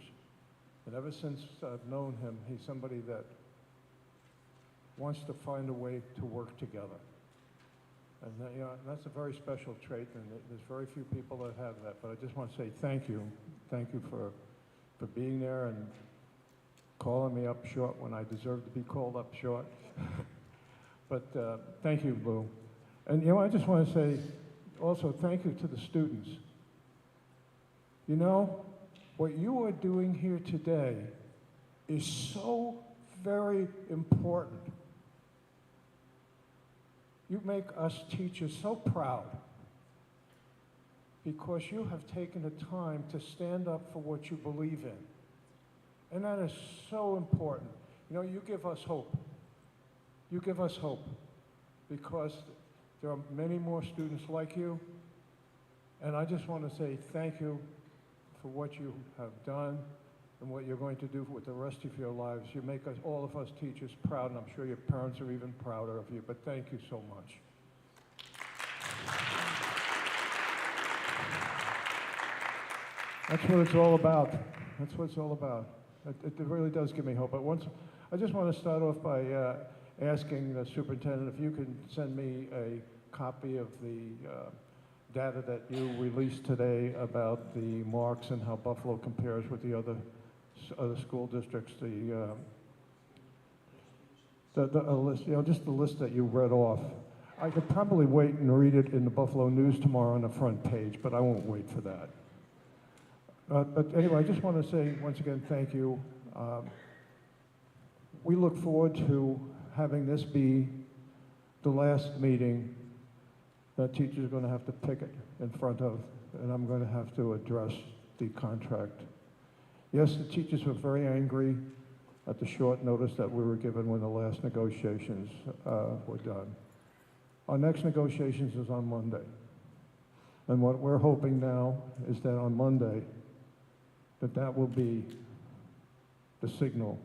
And ever since I've known him, he's somebody that wants to find a way to work together. And you know, that's a very special trait, and there's very few people that have that. But I just want to say thank you. Thank you for being there and calling me up short when I deserve to be called up short. But thank you, Lou. And you know, I just want to say also thank you to the students. You know, what you are doing here today is so very important. You make us teachers so proud because you have taken the time to stand up for what you believe in. And that is so important. You know, you give us hope. You give us hope because there are many more students like you. And I just want to say thank you for what you have done and what you're going to do with the rest of your lives. You make us, all of us teachers proud, and I'm sure your parents are even prouder of you, but thank you so much. That's what it's all about. That's what it's all about. It really does give me hope. But I just want to start off by asking the superintendent if you can send me a copy of the data that you released today about the marks and how Buffalo compares with the other school districts, a list, you know, just the list that you read off. I could probably wait and read it in the Buffalo News tomorrow on the front page, but I won't wait for that. But anyway, I just want to say once again, thank you. We look forward to having this be the last meeting that teachers are going to have to picket in front of, and I'm going to have to address the contract. Yes, the teachers were very angry at the short notice that we were given when the last negotiations were done. Our next negotiations is on Monday. And what we're hoping now is that on Monday, that will be the signal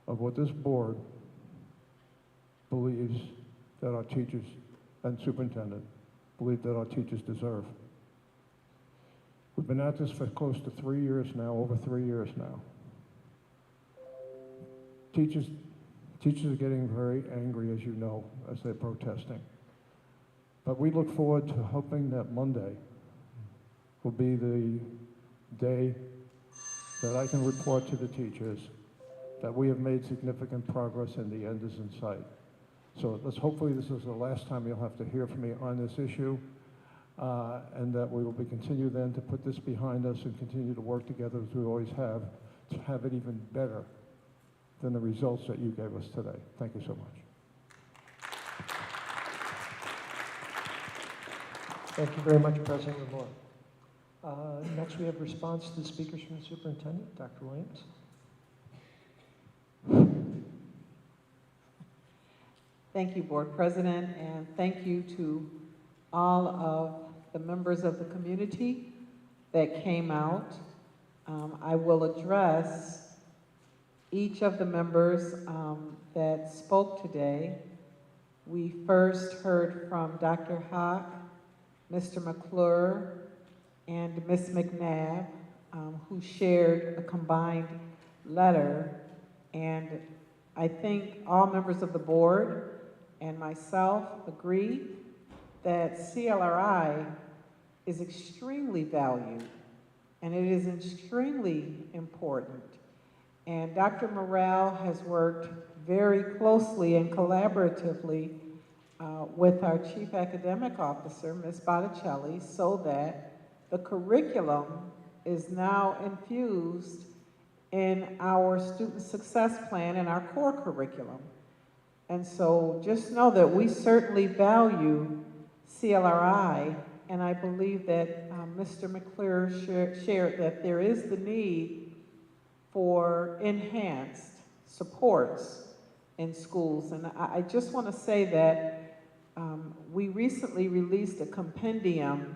of what this board believes that our teachers and superintendent believe that our teachers deserve. We've been at this for close to 3 years now, over 3 years now. Teachers are getting very angry, as you know, as they're protesting. But we look forward to hoping that Monday will be the day that I can report to the teachers that we have made significant progress and the end is in sight. So hopefully this is the last time you'll have to hear from me on this issue, and that we will continue then to put this behind us and continue to work together as we always have to have it even better than the results that you gave us today. Thank you so much. Thank you very much, President Remore. Next, we have response to the speakers from the superintendent, Dr. Williams. Thank you, Board President, and thank you to all of the members of the community that came out. I will address each of the members that spoke today. We first heard from Dr. Hawk, Mr. McClure, and Ms. McNabb, who shared a combined letter. And I think all members of the board and myself agree that CLRI is extremely valued and it is extremely important. And Dr. Morrell has worked very closely and collaboratively with our Chief Academic Officer, Ms. Botticelli, so that the curriculum is now infused in our student success plan and our core curriculum. And so just know that we certainly value CLRI, and I believe that Mr. McClure shared that there is the need for enhanced supports in schools. And I just want to say that we recently released a compendium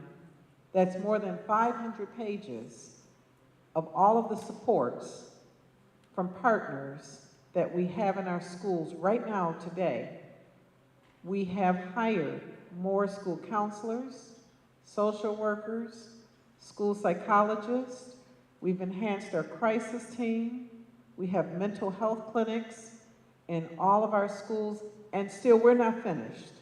that's more than 500 pages of all of the supports from partners that we have in our schools right now today. We have hired more school counselors, social workers, school psychologists. We've enhanced our crisis team. We have mental health clinics in all of our schools, and still we're not finished.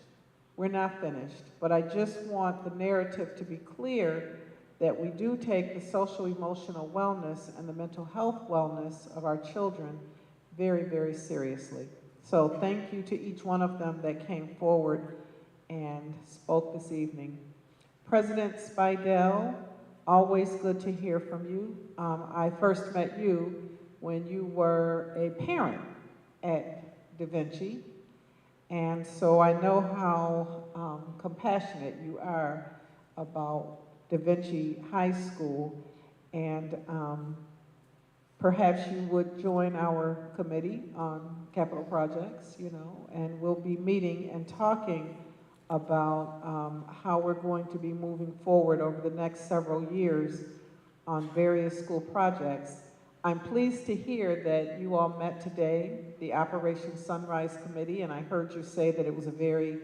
We're not finished, but I just want the narrative to be clear that we do take the social emotional wellness and the mental health wellness of our children very, very seriously. So thank you to each one of them that came forward and spoke this evening. President Spidell, always good to hear from you. I first met you when you were a parent at Da Vinci, and so I know how compassionate you are about Da Vinci High School, and perhaps you would join our committee on capital projects, you know, and we'll be meeting and talking about how we're going to be moving forward over the next several years on various school projects. I'm pleased to hear that you all met today, the Operation Sunrise Committee, and I heard you say that it was a very,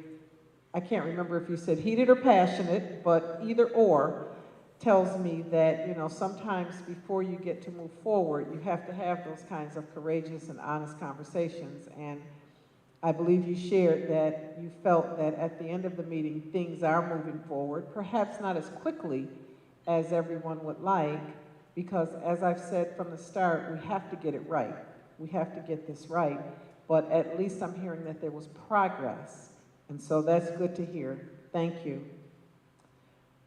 I can't remember if you said heated or passionate, but either or tells me that, you know, sometimes before you get to move forward, you have to have those kinds of courageous and honest conversations. And I believe you shared that you felt that at the end of the meeting, things are moving forward, perhaps not as quickly as everyone would like, because as I've said from the start, we have to get it right. We have to get this right, but at least I'm hearing that there was progress, and so that's good to hear. Thank you.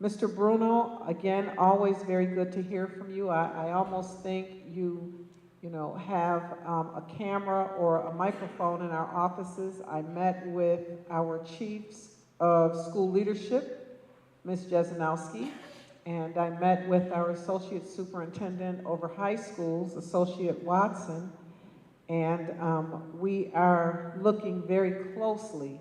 Mr. Bruno, again, always very good to hear from you. I almost think you know, have a camera or a microphone in our offices. I met with our chiefs of school leadership, Ms. Jesenowski, and I met with our associate superintendent over high schools, Associate Watson, and we are looking very closely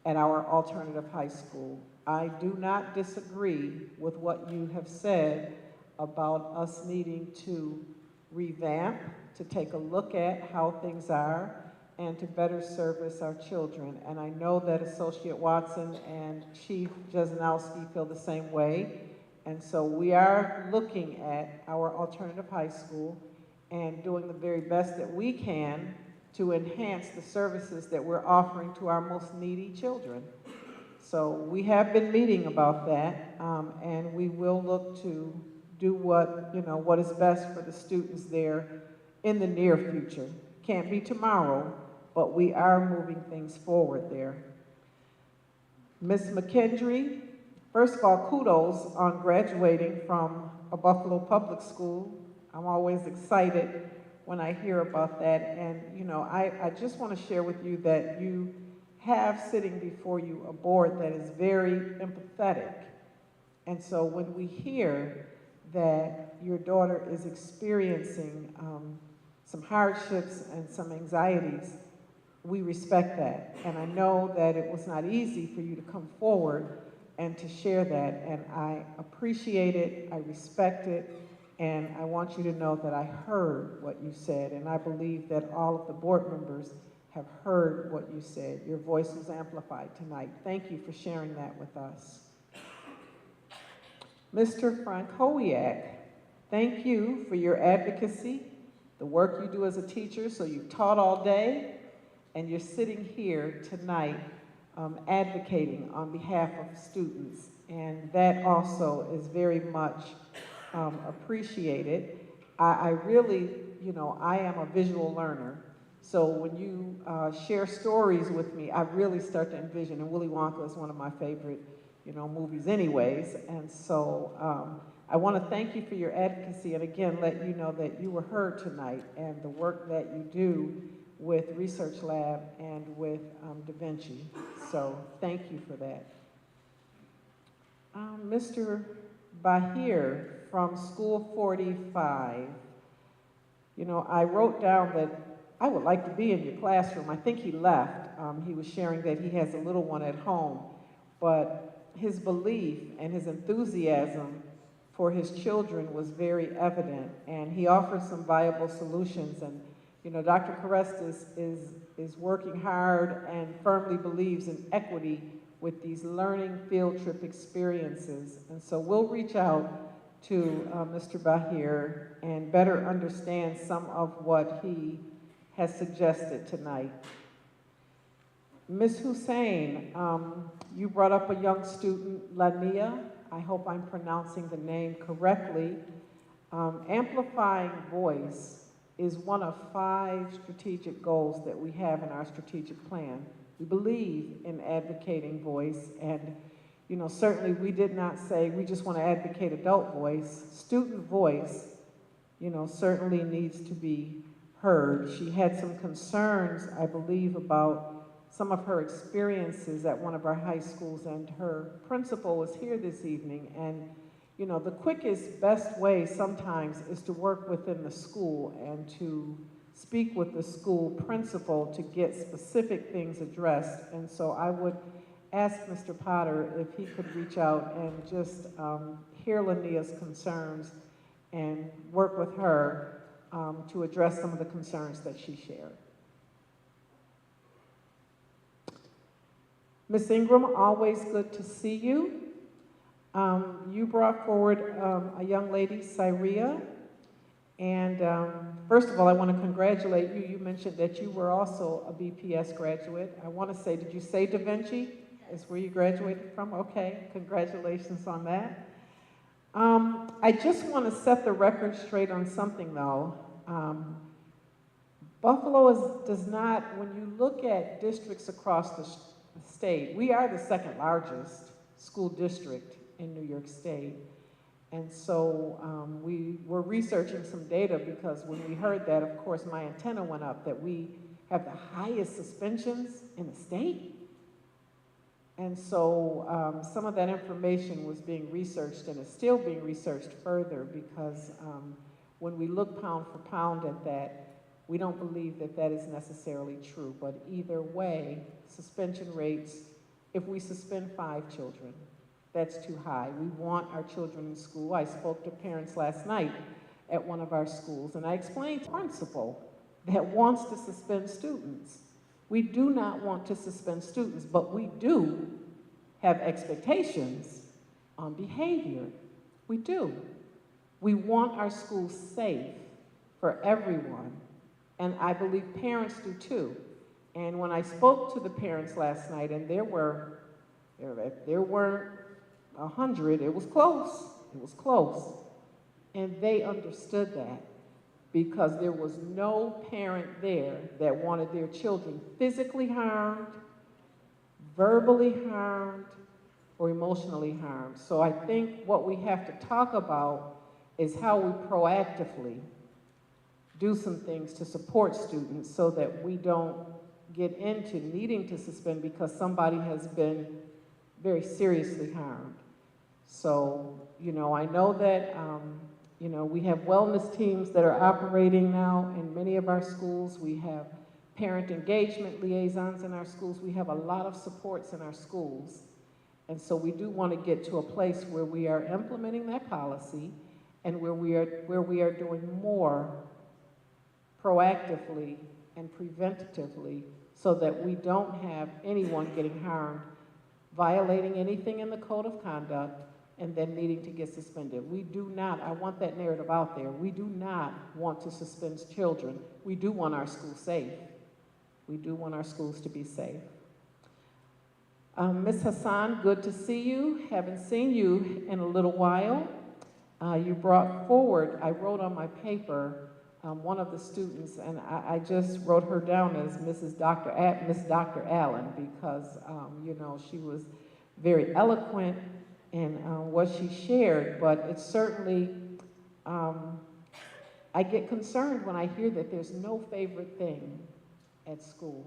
at our alternative high school. I do not disagree with what you have said about us needing to revamp, to take a look at how things are, and to better service our children. And I know that Associate Watson and Chief Jesenowski feel the same way. And so we are looking at our alternative high school and doing the very best that we can to enhance the services that we're offering to our most needy children. So we have been meeting about that, and we will look to do what, you know, what is best for the students there in the near future. Can't be tomorrow, but we are moving things forward there. Ms. McKendry, first of all, kudos on graduating from a Buffalo public school. I'm always excited when I hear about that, and you know, I just want to share with you that you have sitting before you a board that is very empathetic. And so when we hear that your daughter is experiencing some hardships and some anxieties, we respect that. And I know that it was not easy for you to come forward, and to share that. And I appreciate it, I respect it, and I want you to know that I heard what you said, and I believe that all of the board members have heard what you said. Your voice was amplified tonight. Thank you for sharing that with us. Mr. Frankowiak, thank you for your advocacy, the work you do as a teacher. So you've taught all day, and you're sitting here tonight advocating on behalf of students, and that also is very much appreciated. I really, you know, I am a visual learner, so when you share stories with me, I really start to envision, and Willy Wonka is one of my favorite, you know, movies anyways, and so I want to thank you for your advocacy, and again, let you know that you were heard tonight, and the work that you do with Research Lab and with Da Vinci. So thank you for that. Mr. Bahir from School 45. You know, I wrote down that I would like to be in your classroom. I think he left. He was sharing that he has a little one at home, but his belief and his enthusiasm for his children was very evident, and he offered some viable solutions. And you know, Dr. Carestas is working hard and firmly believes in equity with these learning field trip experiences. And so we'll reach out to Mr. Bahir and better understand some of what he has suggested tonight. Ms. Hussein, you brought up a young student, Lania. I hope I'm pronouncing the name correctly. Amplifying voice is one of 5 strategic goals that we have in our strategic plan. We believe in advocating voice, and you know, certainly we did not say we just want to advocate adult voice. Student voice, you know, certainly needs to be heard. She had some concerns, I believe, about some of her experiences at one of our high schools, and her principal was here this evening, and you know, the quickest, best way sometimes is to work within the school and to speak with the school principal to get specific things addressed. And so I would ask Mr. Potter if he could reach out and just hear Lania's concerns and work with her to address some of the concerns that she shared. Ms. Ingram, always good to see you. You brought forward a young lady, Syria, and first of all, I want to congratulate you. You mentioned that you were also a BPS graduate. I want to say, did you say Da Vinci is where you graduated from? Okay, congratulations on that. I just want to set the record straight on something though. Buffalo does not, when you look at districts across the state, we are the second largest school district in New York State. And so we were researching some data, because when we heard that, of course, my antenna went up that we have the highest suspensions in the state. And so some of that information was being researched and is still being researched further, because when we look pound for pound at that, we don't believe that that is necessarily true. But either way, suspension rates, if we suspend 5 children, that's too high. We want our children in school. I spoke to parents last night at one of our schools, and I explained to the principal that wants to suspend students. We do not want to suspend students, but we do have expectations on behavior. We do. We want our schools safe for everyone, and I believe parents do too. And when I spoke to the parents last night, and there weren't 100, it was close. It was close. And they understood that, because there was no parent there that wanted their children physically harmed, verbally harmed, or emotionally harmed. So I think what we have to talk about is how we proactively do some things to support students so that we don't get into needing to suspend because somebody has been very seriously harmed. So, you know, I know that, you know, we have wellness teams that are operating now in many of our schools. We have parent engagement liaisons in our schools. We have a lot of supports in our schools. And so we do want to get to a place where we are implementing that policy and where we are doing more proactively and preventatively so that we don't have anyone getting harmed, violating anything in the code of conduct, and then needing to get suspended. We do not, I want that narrative out there, we do not want to suspend children. We do want our schools safe. We do want our schools to be safe. Ms. Hassan, good to see you. Haven't seen you in a little while. You brought forward, I wrote on my paper, one of the students, and I just wrote her down as Miss Dr. Allen because, you know, she was very eloquent in what she shared, but it's certainly, I get concerned when I hear that there's no favorite thing at school.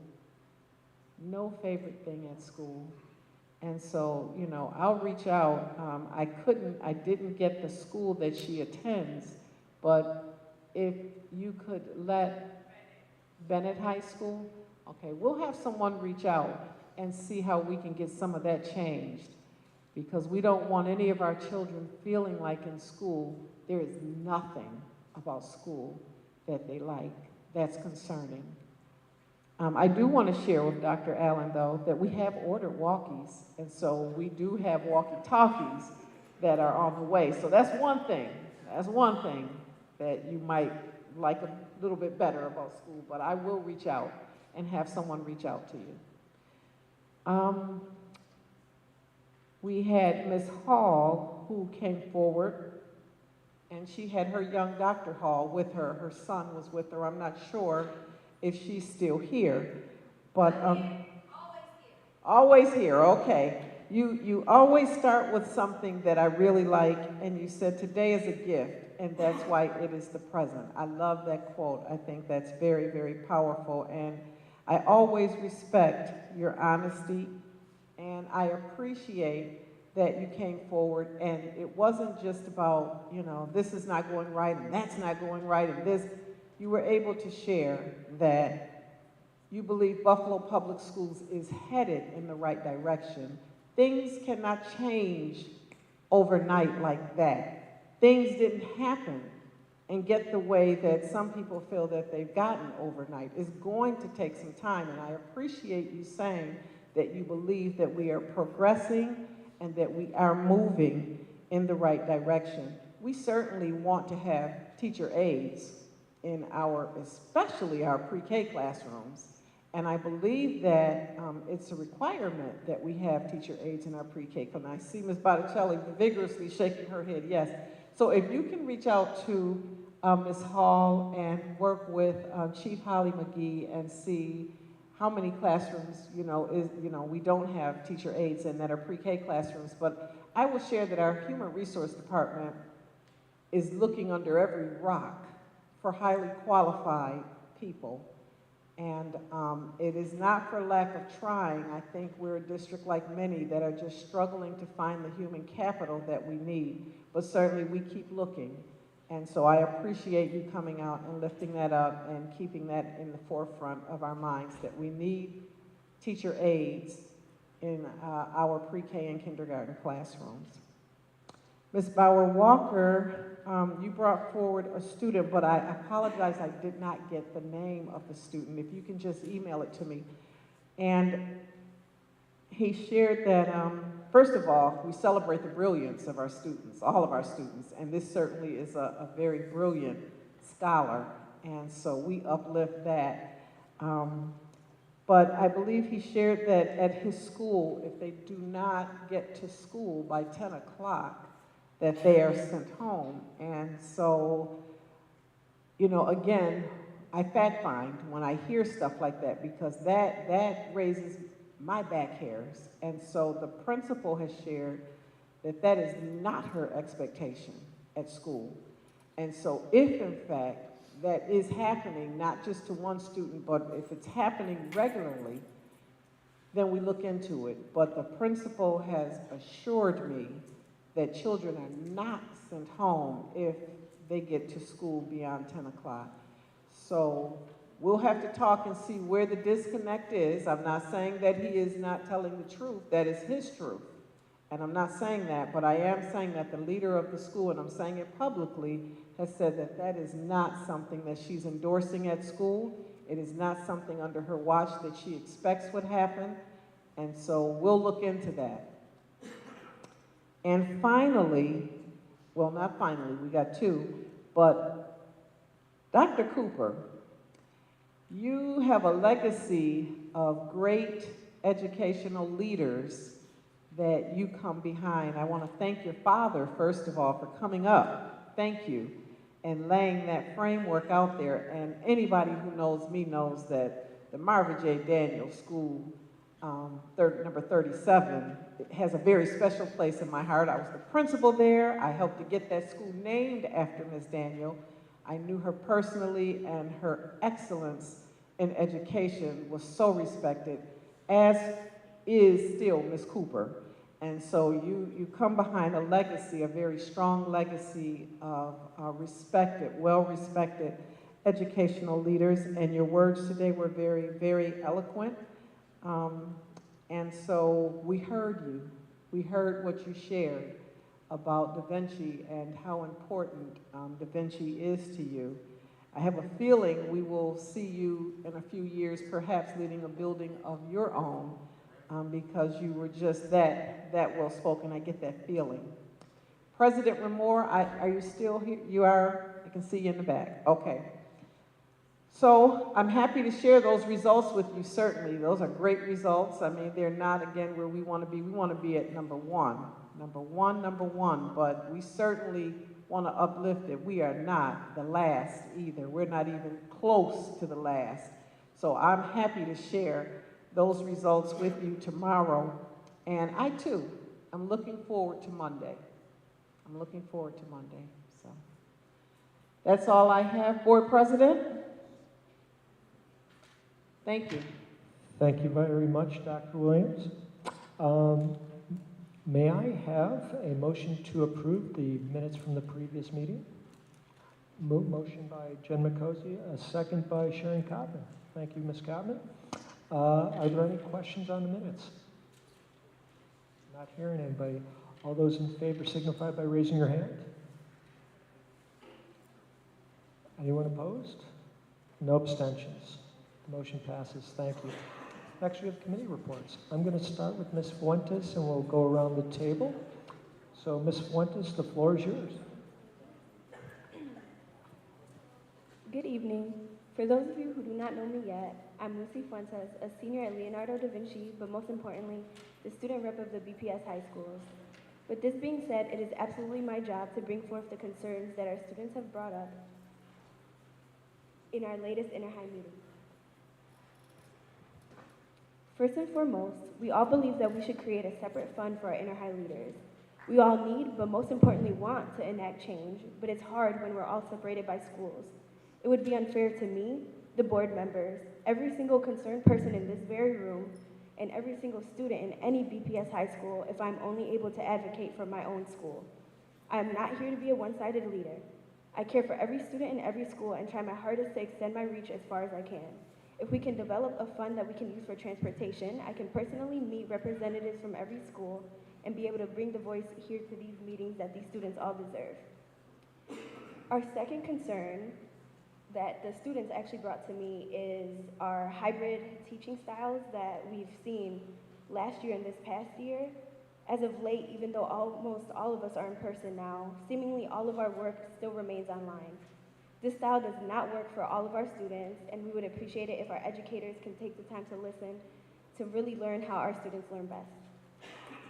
No favorite thing at school. And so, you know, I'll reach out. I didn't get the school that she attends, but if you could let Bennett High School, okay, we'll have someone reach out and see how we can get some of that changed, because we don't want any of our children feeling like in school there is nothing about school that they like. That's concerning. I do want to share with Dr. Allen, though, that we have ordered walkies, and so we do have walkie-talkies that are on the way. So that's one thing. That's one thing that you might like a little bit better about school, but I will reach out and have someone reach out to you. We had Ms. Hall, who came forward, and she had her young Dr. Hall with her. Her son was with her. I'm not sure if she's still here, but always here, okay. You always start with something that I really like, and you said today is a gift, and that's why it is the present. I love that quote. I think that's very, very powerful, and I always respect your honesty, and I appreciate that you came forward, and it wasn't just about, you know, this is not going right, and that's not going right, and this. You were able to share that you believe Buffalo Public Schools is headed in the right direction. Things cannot change overnight like that. Things didn't happen and get the way that some people feel that they've gotten overnight. It's going to take some time, and I appreciate you saying that you believe that we are progressing and that we are moving in the right direction. We certainly want to have teacher aides in especially our pre-K classrooms. And I believe that it's a requirement that we have teacher aides in our pre-K. And I see Ms. Botticelli vigorously shaking her head, yes. So if you can reach out to Ms. Hall and work with Chief Holly McGee and see how many classrooms, we don't have teacher aides in that are pre-K classrooms. But I will share that our Human Resource Department is looking under every rock for highly qualified people. And it is not for lack of trying. I think we're a district like many that are just struggling to find the human capital that we need, but certainly we keep looking. And so I appreciate you coming out and lifting that up and keeping that in the forefront of our minds, that we need teacher aides in our pre-K and kindergarten classrooms. Ms. Bauer-Walker, you brought forward a student, but I apologize, I did not get the name of the student. If you can just email it to me. And he shared that, first of all, we celebrate the brilliance of our students, all of our students, and this certainly is a very brilliant scholar, and so we uplift that. But I believe he shared that at his school, if they do not get to school by 10 o'clock, that they are sent home. And so, again, I fact find when I hear stuff like that, because that raises my back hairs. And so the principal has shared that that is not her expectation at school. And so if in fact that is happening, not just to one student, but if it's happening regularly, then we look into it. But the principal has assured me that children are not sent home if they get to school beyond 10 o'clock. So we'll have to talk and see where the disconnect is. I'm not saying that he is not telling the truth. That is his truth. and I'm not saying that, but I am saying that the leader of the school, and I'm saying it publicly, has said that that is not something that she's endorsing at school. It is not something under her watch that she expects would happen, and so we'll look into that. And finally, well, not finally, we got two, but Dr. Cooper, you have a legacy of great educational leaders that you come behind. I want to thank your father, first of all, for coming up. Thank you. And laying that framework out there. And anybody who knows me knows that the Marvin J. Daniels School, number 37, has a very special place in my heart. I was the principal there. I helped to get that school named after Ms. Daniel. I knew her personally, and her excellence in education was so respected, as is still Ms. Cooper. And so you come behind a legacy, a very strong legacy of respected, well-respected educational leaders, and your words today were very, very eloquent. And so we heard you. We heard what you shared about Da Vinci and how important Da Vinci is to you. I have a feeling we will see you in a few years perhaps leading a building of your own, because you were just that well-spoken. I get that feeling. President Ramore, are you still here? You are? I can see you in the back. Okay. So I'm happy to share those results with you, certainly. Those are great results. I mean, they're not, again, where we want to be. We want to be at number one, but we certainly want to uplift it. We are not the last either. We're not even close to the last. So I'm happy to share those results with you tomorrow. And I, too, am looking forward to Monday. I'm looking forward to Monday. So that's all I have. Board President? Thank you. Thank you very much, Dr. Williams. May I have a motion to approve the minutes from the previous meeting? Motion by Jen McCosey, a second by Sharon Cobman. Thank you, Ms. Cobman. Are there any questions on the minutes? Not hearing anybody. All those in favor signify by raising your hand. Anyone opposed? No abstentions. The motion passes. Thank you. Next, we have committee reports. I'm going to start with Ms. Fuentes, and we'll go around the table. So, Ms. Fuentes, the floor is yours. Good evening. For those of you who do not know me yet, I'm Lucy Fuentes, a senior at Leonardo da Vinci, but most importantly, the student rep of the BPS high schools. With this being said, it is absolutely my job to bring forth the concerns that our students have brought up in our latest inter-high meeting. First and foremost, we all believe that we should create a separate fund for our inter-high leaders. We all need, but most importantly want, to enact change, but it's hard when we're all separated by schools. It would be unfair to me, the board members, every single concerned person in this very room, and every single student in any BPS high school if I'm only able to advocate for my own school. I am not here to be a one-sided leader. I care for every student in every school and try my hardest to extend my reach as far as I can. If we can develop a fund that we can use for transportation, I can personally meet representatives from every school and be able to bring the voice here to these meetings that these students all deserve. Our second concern that the students actually brought to me is our hybrid teaching styles that we've seen last year and this past year. As of late, even though almost all of us are in person now, seemingly all of our work still remains online. This style does not work for all of our students, and we would appreciate it if our educators can take the time to listen to really learn how our students learn best.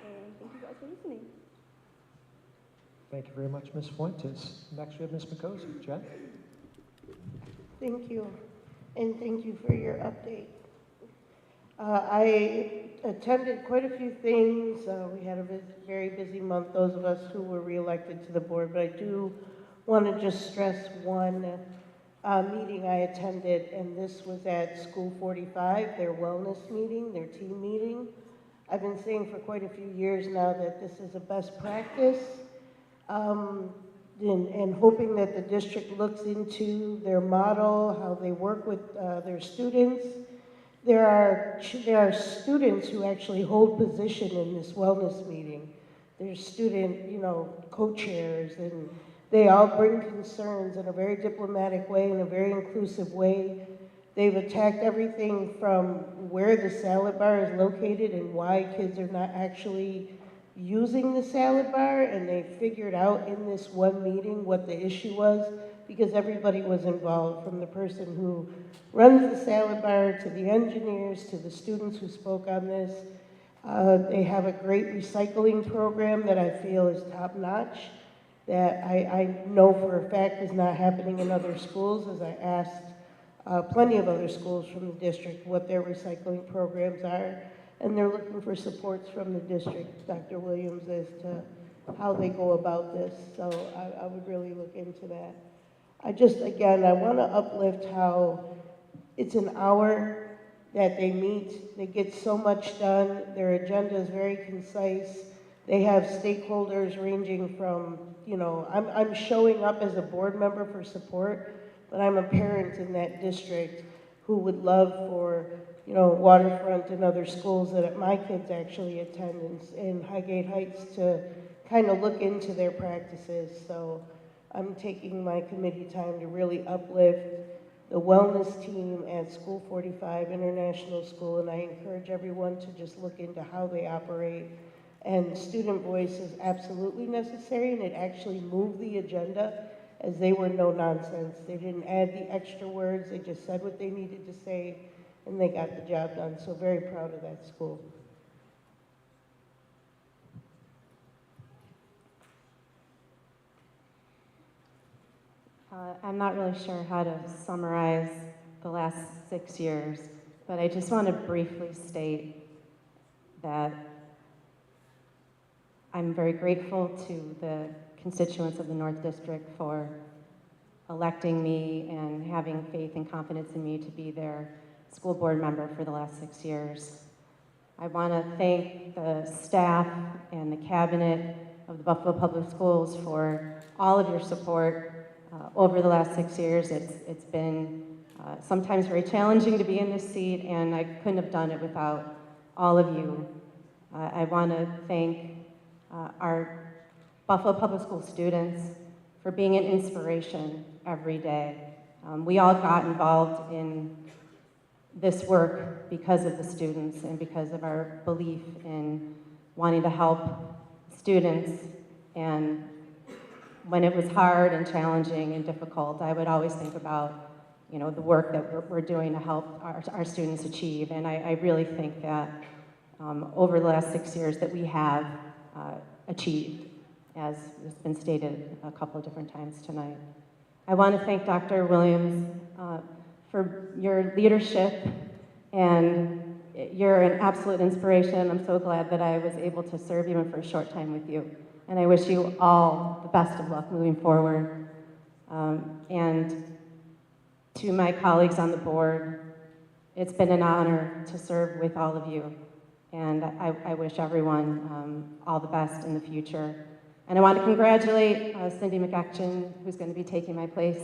And thank you guys for listening. Thank you very much, Ms. Fuentes. Next, we have Ms. McCosey. Jen? Thank you, and thank you for your update. I attended quite a few things. We had a very busy month, those of us who were reelected to the board, but I do want to just stress one meeting I attended, and this was at School 45, their wellness meeting, their team meeting. I've been saying for quite a few years now that this is a best practice, and hoping that the district looks into their model, how they work with their students. There are students who actually hold position in this wellness meeting, there's student, co-chairs, and they all bring concerns in a very diplomatic way, in a very inclusive way. They've attacked everything from where the salad bar is located and why kids are not actually using the salad bar, and they figured out in this one meeting what the issue was, because everybody was involved, from the person who runs the salad bar to the engineers to the students who spoke on this. They have a great recycling program that I feel is top-notch, that I know for a fact is not happening in other schools, as I asked plenty of other schools from the district what their recycling programs are, and they're looking for supports from the district, Dr. Williams, as to how they go about this, so I would really look into that. I want to uplift how it's an hour that they meet, they get so much done, their agenda is very concise, they have stakeholders ranging from, I'm showing up as a board member for support, but I'm a parent in that district who would love for, Waterfront and other schools that my kids actually attend in Highgate Heights to kind of look into their practices. So I'm taking my committee time to really uplift the wellness team at School 45 International School, and I encourage everyone to just look into how they operate. And student voice is absolutely necessary, and it actually moved the agenda, as they were no nonsense. They didn't add the extra words, they just said what they needed to say, and they got the job done. So very proud of that school. I'm not really sure how to summarize the last 6 years, but I just want to briefly state that I'm very grateful to the constituents of the North District for electing me and having faith and confidence in me to be their school board member for the last 6 years. I want to thank the staff and the cabinet of the Buffalo Public Schools for all of your support over the last 6 years. It's been sometimes very challenging to be in this seat, and I couldn't have done it without all of you. I want to thank our Buffalo Public School students for being an inspiration every day. We all got involved in this work because of the students and because of our belief in wanting to help students. And when it was hard and challenging and difficult, I would always think about, the work that we're doing to help our students achieve. And I really think that over the last 6 years that we have achieved, as has been stated a couple of different times tonight. I want to thank Dr. Williams for your leadership, and you're an absolute inspiration. I'm so glad that I was able to serve even for a short time with you. And I wish you all the best of luck moving forward. And to my colleagues on the board, it's been an honor to serve with all of you. And I wish everyone all the best in the future. And I want to congratulate Cindy McAction, who's going to be taking my place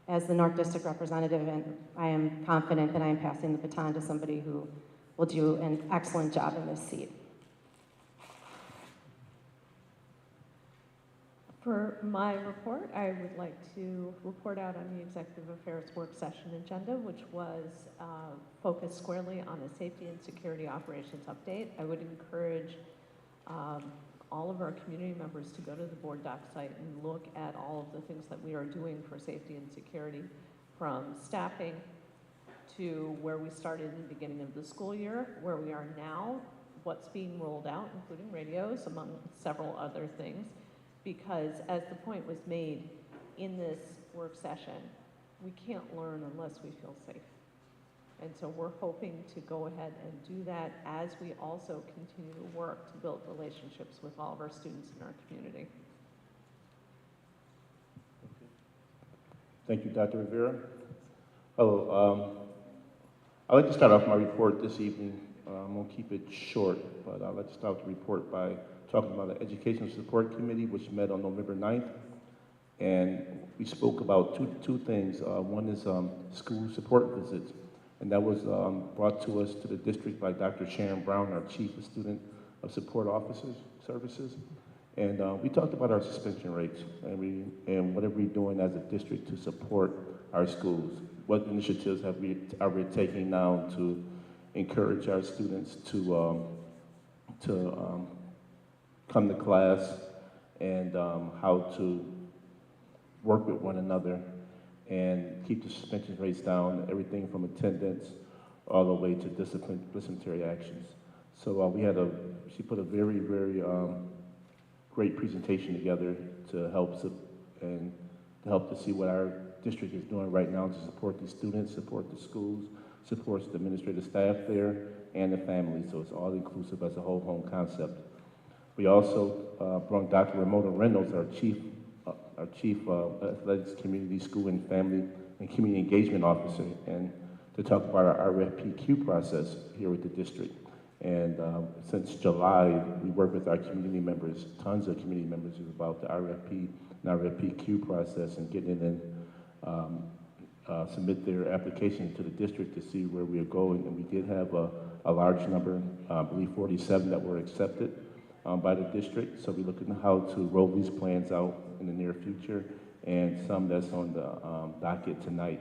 as the North District representative, and I am confident that I am passing the baton to somebody who will do an excellent job in this seat. For my report, I would like to report out on the Executive Affairs work session agenda, which was focused squarely on a safety and security operations update. I would encourage all of our community members to go to the board doc site and look at all of the things that we are doing for safety and security, from staffing to where we started in the beginning of the school year, where we are now, what's being rolled out, including radios, among several other things. Because as the point was made in this work session, we can't learn unless we feel safe. And so we're hoping to go ahead and do that as we also continue to work to build relationships with all of our students in our community. Thank you, Dr. Rivera. Hello. I'd like to start off my report this evening. I'm going to keep it short, but I'd like to start the report by talking about the Educational Support Committee, which met on November 9th. And we spoke about two things. One is school support visits. And that was brought to us to the district by Dr. Sharon Brown, our Chief of Student of support officers services. And we talked about our suspension rates and what are we doing as a district to support our schools. What initiatives are we taking now to encourage our students to come to class and how to work with one another and keep the suspension rates down, everything from attendance all the way to disciplinary actions. So she put a very, very great presentation together to help to see what our district is doing right now to support the students, support the schools, supports the administrative staff there and the families. So it's all inclusive as a whole home concept. We also brought Dr. Ramona Reynolds, our chief athletics, community, school, and family and community engagement officer, and to talk about our RFPQ process here with the district. And since July, we work with our community members, tons of community members, about the RFP and RFPQ process and getting in, submit their application to the district to see where we are going. And we did have a large number, I believe 47 that were accepted by the district. So we're looking at how to roll these plans out in the near future and some that's on the docket tonight.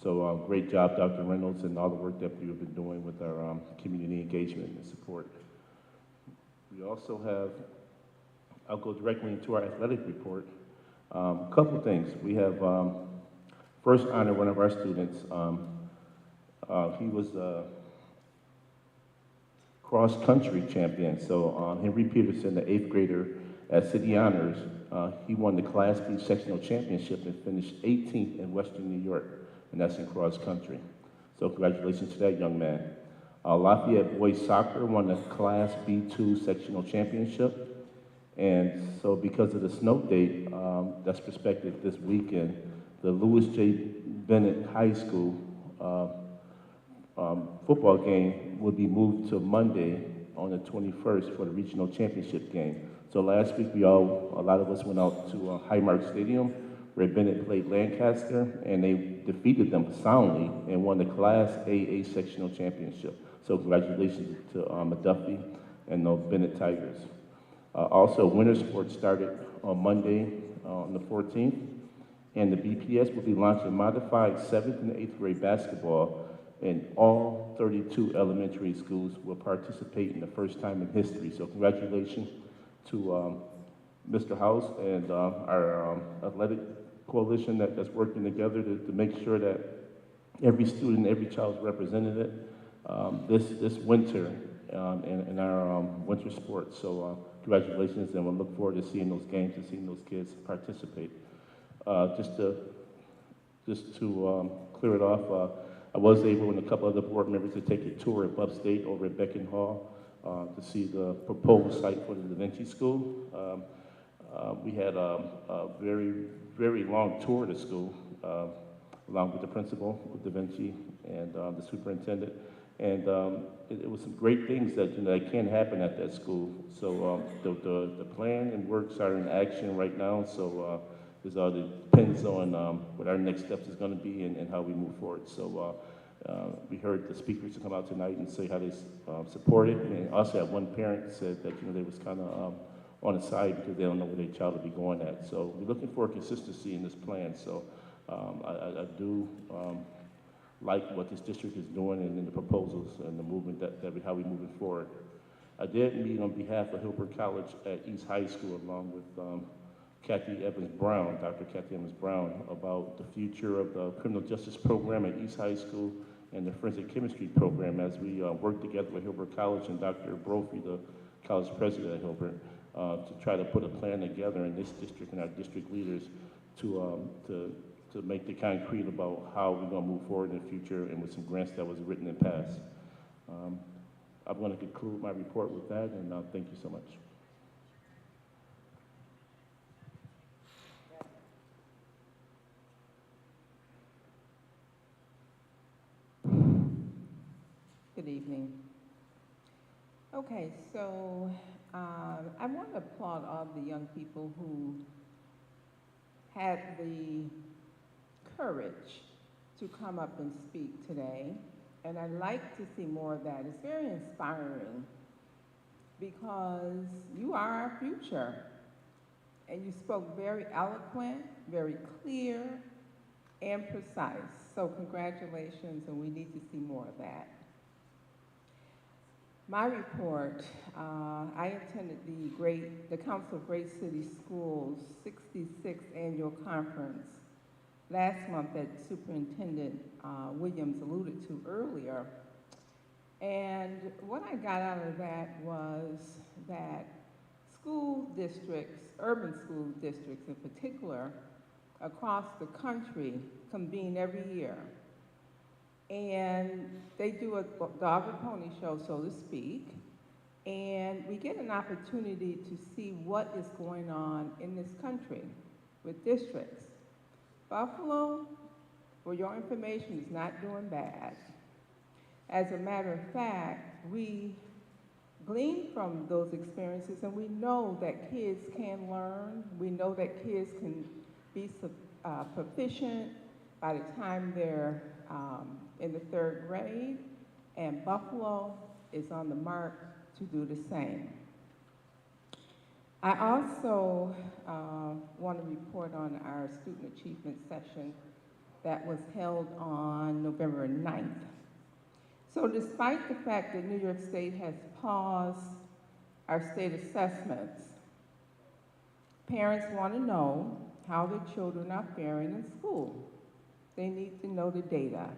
So great job, Dr. Reynolds, and all the work that we've been doing with our community engagement and support. We also have, I'll go directly into our athletic report. A couple things. We have first honor one of our students. He was a cross-country champion. So Henry Peterson, the 8th grader at City Honors, he won the Class B sectional championship and finished 18th in Western New York, and that's in cross country. So congratulations to that young man. Lafayette Boys Soccer won the Class B2 sectional championship. And so because of the snow date, that's prospective this weekend, the Lewis J. Bennett High School football game will be moved to Monday on the 21st for the regional championship game. So last week, a lot of us went out to Highmark Stadium where Bennett played Lancaster, and they defeated them soundly and won the Class AA sectional championship. So congratulations to McDuffie and the Bennett Tigers. Also, winter sports started on Monday, on the 14th, and the BPS will be launching modified 7th and 8th grade basketball, and all 32 elementary schools will participate in the first time in history. So congratulations to Mr. House and our athletic coalition that's working together to make sure that every student, every child is represented this winter in our winter sports. So congratulations, and we'll look forward to seeing those games and seeing those kids participate. Just to clear it off, I was able, with a couple other board members, to take a tour at Buff State over at Beacon Hall to see the proposed site for the Da Vinci School. We had a very, very long tour of the school, along with the principal of Da Vinci and the superintendent. And it was some great things that that can happen at that school. So the plan and works are in action right now. So it all depends on what our next steps is going to be and how we move forward. So we heard the speakers come out tonight and say how they support it. And also had one parent said that they was kind of on the side because they don't know where their child will be going at. So we're looking for consistency in this plan. So I do like what this district is doing and in the proposals and the movement how we're moving forward. I did meet on behalf of Hilbert College at East High School along with Kathy Evans-Brown, Dr. Kathy Evans-Brown, about the future of the criminal justice program at East High School and the forensic chemistry program as we work together with Hilbert College and Dr. Brophy, the college president at Hilbert, to try to put a plan together in this district and our district leaders to make the concrete about how we're going to move forward in the future and with some grants that was written and passed. I'm going to conclude my report with that, and thank you so much. Good evening. Okay, so I want to applaud all the young people who had the courage to come up and speak today, and I'd like to see more of that. It's very inspiring because you are our future. And you spoke very eloquent, very clear, and precise. So congratulations, and we need to see more of that. My report, I attended the Council of Great City Schools 66th Annual Conference last month that Superintendent Williams alluded to earlier. And what I got out of that was that school districts, urban school districts in particular, across the country convene every year. And they do a dog and pony show, so to speak, and we get an opportunity to see what is going on in this country with districts. Buffalo, for your information, is not doing bad. As a matter of fact, we glean from those experiences, and we know that kids can learn. We know that kids can be proficient by the time they're in the 3rd grade, and Buffalo is on the mark to do the same. I also want to report on our student achievement session that was held on November 9th. So despite the fact that New York State has paused our state assessments, parents want to know how their children are faring in school. They need to know the data.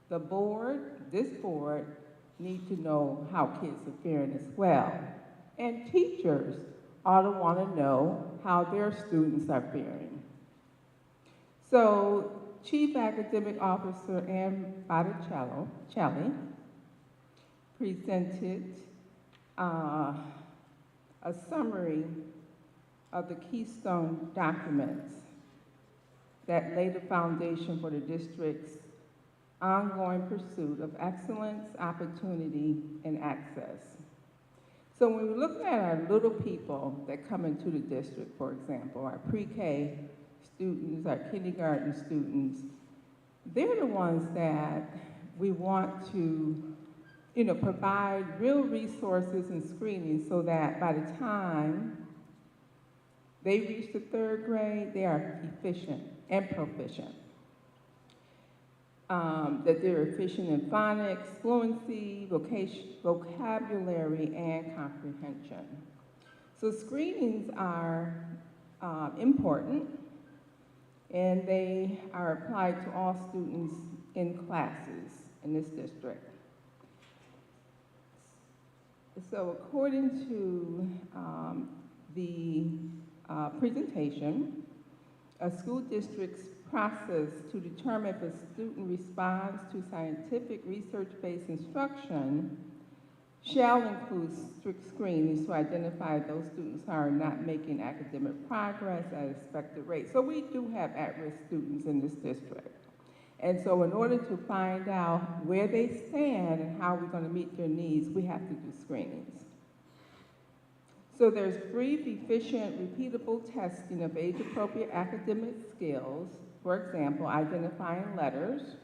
The board, this board, need to know how kids are faring as well. And teachers ought to want to know how their students are faring. So Chief Academic Officer Ann Botticelli presented a summary of the keystone documents that lay the foundation for the district's ongoing pursuit of excellence, opportunity, and access. So when we look at our little people that come into the district, for example, our pre-K students, our kindergarten students, they're the ones that we want to provide real resources and screening so that by the time they reach the 3rd grade, they are efficient and proficient. That they're efficient in phonics, fluency, vocabulary, and comprehension. So screenings are important, and they are applied to all students in classes in this district. So according to the presentation, a school district's process to determine if a student responds to scientific research-based instruction shall include strict screenings to identify those students who are not making academic progress at expected rate. So we do have at-risk students in this district. And so in order to find out where they stand and how we're going to meet their needs, we have to do screenings. So there's brief, efficient, repeatable testing of age-appropriate academic skills, for example, identifying letters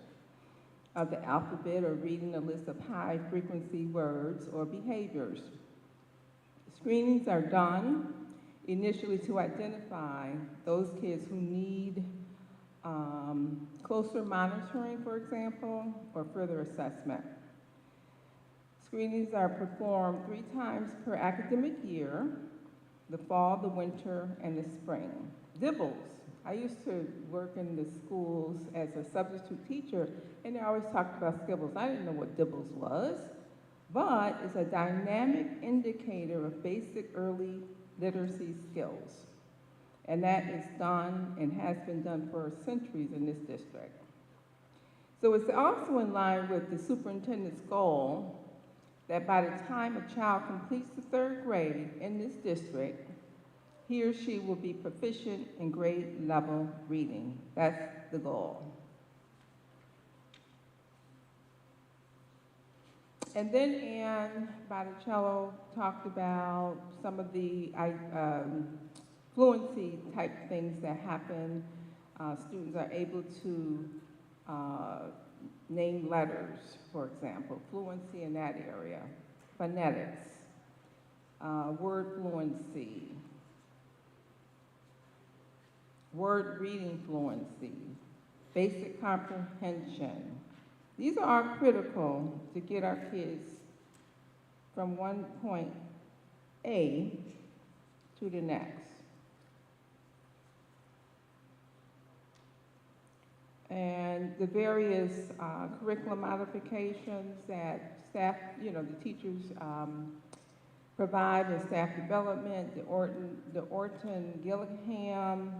of the alphabet or reading a list of high-frequency words or behaviors. Screenings are done initially to identify those kids who need closer monitoring, for example, or further assessment. Screenings are performed 3 times per academic year, the fall, the winter, and the spring. Dibbles. I used to work in the schools as a substitute teacher, and they always talked about skibbles. I didn't know what dibbles was, but it's a dynamic indicator of basic early literacy skills. And that is done and has been done for centuries in this district. So it's also in line with the superintendent's goal that by the time a child completes the 3rd grade in this district, he or she will be proficient in grade level reading. That's the goal. And then Ann Botticelli talked about some of the fluency type things that happen. Students are able to name letters, for example, fluency in that area, phonetics. word fluency, word reading fluency, basic comprehension. These are all critical to get our kids from one point A to the next. And the various curriculum modifications that staff, the teachers provide in staff development, the Orton Gillingham,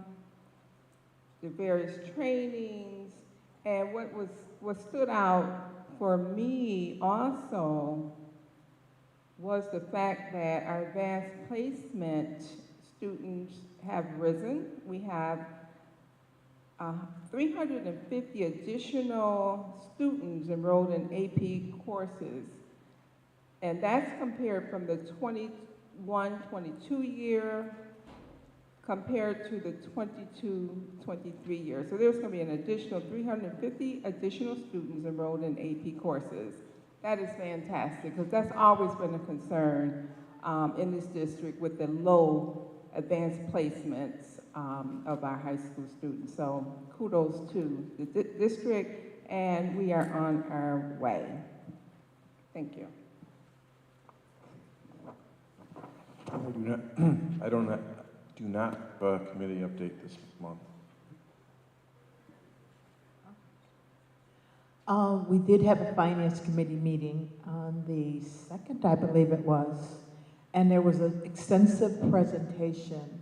the various trainings, and what stood out for me also was the fact that our advanced placement students have risen. We have 350 additional students enrolled in AP courses, and that's compared from the 21-22 year compared to the 22-23 year. So there's going to be an additional 350 additional students enrolled in AP courses. That is fantastic, because that's always been a concern in this district with the low advanced placements of our high school students. So kudos to the district, and we are on our way. Thank you. I do not have a committee update this month. We did have a finance committee meeting on the 2nd, I believe it was, and there was an extensive presentation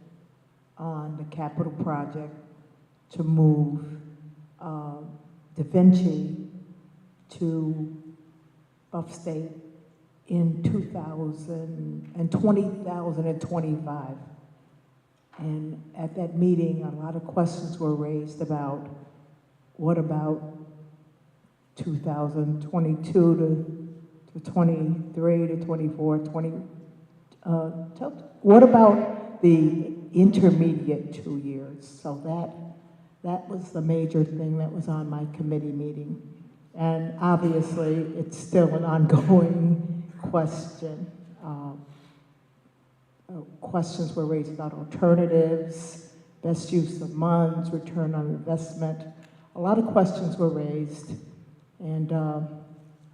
on the capital project to move Vinci to Buff State in 2025. And at that meeting, a lot of questions were raised about what about 2022 to 23 to 24, 20. What about the intermediate 2 years? So that was the major thing that was on my committee meeting. And obviously, it's still an ongoing question. Questions were raised about alternatives, best use of funds, return on investment. A lot of questions were raised, and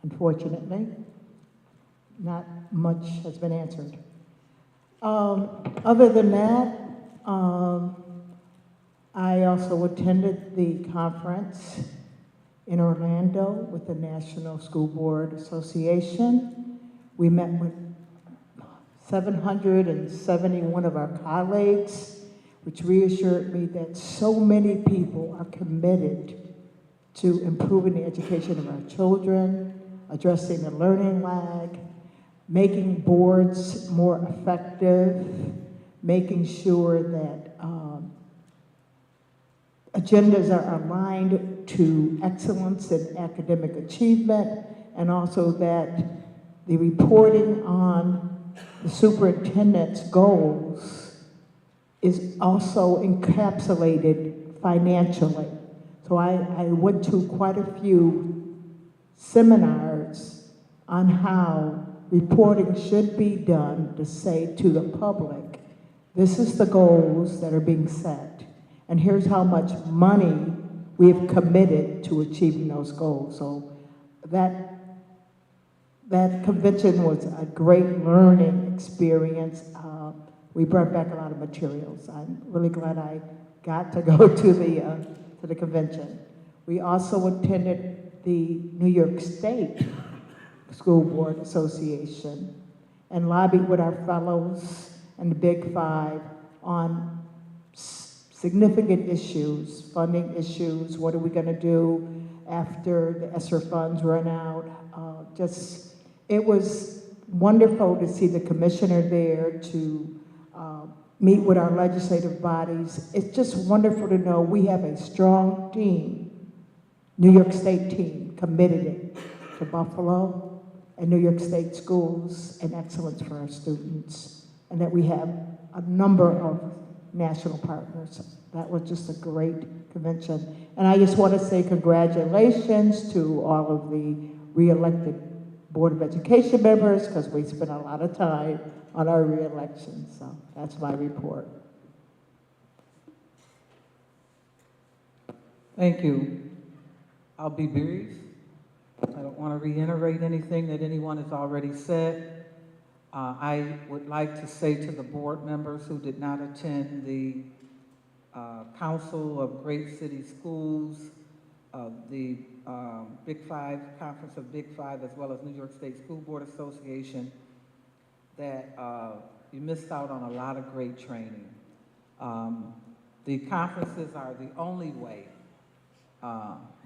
unfortunately, not much has been answered. Other than that, I also attended the conference in Orlando with the National School Board Association. We met with 771 of our colleagues, which reassured me that so many people are committed to improving the education of our children, addressing the learning lag, making boards more effective, making sure that agendas are aligned to excellence in academic achievement, and also that the reporting on the superintendent's goals is also encapsulated financially. So I went to quite a few seminars on how reporting should be done to say to the public, this is the goals that are being set, and here's how much money we have committed to achieving those goals. So that convention was a great learning experience. We brought back a lot of materials. I'm really glad I got to go to the convention. We also attended the New York State School Board Association and lobbied with our fellows and the Big Five on significant issues, funding issues. What are we going to do after the ESSER funds run out? It was wonderful to see the commissioner there, to meet with our legislative bodies. It's just wonderful to know we have a strong team, New York State team, committed to Buffalo and New York State schools and excellence for our students, and that we have a number of national partners. That was just a great convention. And I just want to say congratulations to all of the re-elected Board of Education members, because we spent a lot of time on our reelection. So that's my report. Thank you. I'll be brief. I don't want to reiterate anything that anyone has already said. I would like to say to the board members who did not attend the Council of Great City Schools, the Big Five, Conference of Big Five, as well as New York State School Board Association, that you missed out on a lot of great training. The conferences are the only way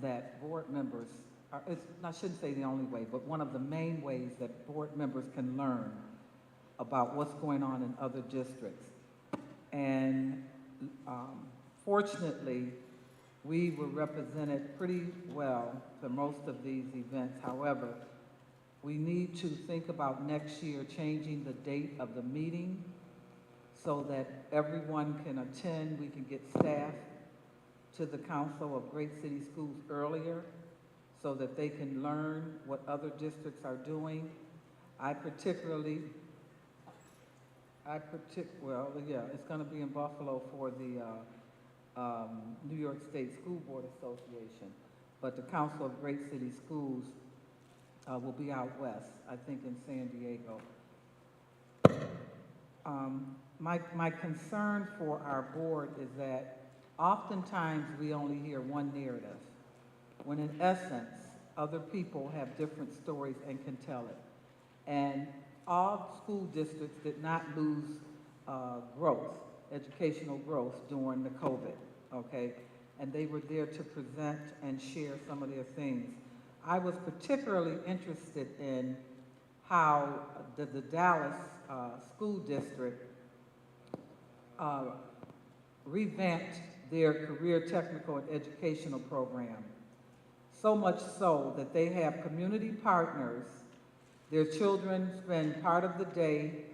that board members, I shouldn't say the only way, but one of the main ways that board members can learn about what's going on in other districts. And fortunately, we were represented pretty well to most of these events. However, we need to think about next year changing the date of the meeting so that everyone can attend. We can get staff to the Council of Great City Schools earlier so that they can learn what other districts are doing. Well, yeah, it's going to be in Buffalo for the New York State School Board Association, but the Council of Great City Schools will be out west, I think in San Diego. My concern for our board is that oftentimes we only hear one narrative, when in essence, other people have different stories and can tell it. And all school districts did not lose growth, educational growth during the COVID, okay? And they were there to present and share some of their things. I was particularly interested in how the Dallas school district revamped their career technical and educational program. So much so that they have community partners. Their children spend part of the day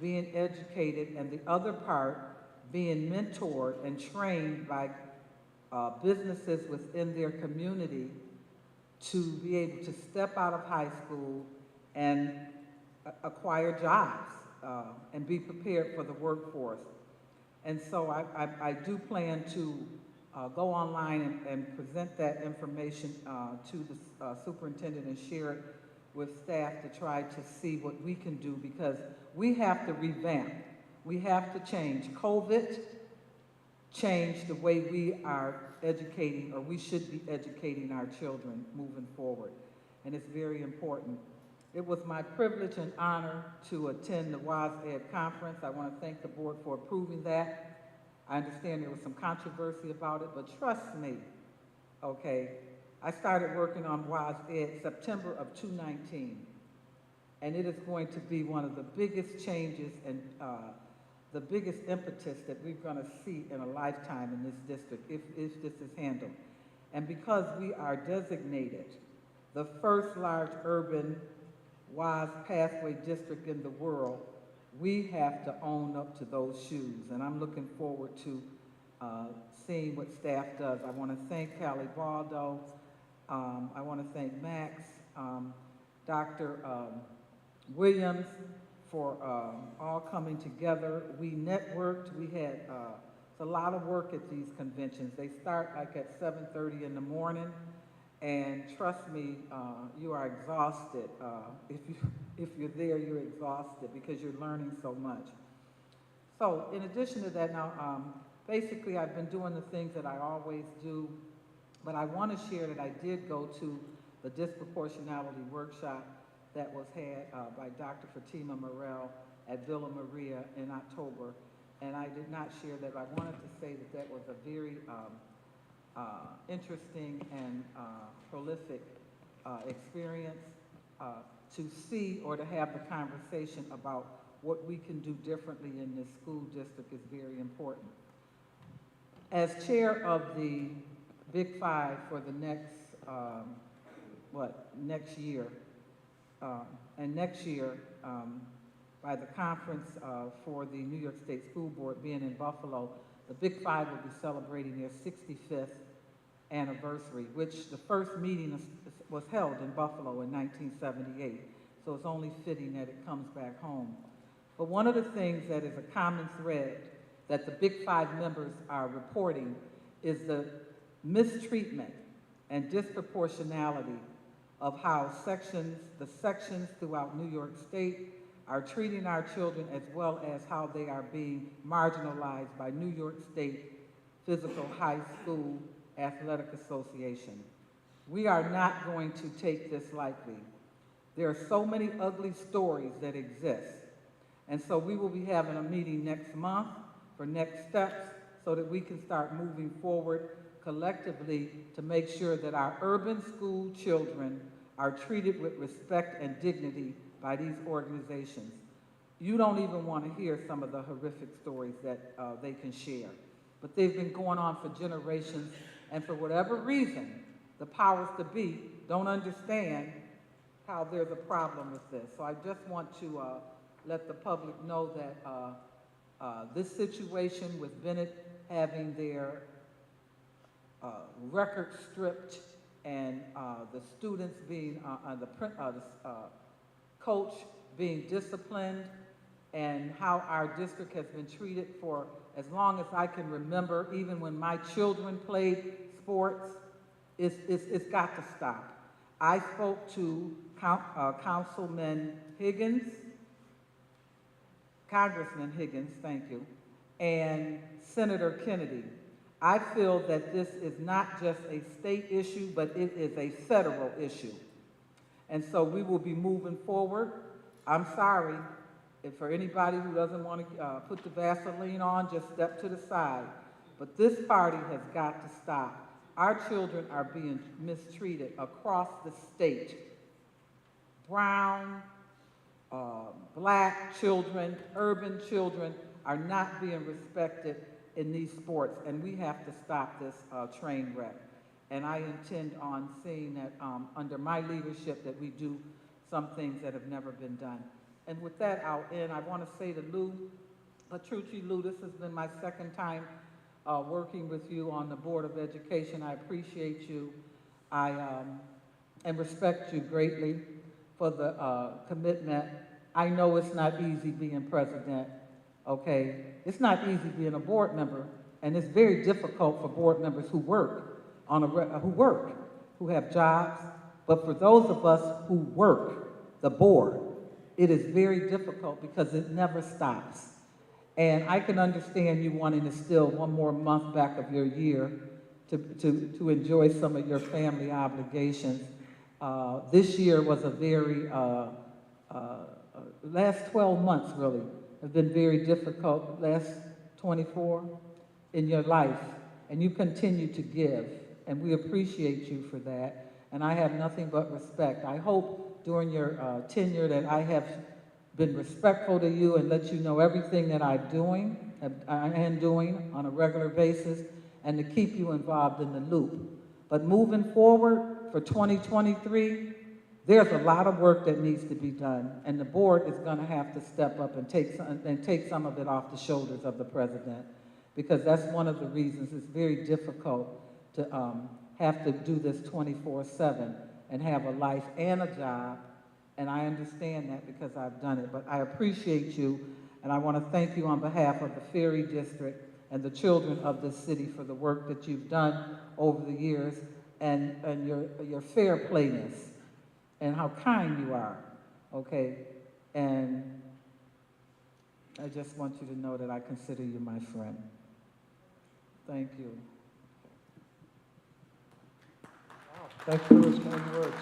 being educated and the other part being mentored and trained by businesses within their community to be able to step out of high school and acquire jobs and be prepared for the workforce. And so I do plan to go online and present that information to the superintendent and share it with staff to try to see what we can do, because we have to revamp. We have to change. COVID changed the way we are educating, or we should be educating our children moving forward. And it's very important. It was my privilege and honor to attend the WASED conference. I want to thank the board for approving that. I understand there was some controversy about it, but trust me, okay, I started working on WASED September of 2019, and it is going to be one of the biggest changes and the biggest impetus that we're going to see in a lifetime in this district if this is handled. And because we are designated the first large urban WAS pathway district in the world, we have to own up to those shoes. And I'm looking forward to seeing what staff does. I want to thank Callie Baldo. I want to thank Max, Dr. Williams for all coming together. We networked. We had it's a lot of work at these conventions. They start like at 7:30 in the morning, and trust me, you are exhausted. If you're there, you're exhausted because you're learning so much. So in addition to that, now basically I've been doing the things that I always do, but I want to share that I did go to the disproportionality workshop that was had by Dr. Fatima Morel at Villa Maria in October, and I did not share that. I wanted to say that that was a very interesting and prolific experience to see or to have the conversation about what we can do differently in this school district is very important. As chair of the Big Five for the next, next year, and next year, by the conference for the New York State School Board being in Buffalo, the Big Five will be celebrating their 65th anniversary, which the first meeting was held in Buffalo in 1978. so it's only fitting that it comes back home. But one of the things that is a common thread that the Big Five members are reporting is the mistreatment and disproportionality of how the sections throughout New York State are treating our children, as well as how they are being marginalized by New York State Physical High School Athletic Association. We are not going to take this lightly. There are so many ugly stories that exist. And so we will be having a meeting next month for next steps so that we can start moving forward collectively to make sure that our urban school children are treated with respect and dignity by these organizations. You don't even want to hear some of the horrific stories that they can share. But they've been going on for generations, and for whatever reason, the powers to be don't understand how there's a problem with this. So I just want to let the public know that this situation with Bennett having their record stripped and the students being, the coach being disciplined, and how our district has been treated for as long as I can remember, even when my children played sports, it's got to stop. I spoke to Councilman Higgins, Congressman Higgins, thank you, and Senator Kennedy. I feel that this is not just a state issue, but it is a federal issue. And so we will be moving forward. I'm sorry, if for anybody who doesn't want to put the Vaseline on, just step to the side. But this party has got to stop. Our children are being mistreated across the state. Brown, black children, urban children are not being respected in these sports, and we have to stop this train wreck. And I intend on seeing that under my leadership that we do some things that have never been done. And with that, I'll end. I want to say to Lou Petrucci, Lou, this has been my second time working with you on the Board of Education. I appreciate you. And respect you greatly for the commitment. I know it's not easy being president, okay? It's not easy being a board member, and it's very difficult for board members who work who have jobs. But for those of us who work the board, it is very difficult because it never stops. And I can understand you wanting to steal one more month back of your year to enjoy some of your family obligations. This year was a very, last 12 months really have been very difficult, last 24 in your life, and you continue to give, and we appreciate you for that, and I have nothing but respect. I hope during your tenure that I have been respectful to you and let you know everything that I am doing on a regular basis, and to keep you involved in the loop. But moving forward for 2023, there's a lot of work that needs to be done, and the board is going to have to step up and take some of it off the shoulders of the president, because that's one of the reasons it's very difficult to have to do this 24/7 and have a life and a job. And I understand that because I've done it, but I appreciate you, and I want to thank you on behalf of the Ferry District and the children of this city for the work that you've done over the years, and your fair playness, and how kind you are, okay? And I just want you to know that I consider you my friend. Thank you. Wow, thank you for those kind words.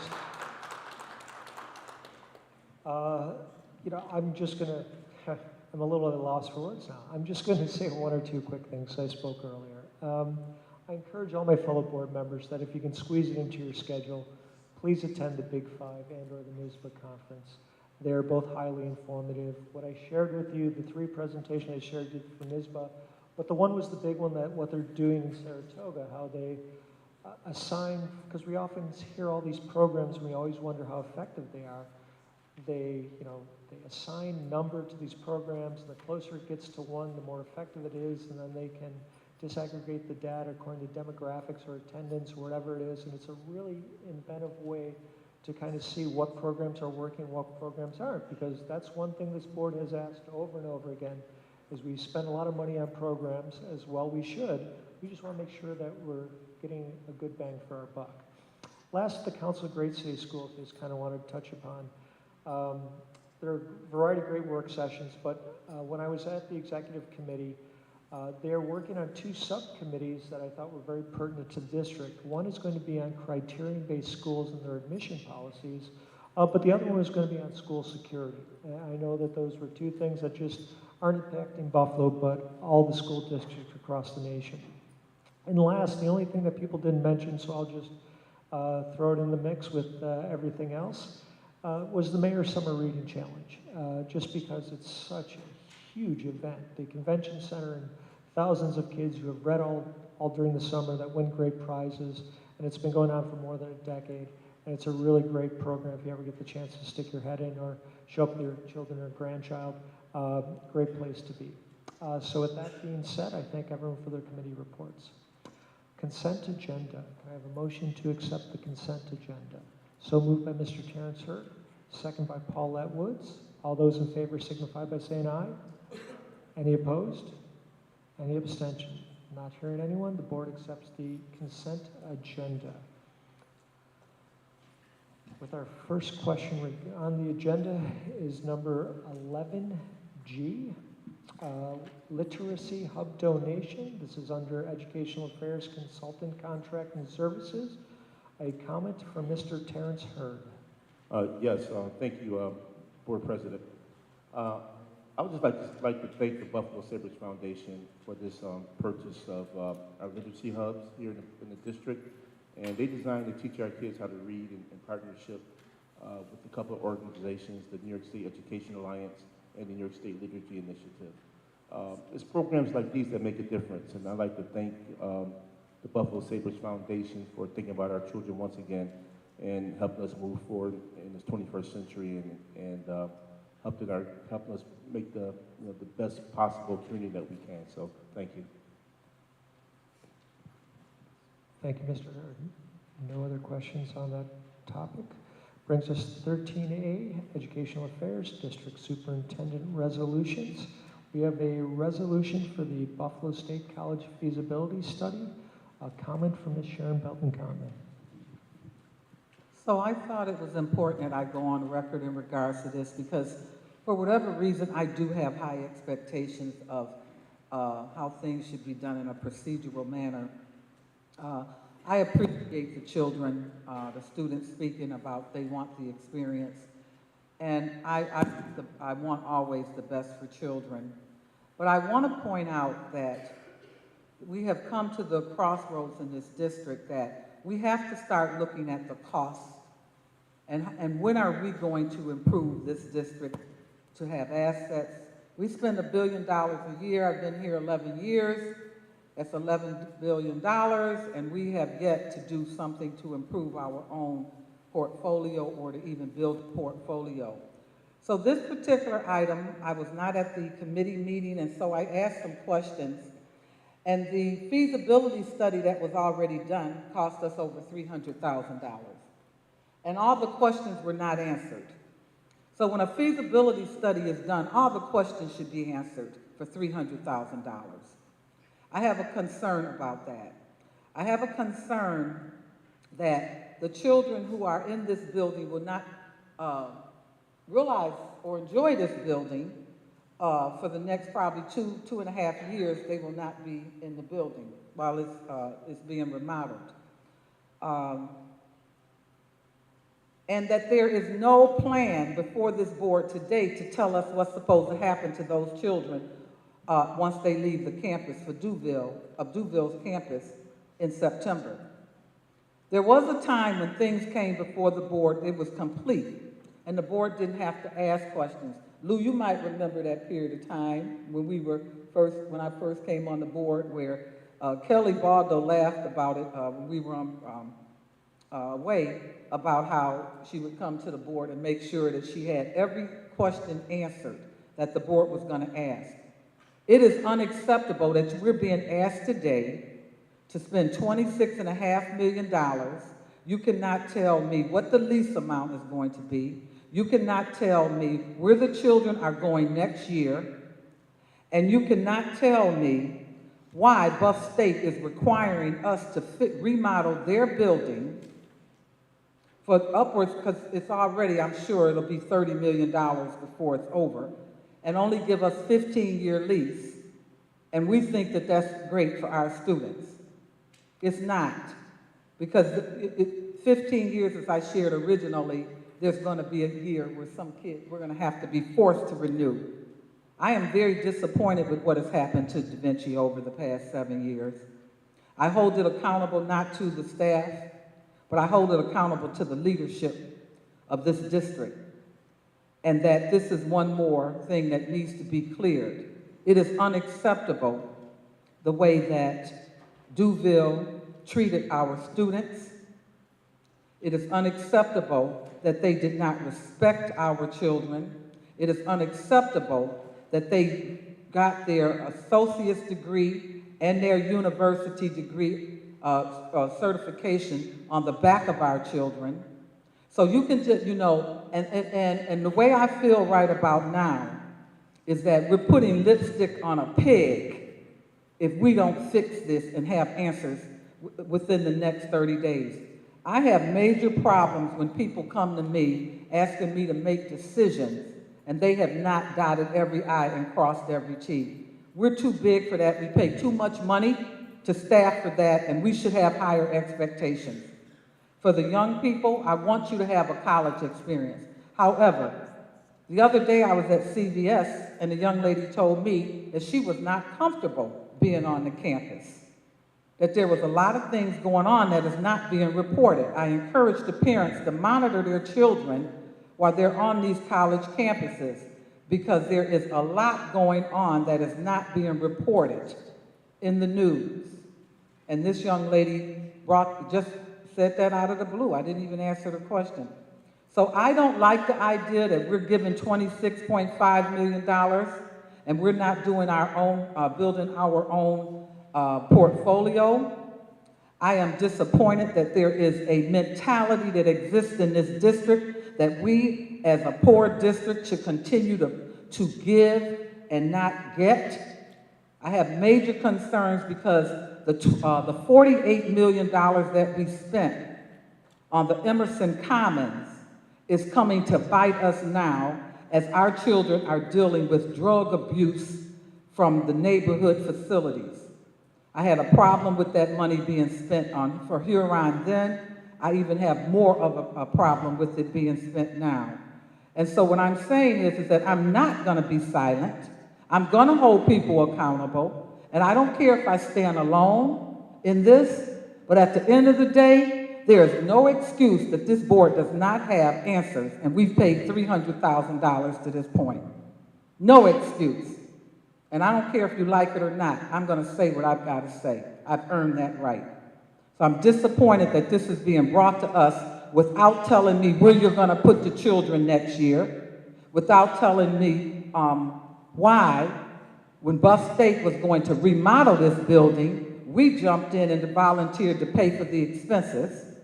You know, I'm a little at a loss for words now. I'm just going to say one or two quick things. I spoke earlier. I encourage all my fellow board members that if you can squeeze it into your schedule, please attend the Big Five and or the NYSBA conference. They're both highly informative. What I shared with you, the three presentations I shared for NYSBA, but the one was the big one, that what they're doing in Saratoga, how they assign, because we often hear all these programs and we always wonder how effective they are. They assign number to these programs, and the closer it gets to one, the more effective it is, and then they can disaggregate the data according to demographics or attendance or whatever it is, and it's a really inventive way to kind of see what programs are working, what programs aren't, because that's one thing this board has asked over and over again, is we spend a lot of money on programs, as well we should. We just want to make sure that we're getting a good bang for our buck. Last, the Council of Great City Schools just kind of wanted to touch upon. There are a variety of great work sessions, but when I was at the executive committee, they're working on 2 subcommittees that I thought were very pertinent to the district. One is going to be on criterion-based schools and their admission policies, but the other one is going to be on school security. I know that those were 2 things that just aren't impacting Buffalo, but all the school districts across the nation. And last, the only thing that people didn't mention, so I'll just throw it in the mix with everything else, was the Mayor's Summer Reading Challenge, just because it's such a huge event. The convention center and thousands of kids who have read all during the summer that win great prizes, and it's been going on for more than a decade, and it's a really great program if you ever get the chance to stick your head in or show up with your children or grandchild. Great place to be. So with that being said, I thank everyone for their committee reports. Consent agenda. Can I have a motion to accept the consent agenda? So moved by Mr. Terrence Hurd, second by Paulette Woods. All those in favor signify by saying aye. Any opposed? Any abstention? Not hearing anyone, the board accepts the consent agenda. With our first question on the agenda is number 11G, Literacy Hub donation. This is under Educational Affairs Consultant Contract and Services. A comment from Mr. Terrence Hurd. Yes, thank you, Board President. I would just like to thank the Buffalo Sabres Foundation for this purchase of our literacy hubs here in the district. And they designed to teach our kids how to read in partnership with a couple of organizations, the New York State Education Alliance and the New York State Literacy Initiative. It's programs like these that make a difference, and I'd like to thank the Buffalo Sabres Foundation for thinking about our children once again and helping us move forward in this 21st century and helping us make the best possible community that we can. So thank you. Thank you, Mr. Hurd. No other questions on that topic. Brings us to 13A, Educational Affairs District Superintendent Resolutions. We have a resolution for the Buffalo State College feasibility study. A comment from Ms. Sharon Belton-Conley. So I thought it was important that I go on record in regards to this because for whatever reason, I do have high expectations of how things should be done in a procedural manner. I appreciate the children, the students speaking about they want the experience. And I want always the best for children. But I want to point out that we have come to the crossroads in this district that we have to start looking at the costs and when are we going to improve this district to have assets. We spend $1 billion a year. I've been here 11 years. That's $11 billion, and we have yet to do something to improve our own portfolio or to even build a portfolio. So this particular item, I was not at the committee meeting, and so I asked some questions. And the feasibility study that was already done cost us over $300,000. And all the questions were not answered. So when a feasibility study is done, all the questions should be answered for $300,000. I have a concern about that. I have a concern that the children who are in this building will not realize or enjoy this building for the next probably 2.5 years. They will not be in the building while it's being remodeled. And that there is no plan before this board today to tell us what's supposed to happen to those children once they leave the campus for Duville's campus in September. There was a time when things came before the board, it was complete, and the board didn't have to ask questions. Lou, you might remember that period of time when when I first came on the board where Kelly Baldo laughed about it when we were on way about how she would come to the board and make sure that she had every question answered that the board was going to ask. It is unacceptable that we're being asked today to spend $26.5 million You cannot tell me what the lease amount is going to be. You cannot tell me where the children are going next year. And you cannot tell me why Buff State is requiring us to remodel their building for upwards, because it's already, I'm sure it'll be $30 million before it's over, and only give us 15-year lease. And we think that that's great for our students. It's not. Because 15 years, as I shared originally, there's going to be a year where some kid, we're going to have to be forced to renew. I am very disappointed with what has happened to Da Vinci over the past 7 years. I hold it accountable not to the staff, but I hold it accountable to the leadership of this district. And that this is one more thing that needs to be cleared. It is unacceptable the way that Duville treated our students. It is unacceptable that they did not respect our children. It is unacceptable that they got their associate's degree and their university degree certification on the back of our children. So you can just, you know, and the way I feel right about now is that we're putting lipstick on a pig if we don't fix this and have answers within the next 30 days. I have major problems when people come to me asking me to make decisions and they have not dotted every I and crossed every T. We're too big for that. We pay too much money to staff for that, and we should have higher expectations. For the young people, I want you to have a college experience. However, the other day I was at CVS and a young lady told me that she was not comfortable being on the campus, that there was a lot of things going on that is not being reported. I encourage the parents to monitor their children while they're on these college campuses, because there is a lot going on that is not being reported in the news. And this young lady just said that out of the blue. I didn't even answer the question. So I don't like the idea that we're giving $26.5 million and we're not doing our own, building our own portfolio. I am disappointed that there is a mentality that exists in this district that we as a poor district should continue to give and not get. I have major concerns because the $48 million that we spent on the Emerson Commons is coming to bite us now as our children are dealing with drug abuse from the neighborhood facilities. I had a problem with that money being spent for Huron then. I even have more of a problem with it being spent now. And so what I'm saying is that I'm not going to be silent. I'm going to hold people accountable. And I don't care if I stand alone in this, but at the end of the day, there is no excuse that this board does not have answers, and we've paid $300,000 to this point. No excuse. And I don't care if you like it or not. I'm going to say what I've got to say. I've earned that right. So I'm disappointed that this is being brought to us without telling me where you're going to put the children next year, without telling me why, when Buff State was going to remodel this building, we jumped in and volunteered to pay for the expenses.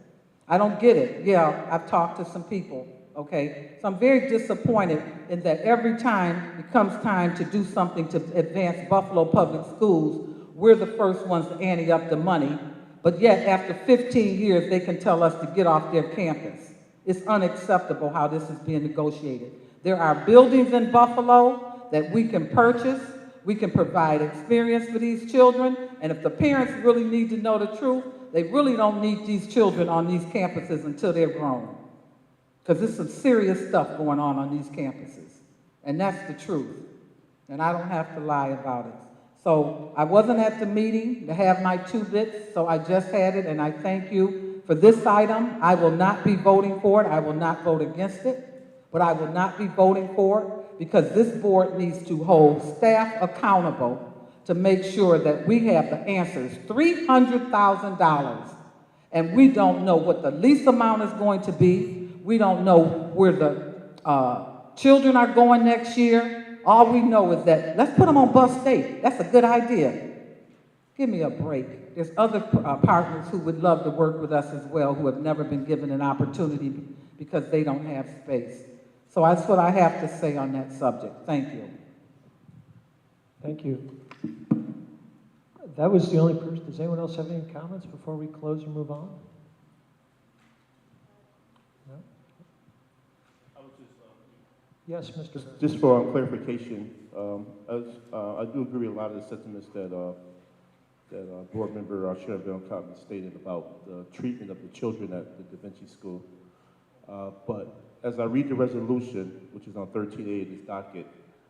I don't get it. Yeah, I've talked to some people, okay? So I'm very disappointed in that every time it comes time to do something to advance Buffalo Public Schools, we're the first ones to ante up the money, but yet after 15 years, they can tell us to get off their campus. It's unacceptable how this is being negotiated. There are buildings in Buffalo that we can purchase. We can provide experience for these children, and if the parents really need to know the truth, they really don't need these children on these campuses until they're grown. Because there's some serious stuff going on these campuses, and that's the truth, and I don't have to lie about it. So I wasn't at the meeting to have my 2 bits, so I just had it, and I thank you for this item. I will not be voting for it. I will not vote against it, but I will not be voting for it, because this board needs to hold staff accountable to make sure that we have the answers. $300,000, and we don't know what the lease amount is going to be. We don't know where the children are going next year. All we know is that let's put them on Buff State. That's a good idea. Give me a break. There's other partners who would love to work with us as well, who have never been given an opportunity because they don't have space. So that's what I have to say on that subject. Thank you. Thank you. That was the only person. Does anyone else have any comments before we close and move on? No? Yes, Mr. Just for clarification, I do agree with a lot of the sentiments that Board Member Sharon Bell Cotton stated about the treatment of the children at the Da Vinci School. But as I read the resolution, which is on 13A of this docket,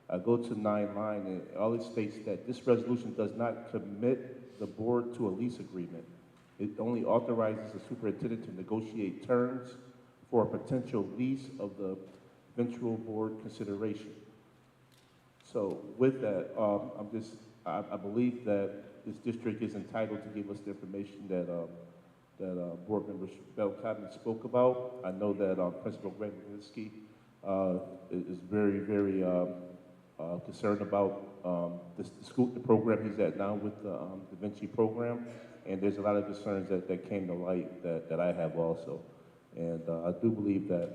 I go to 9 line, and all it states that this resolution does not commit the board to a lease agreement. It only authorizes the superintendent to negotiate terms for a potential lease of the eventual board consideration. So with that, I believe that this district is entitled to give us the information that Board Member Bell Cotton spoke about. I know that Principal Greg Lewinsky is very, very concerned about the program he's at now with the Da Vinci program, and there's a lot of concerns that came to light that I have also. And I do believe that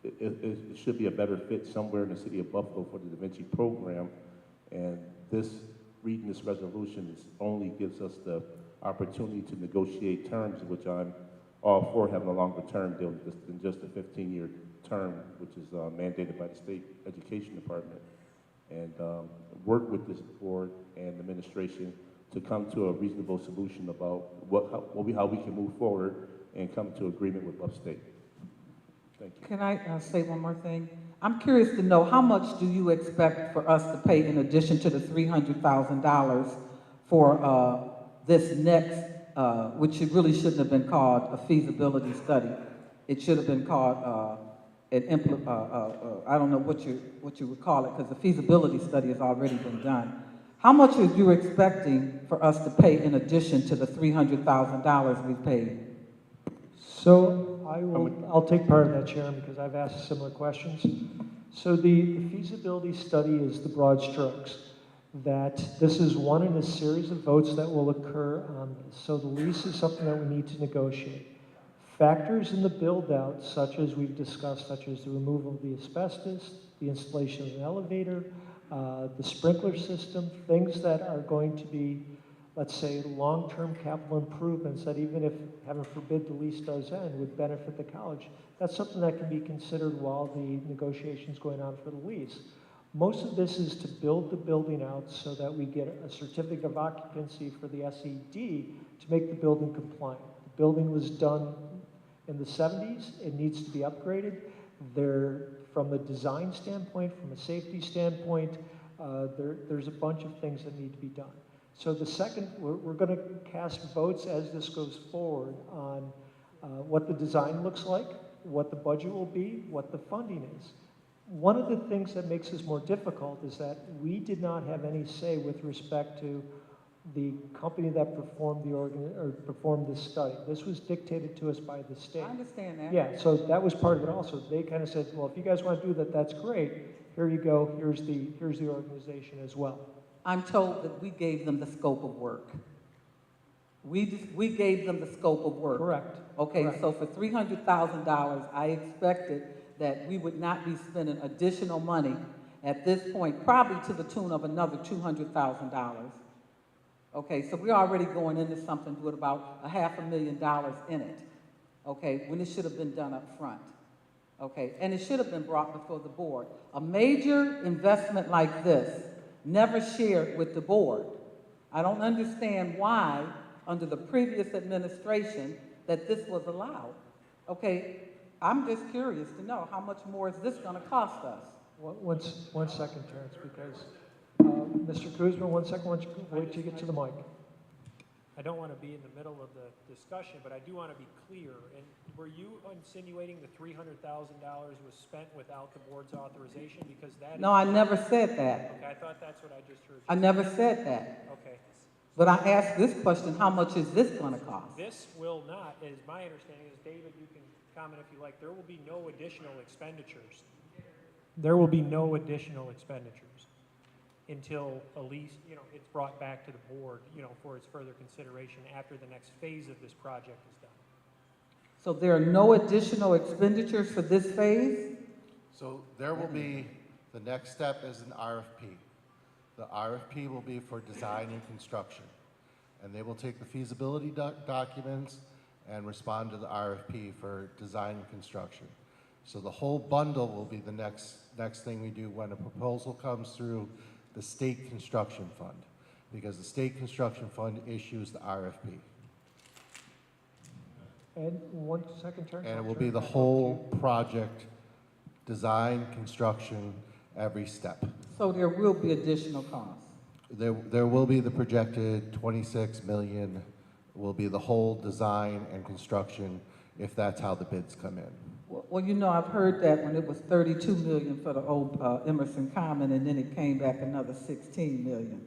it should be a better fit somewhere in the city of Buffalo for the Da Vinci program, and reading this resolution only gives us the opportunity to negotiate terms, which I'm all for having a longer term deal than just a 15-year term, which is mandated by the State Education Department, and work with this board and administration to come to a reasonable solution about how we can move forward and come to agreement with Upstate. Thank you. Can I say one more thing? I'm curious to know, how much do you expect for us to pay in addition to the $300,000 for this next, which it really shouldn't have been called a feasibility study. It should have been called I don't know what you would call it, because the feasibility study has already been done. How much are you expecting for us to pay in addition to the $300,000 we paid? So I'll take part of that, Sharon, because I've asked similar questions. So the feasibility study is the broad strokes, that this is one in a series of votes that will occur on this. So the lease is something that we need to negotiate. Factors in the build-out, such as we've discussed, such as the removal of the asbestos, the installation of an elevator, the sprinkler system, things that are going to be, let's say, long-term capital improvements that even if, heaven forbid, the lease does end, would benefit the college. That's something that can be considered while the negotiation's going on for the lease. Most of this is to build the building out so that we get a certificate of occupancy for the SED to make the building compliant. The building was done in the 70s. It needs to be upgraded. From a design standpoint, from a safety standpoint, there's a bunch of things that need to be done. So the second, we're going to cast votes as this goes forward on what the design looks like, what the budget will be, what the funding is. One of the things that makes this more difficult is that we did not have any say with respect to the company that performed this study. This was dictated to us by the state. I understand that. Yeah, so that was part of it also. They kind of said, well, if you guys want to do that, that's great. Here you go. Here's the organization as well. I'm told that we gave them the scope of work. We gave them the scope of work. Correct. Okay, Correct. so for $300,000, I expected that we would not be spending additional money at this point, probably to the tune of another $200,000. Okay, so we're already going into something with about $500,000 in it. Okay, when it should have been done up front. Okay, and it should have been brought before the board. A major investment like this, never shared with the board. I don't understand why, under the previous administration, that this was allowed. Okay, I'm just curious to know, how much more is this going to cost us? One second, Terrence, because Mr. Kuzma, 1 second, wait till you get to the mic. I don't want to be in the middle of the discussion, but I do want to be clear. And were you insinuating the $300,000 was spent without the board's authorization? Because that No, I never said that. Okay, I thought that's what I just heard. I never said that. Okay. But I asked this question, how much is this going to cost? This will not, as my understanding is, David, you can comment if you like, there will be no additional expenditures. There will be no additional expenditures. until at least, it's brought back to the board, for its further consideration after the next phase of this project is done. So there are no additional expenditures for this phase? So there will be, the next step is an RFP. The RFP will be for design and construction. And they will take the feasibility documents and respond to the RFP for design and construction. So the whole bundle will be the next thing we do when a proposal comes through the state construction fund, because the state construction fund issues the RFP. And one second turn. And it will be the whole project, design, construction, every step. So there will be additional costs? There will be the projected 26 million, will be the whole design and construction, if that's how the bids come in. Well, I've heard that when it was 32 million for the old Emerson Common, and then it came back another 16 million.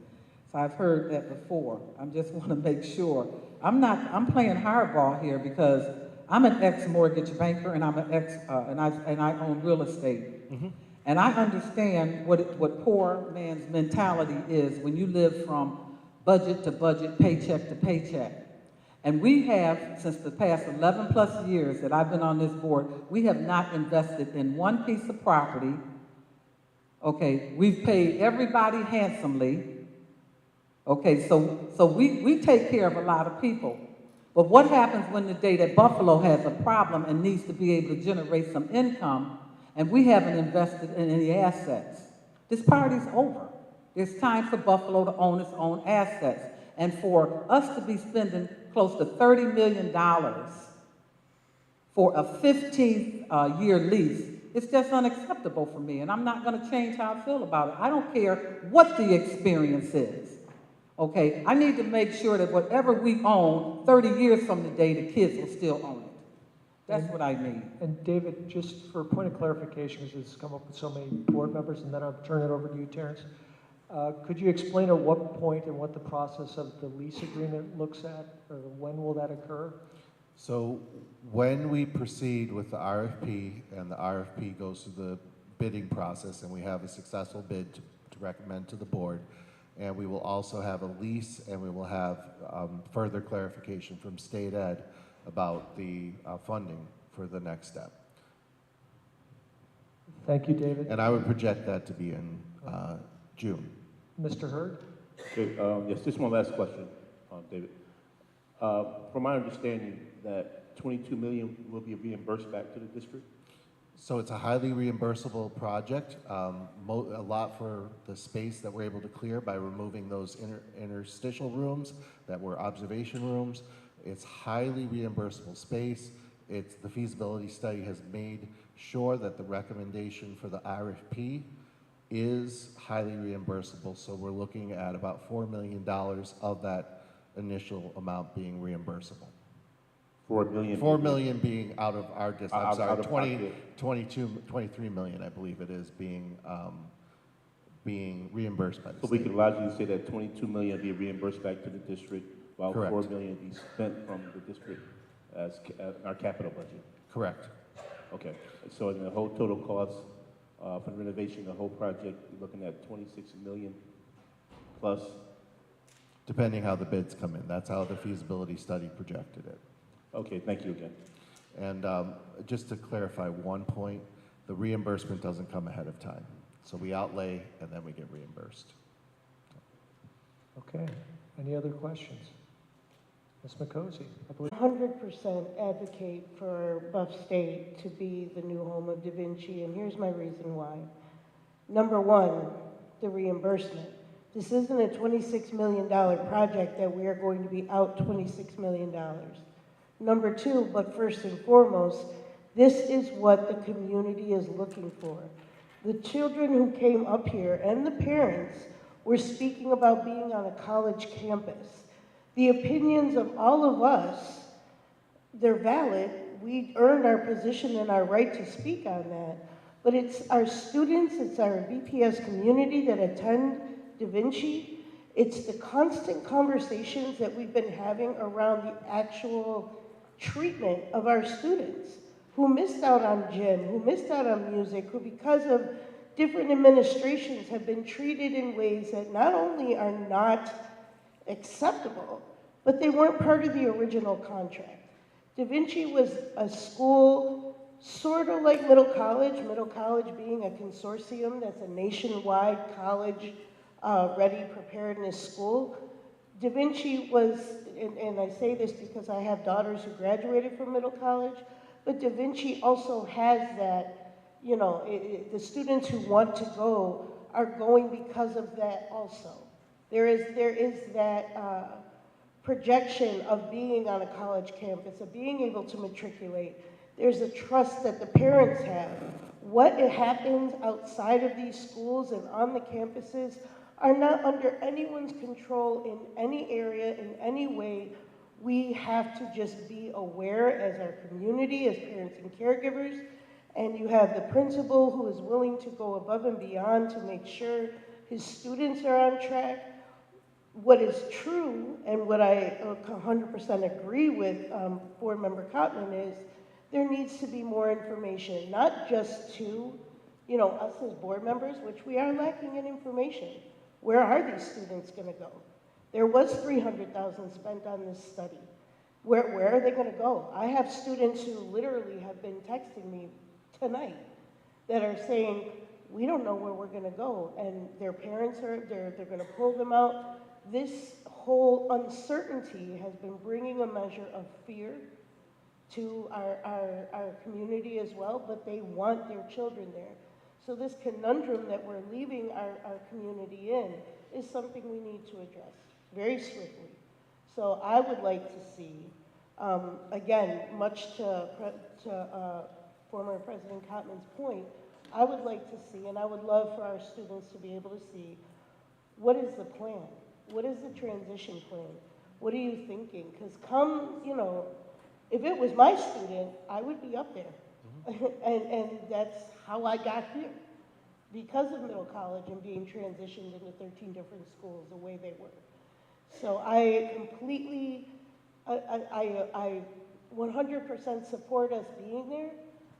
So I've heard that before. I just want to make sure. I'm playing hardball here because I'm an ex-mortgage banker, and I'm an and I own real estate. Mm-hmm. And I understand what poor man's mentality is when you live from budget to budget, paycheck to paycheck. And we have, since the past 11 plus years that I've been on this board, we have not invested in one piece of property. Okay, we've paid everybody handsomely. Okay, so we take care of a lot of people. But what happens when the day that Buffalo has a problem and needs to be able to generate some income, and we haven't invested in any assets? This party's over. It's time for Buffalo to own its own assets. And for us to be spending close to $30 million for a 15-year lease, it's just unacceptable for me. And I'm not going to change how I feel about it. I don't care what the experience is. Okay, I need to make sure that whatever we own, 30 years from today, the kids will still own it. That's what I need. And David, just for a point of clarification, because this has come up with so many board members, and then I'll turn it over to you, Terrence. Could you explain at what point and what the process of the lease agreement looks at, or when will that occur? So when we proceed with the RFP, and the RFP goes through the bidding process, and we have a successful bid to recommend to the board, and we will also have a lease, and we will have further clarification from state ed about the funding for the next step. Thank you, David. And I would project that to be in June. Mr. Hurd? Okay, yes, just one last question, David. From my understanding, that 22 million will be reimbursed back to the district? So it's a highly reimbursable project, a lot for the space that we're able to clear by removing those interstitial rooms that were observation rooms. It's highly reimbursable space. The feasibility study has made sure that the recommendation for the RFP is highly reimbursable. So we're looking at about $4 million of that initial amount being reimbursable. 4 million? 4 million being out of our district. I'm sorry, out of 23 million, I believe it is, being reimbursed by the state. So we could logically say that 22 million be reimbursed back to the district, while Correct. 4 million be spent from the district as our capital budget. Correct. Okay, so in the whole total cost for the renovation of the whole project, you're looking at 26 million plus? Depending how the bids come in. That's how the feasibility study projected it. Okay, thank you again. And just to clarify one point, the reimbursement doesn't come ahead of time. So we outlay and then we get reimbursed. Okay. Any other questions? Ms. McCosey, I believe. 100% advocate for Buff State to be the new home of Da Vinci, and here's my reason why. Number one, the reimbursement. This isn't a $26 million project that we are going to be out $26 million. Number two, but first and foremost, this is what the community is looking for. The children who came up here and the parents were speaking about being on a college campus. The opinions of all of us, they're valid. We earned our position and our right to speak on that. But it's our students, it's our BPS community that attend Da Vinci. It's the constant conversations that we've been having around the actual treatment of our students who missed out on gym, who missed out on music, who because of different administrations have been treated in ways that not only are not acceptable, but they weren't part of the original contract. Da Vinci was a school sort of like Middle College being a consortium that's a nationwide college ready preparedness school. Da Vinci was, and I say this because I have daughters who graduated from Middle College, but Da Vinci also has that, you know, the students who want to go are going because of that also. There is that projection of being on a college campus, of being able to matriculate. There's a trust that the parents have. What happens outside of these schools and on the campuses are not under anyone's control in any area, in any way. We have to just be aware as our community, as parents and caregivers, and you have the principal who is willing to go above and beyond to make sure his students are on track. What is true, and what I 100% agree with Board Member Cotman, is there needs to be more information, not just to, you know, us as board members, which we are lacking in information. Where are these students going to go? There was $300,000 spent on this study. Where are they going to go? I have students who literally have been texting me tonight that are saying, we don't know where we're going to go, and their parents they're going to pull them out. This whole uncertainty has been bringing a measure of fear to our community as well, but they want their children there. So this conundrum that we're leaving our community in is something we need to address very swiftly. So I would like to see, again, much to former President Cotman's point, I would like to see, and I would love for our students to be able to see, what is the plan? What is the transition plan? What are you thinking? Because come, you know, if it was my student, I would be up there. And that's how I got here, because of Middle College and being transitioned into 13 different schools the way they were. So I completely, I 100% support us being there.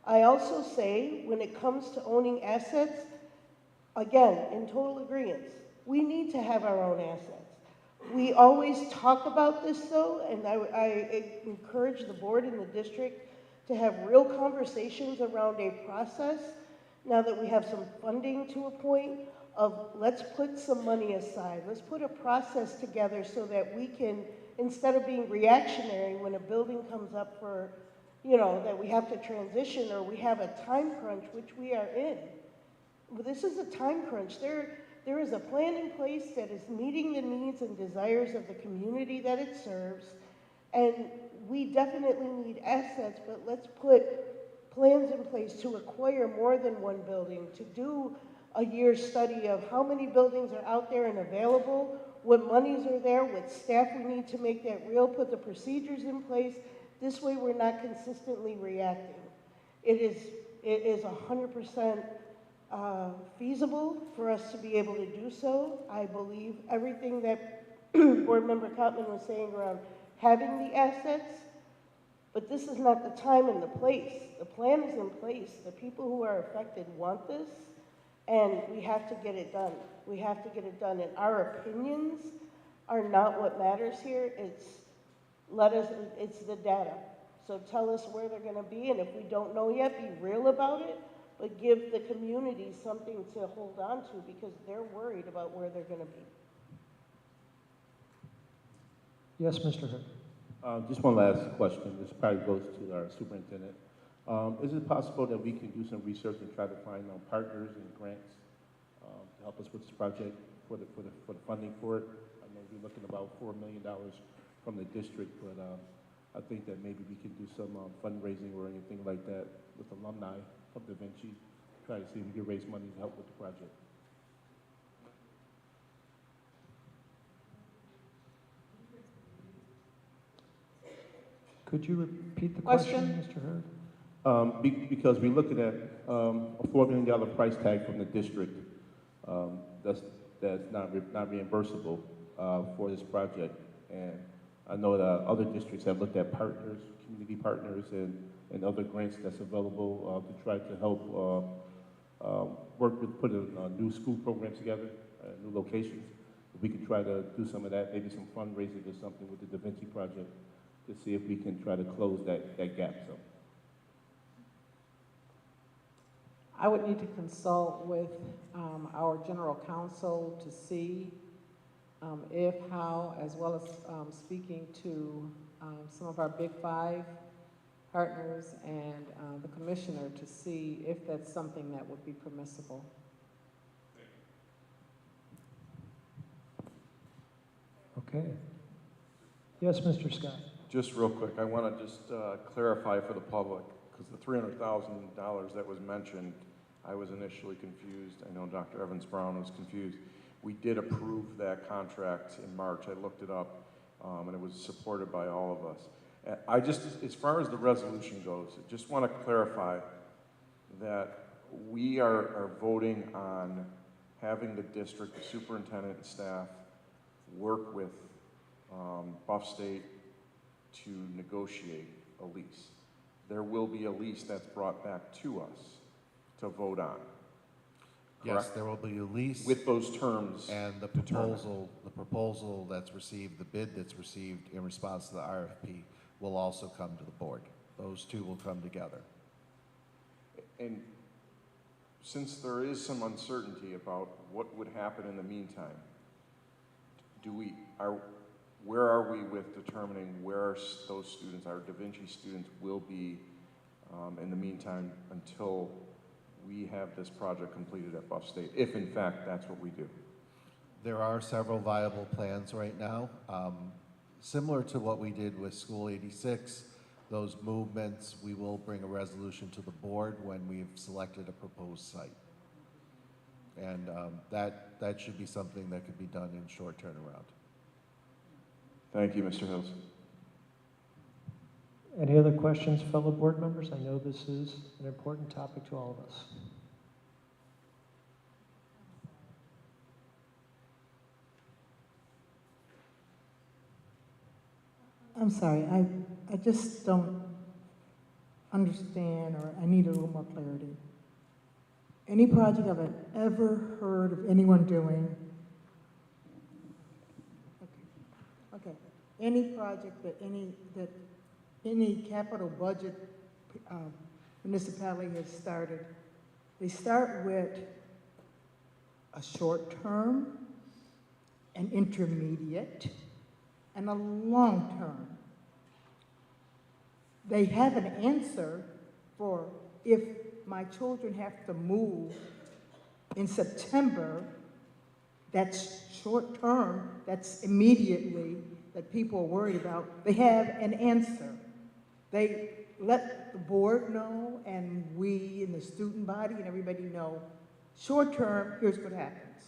I also say, when it comes to owning assets, again, in total agreement, we need to have our own assets. We always talk about this though, and I encourage the board and the district to have real conversations around a process, now that we have some funding to a point, of let's put some money aside. Let's put a process together so that we can, instead of being reactionary when a building comes up for, you know, that we have to transition or we have a time crunch, which we are in. Well, this is a time crunch. There is a plan in place that is meeting the needs and desires of the community that it serves, and we definitely need assets, but let's put plans in place to acquire more than one building, to do a year's study of how many buildings are out there and available, what monies are there, what staff we need to make that real, put the procedures in place. This way we're not consistently reacting. It is 100% feasible for us to be able to do so. I believe everything that Board Member Cotman was saying around having the assets, but this is not the time and the place. The plan is in place. The people who are affected want this, and we have to get it done. We have to get it done, and our opinions are not what matters here. It's the data. So tell us where they're going to be, and if we don't know yet, be real about it, but give the community something to hold on to, because they're worried about where they're going to be. Yes, Mr. Hood. Just one last question. This probably goes to our superintendent. Is it possible that we can do some research and try to find partners and grants to help us with this project for the funding for it? I know we're looking about $4 million from the district, but I think that maybe we can do some fundraising or anything like that with alumni of Da Vinci, try to see if we can raise money to help with the project. Could you repeat the question, Mr. Hurd? Because we're looking at a $4 million price tag from the district that's not reimbursable for this project. And I know that other districts have looked at partners, community partners, and other grants that's available to try to help work with putting new school programs together, new locations. We can try to do some of that, maybe some fundraising or something with the Da Vinci project to see if we can try to close that gap. So. I would need to consult with our general counsel to see if, how, as well as speaking to some of our Big Five partners and the commissioner to see if that's something that would be permissible. Okay. Yes, Mr. Scott. Just real quick, I want to just clarify for the public, because the $300,000 that was mentioned, I was initially confused. I know Dr. Evans-Brown was confused. We did approve that contract in March. I looked it up, and it was supported by all of us. I just, as far as the resolution goes, I just want to clarify that we are voting on having the district, the superintendent and staff work with Buff State to negotiate a lease. There will be a lease that's brought back to us to vote on. Yes, Correct? there will be a lease. With those terms and the proposal that's received, the bid that's received in response to the RFP will also come to the board. Those two will come together. And since there is some uncertainty about what would happen in the meantime, where are we with determining where those students, our Da Vinci students, will be in the meantime until we have this project completed at Buff State, if in fact that's what we do? There are several viable plans right now. Similar to what we did with School 86, those movements, we will bring a resolution to the board when we've selected a proposed site. And that should be something that could be done in short turnaround. Thank you, Mr. Hills. Any other questions, fellow board members? I know this is an important topic to all of us. I'm sorry, I just don't understand, or I need a little more clarity. Any project I've ever heard of anyone doing, okay, any project that any capital budget municipality has started, they start with a short term, an intermediate, and a long term. They have an answer for if my children have to move in September, that's short term, that's immediately, that people are worried about. They have an answer. They let the board know, and we and the student body and everybody know, short term, here's what happens.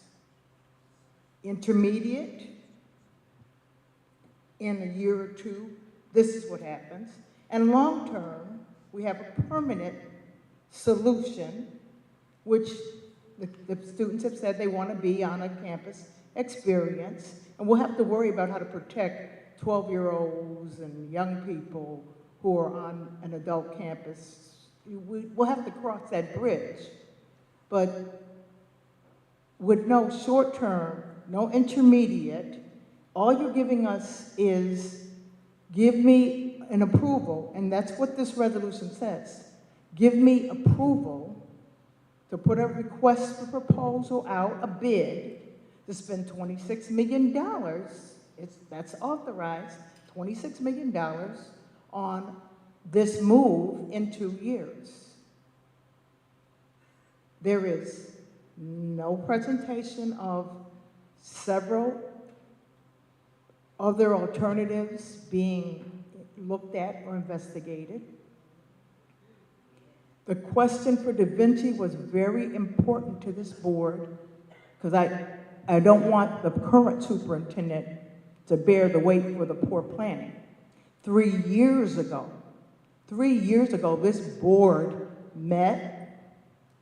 Intermediate, in a year or two, this is what happens. And long term, we have a permanent solution, which the students have said they want to be on a campus experience, and we'll have to worry about how to protect 12-year-olds and young people who are on an adult campus. We'll have to cross that bridge. But with no short term, no intermediate, all you're giving us is give me an approval, and that's what this resolution says. Give me approval to put a request for proposal out, a bid, to spend $26 million, that's authorized, $26 million on this move in 2 years. There is no presentation of several other alternatives being looked at or investigated. The question for Da Vinci was very important to this board because I don't want the current superintendent to bear the weight for the poor planning. 3 years ago, this board met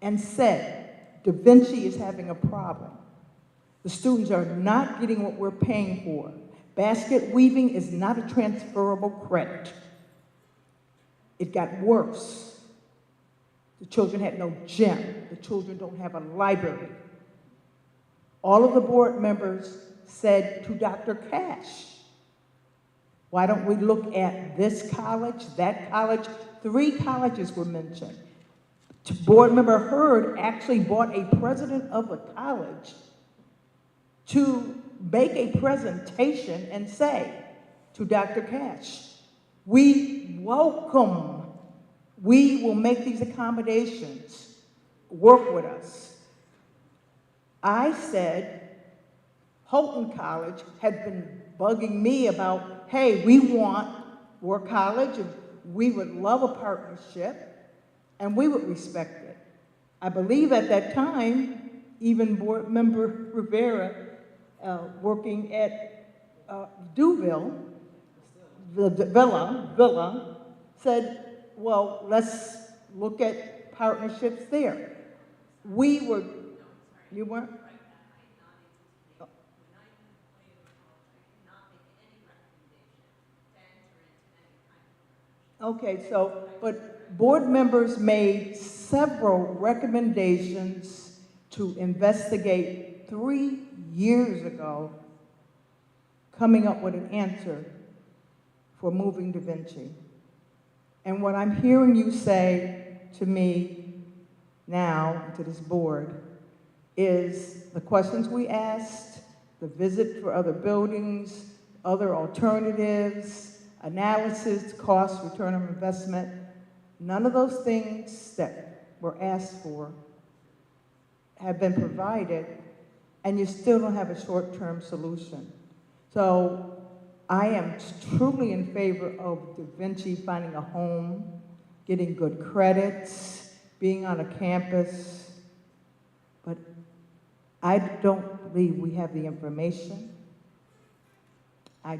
and said, Da Vinci is having a problem. The students are not getting what we're paying for. Basket weaving is not a transferable credit. It got worse. The children had no gym. The children don't have a library. All of the board members said to Dr. Cash, why don't we look at this college, that college? 3 colleges were mentioned. Board member Hurd actually brought a president of the college to make a presentation and say to Dr. Cash, we welcome, we will make these accommodations, work with us. I said, Houghton College had been bugging me about, hey, we want, we're college and we would love a partnership and we would respect it. I believe at that time, even board member Rivera, working at Duville, the Villa, said, well, let's look at partnerships there. We were, you weren't? Okay, so, but board members made several recommendations to investigate 3 years ago, coming up with an answer for moving Da Vinci. And what I'm hearing you say to me now, to this board, is the questions we asked, the visit for other buildings, other alternatives, analysis, cost, return on investment, none of those things that were asked for have been provided, and you still don't have a short-term solution. So I am truly in favor of Da Vinci finding a home, getting good credits, being on a campus, but I don't believe we have the information. I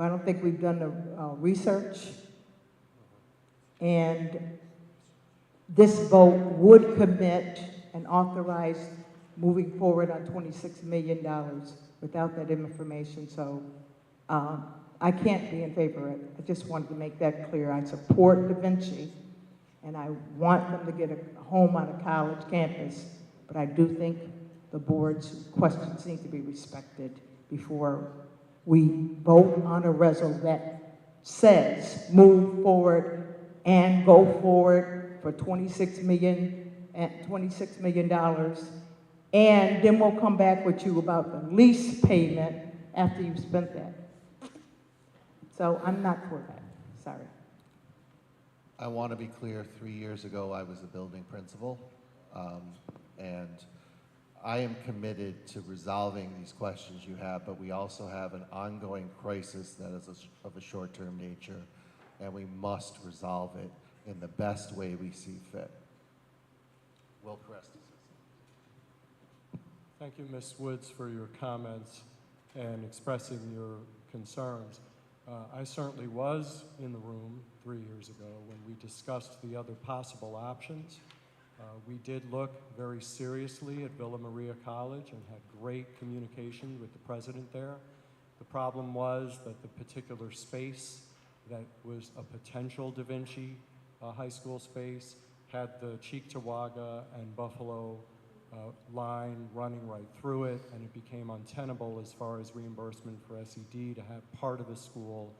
don't think we've done the research, and this vote would commit and authorize moving forward on $26 million without that information, so I can't be in favor of it. I just wanted to make that clear. I support Da Vinci, and I want them to get a home on a college campus, but I do think the board's questions need to be respected before we vote on a resolution that says move forward and go forward for $26 million, and then we'll come back with you about the lease payment after you've spent that. So I'm not for that, sorry. I want to be clear, 3 years ago I was the building principal, and I am committed to resolving these questions you have, but we also have an ongoing crisis that is of a short-term nature, and we must resolve it in the best way we see fit. Will Crestis. Thank you, Ms. Woods, for your comments and expressing your concerns. I certainly was in the room 3 years ago when we discussed the other possible options. We did look very seriously at Villa Maria College and had great communication with the president there. The problem was that the particular space that was a potential Da Vinci high school space had the Cheektowaga and Buffalo line running right through it, and it became untenable as far as reimbursement for SED to have part of the school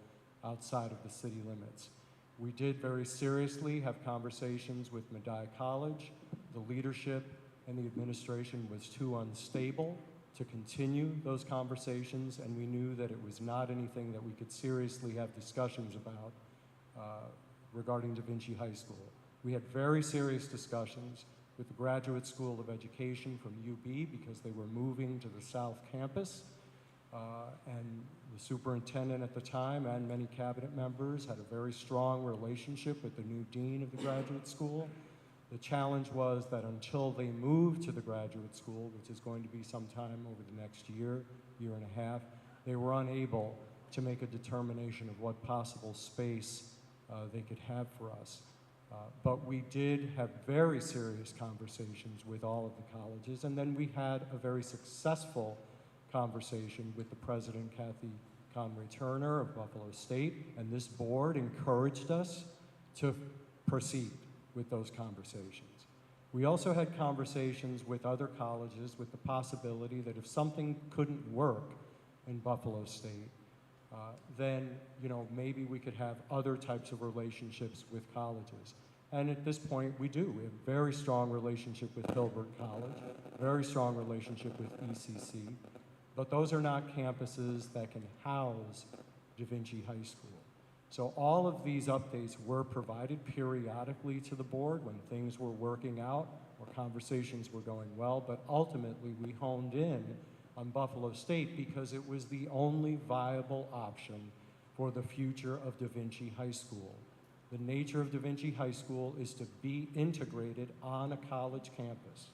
outside of the city limits. We did very seriously have conversations with Medaille College. The leadership and the administration was too unstable to continue those conversations, and we knew that it was not anything that we could seriously have discussions about regarding Da Vinci High School. We had very serious discussions with the Graduate School of Education from UB because they were moving to the South Campus, and the superintendent at the time and many cabinet members had a very strong relationship with the new dean of the graduate school. The challenge was that until they moved to the graduate school, which is going to be sometime over the next year, year and a half, they were unable to make a determination of what possible space they could have for us. But we did have very serious conversations with all of the colleges, and then we had a very successful conversation with the president, Kathy Conway Turner of Buffalo State, and this board encouraged us to proceed. with those conversations. We also had conversations with other colleges with the possibility that if something couldn't work in Buffalo State, then maybe we could have other types of relationships with colleges. And at this point, we do. We have a very strong relationship with Hilbert College, very strong relationship with ECC, but those are not campuses that can house Da Vinci High School. So all of these updates were provided periodically to the board when things were working out or conversations were going well, but ultimately we honed in on Buffalo State because it was the only viable option for the future of Da Vinci High School. The nature of Da Vinci High School is to be integrated on a college campus.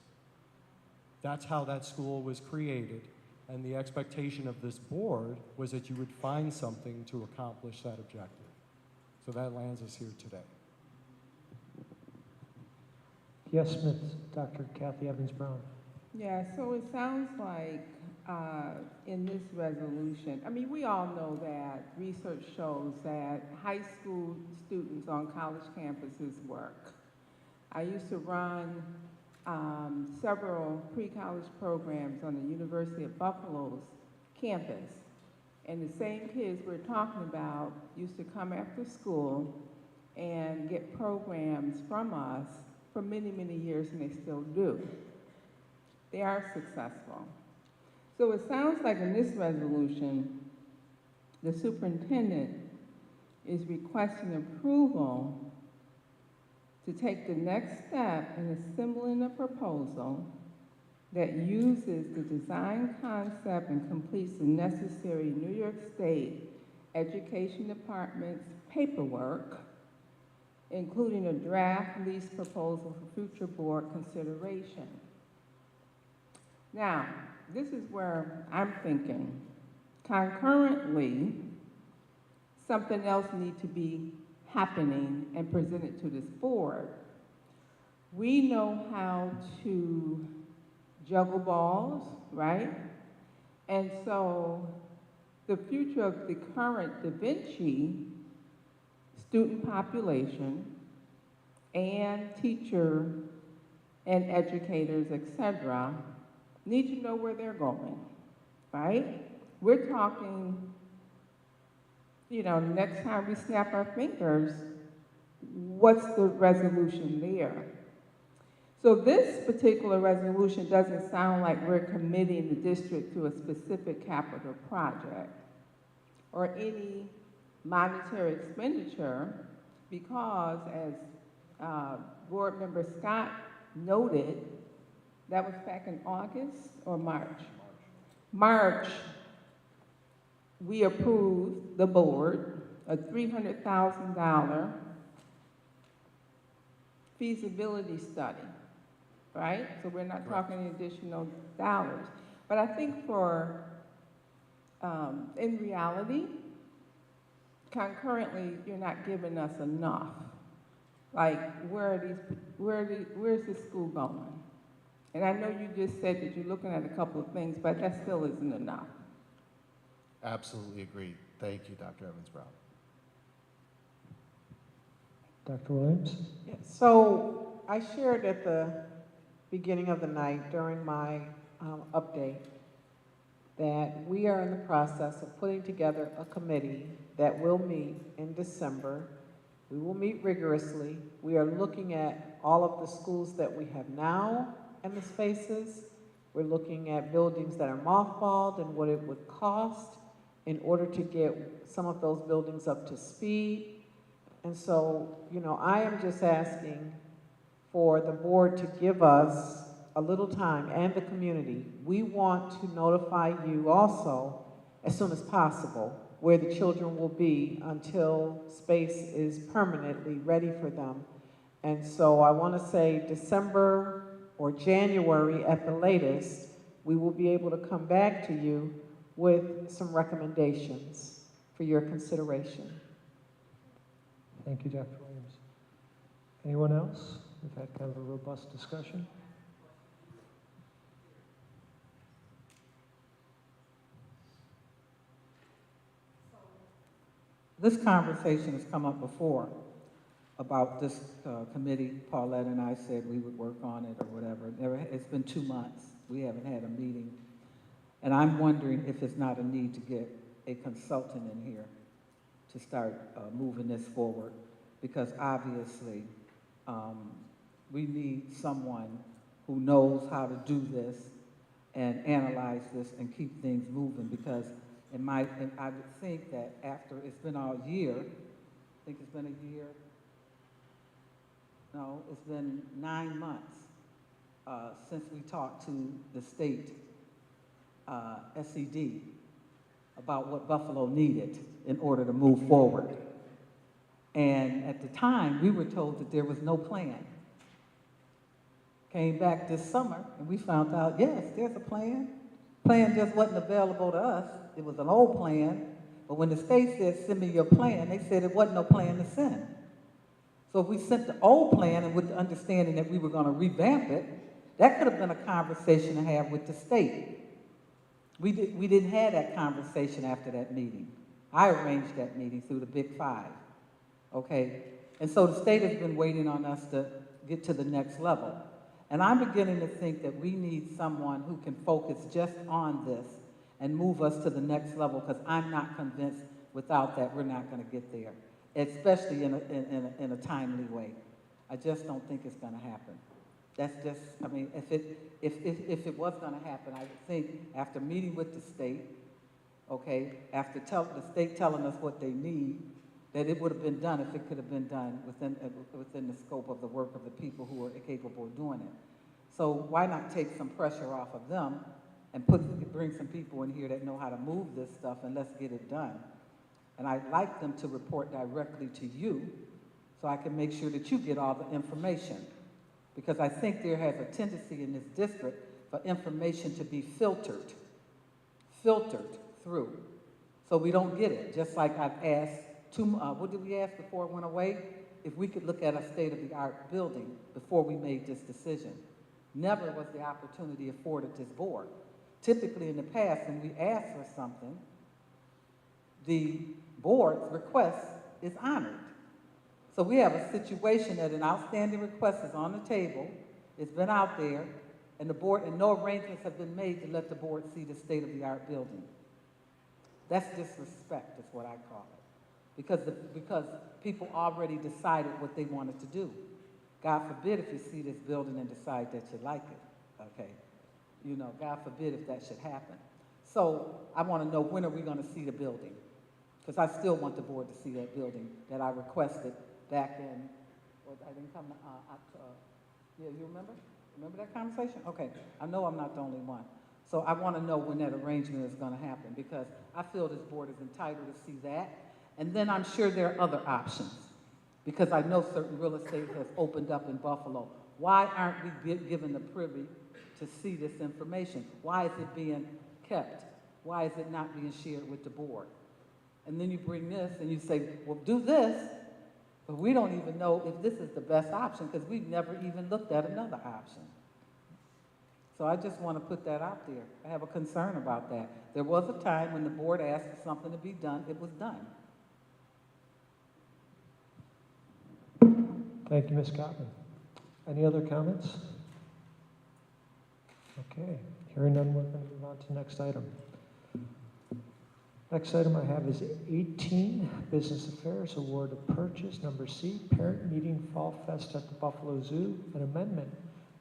That's how that school was created, and the expectation of this board was that you would find something to accomplish that objective. So that lands us here today. Yes, Ms. Dr. Kathy Evans-Brown. Yeah, so it sounds like in this resolution, I mean, we all know that research shows that high school students on college campuses work. I used to run several pre-college programs on the University of Buffalo's campus. And the same kids we're talking about used to come after school and get programs from us for many, many years, and they still do. They are successful. So it sounds like in this resolution, the superintendent is requesting approval to take the next step in assembling a proposal that uses the design concept and completes the necessary New York State Education Department's paperwork, including a draft lease proposal for future board consideration. Now, this is where I'm thinking, concurrently, something else needs to be happening and presented to this board. We know how to juggle balls, right? And so the future of the current Da Vinci student population and teacher and educators, etc., need to know where they're going, right? We're talking, next time we snap our fingers, what's the resolution there? So this particular resolution doesn't sound like we're committing the district to a specific capital project or any monetary expenditure because, as Board Member Scott noted, that was back in August or March? March, we approved, the board, a $300,000 feasibility study, right? So we're not talking additional dollars. But I think for, in reality, concurrently, you're not giving us enough. Like, where's the school going? And I know you just said that you're looking at a couple of things, but that still isn't enough. Absolutely agreed. Thank you, Dr. Evans-Brown. Dr. Williams? Yeah, so I shared at the beginning of the night during my update that we are in the process of putting together a committee that will meet in December. We will meet rigorously. We are looking at all of the schools that we have now and the spaces. We're looking at buildings that are mothballed and what it would cost in order to get some of those buildings up to speed. And so, I am just asking for the board to give us a little time and the community. We want to notify you also as soon as possible where the children will be until space is permanently ready for them. And so I want to say December or January at the latest, we will be able to come back to you with some recommendations for your consideration. Thank you, Dr. Williams. Anyone else? We've had kind of a robust discussion. This conversation has come up before about this committee. Paulette and I said we would work on it or whatever. It's been 2 months. We haven't had a meeting. And I'm wondering if it's not a need to get a consultant in here to start moving this forward, because obviously we need someone who knows how to do this and analyze this and keep things moving, because I would think that after it's been all year, I think it's been a year, no, it's been 9 months since we talked to the state SED about what Buffalo needed in order to move forward. And at the time, we were told that there was no plan. Came back this summer, and we found out, yes, there's a plan. Plan just wasn't available to us. It was an old plan, but when the state said, send me your plan, they said it wasn't no plan to send. So if we sent the old plan and with the understanding that we were going to revamp it, that could have been a conversation to have with the state. We didn't have that conversation after that meeting. I arranged that meeting through the Big Five, okay? And so the state has been waiting on us to get to the next level. And I'm beginning to think that we need someone who can focus just on this and move us to the next level, because I'm not convinced without that we're not going to get there, especially in a timely way. I just don't think it's going to happen. That's just, I mean, if it was going to happen, I would think after meeting with the state, okay, after the state telling us what they need, that it would have been done if it could have been done within the scope of the work of the people who are capable of doing it. So why not take some pressure off of them and bring some people in here that know how to move this stuff, and let's get it done. And I'd like them to report directly to you so I can make sure that you get all the information. Because I think there has a tendency in this district for information to be filtered through, so we don't get it. Just like I've asked, what did we ask before it went away? If we could look at a state-of-the-art building before we made this decision. Never was the opportunity afforded this board. Typically in the past, when we ask for something, the board's request is honored. So we have a situation that an outstanding request is on the table, it's been out there, and the board, and no arrangements have been made to let the board see the state-of-the-art building. That's disrespect, is what I call it. Because people already decided what they wanted to do. God forbid if you see this building and decide that you like it, okay? You know, God forbid if that should happen. So I want to know, when are we going to see the building? Because I still want the board to see that building that I requested back in, well, I didn't come, yeah, you remember? Remember that conversation? Okay, I know I'm not the only one. So I want to know when that arrangement is going to happen, because I feel this board is entitled to see that. And then I'm sure there are other options, because I know certain real estate has opened up in Buffalo. Why aren't we given the privy to see this information? Why is it being kept? Why is it not being shared with the board? And then you bring this and you say, well, do this, but we don't even know if this is the best option, because we've never even looked at another option. So I just want to put that out there. I have a concern about that. There was a time when the board asked for something to be done, it was done. Thank you, Ms. Gottman. Any other comments? Okay, hearing none, we're going to move on to the next item. Next item I have is 18, Business Affairs Award of Purchase, number C, Parent Meeting Fall Fest at the Buffalo Zoo, an amendment.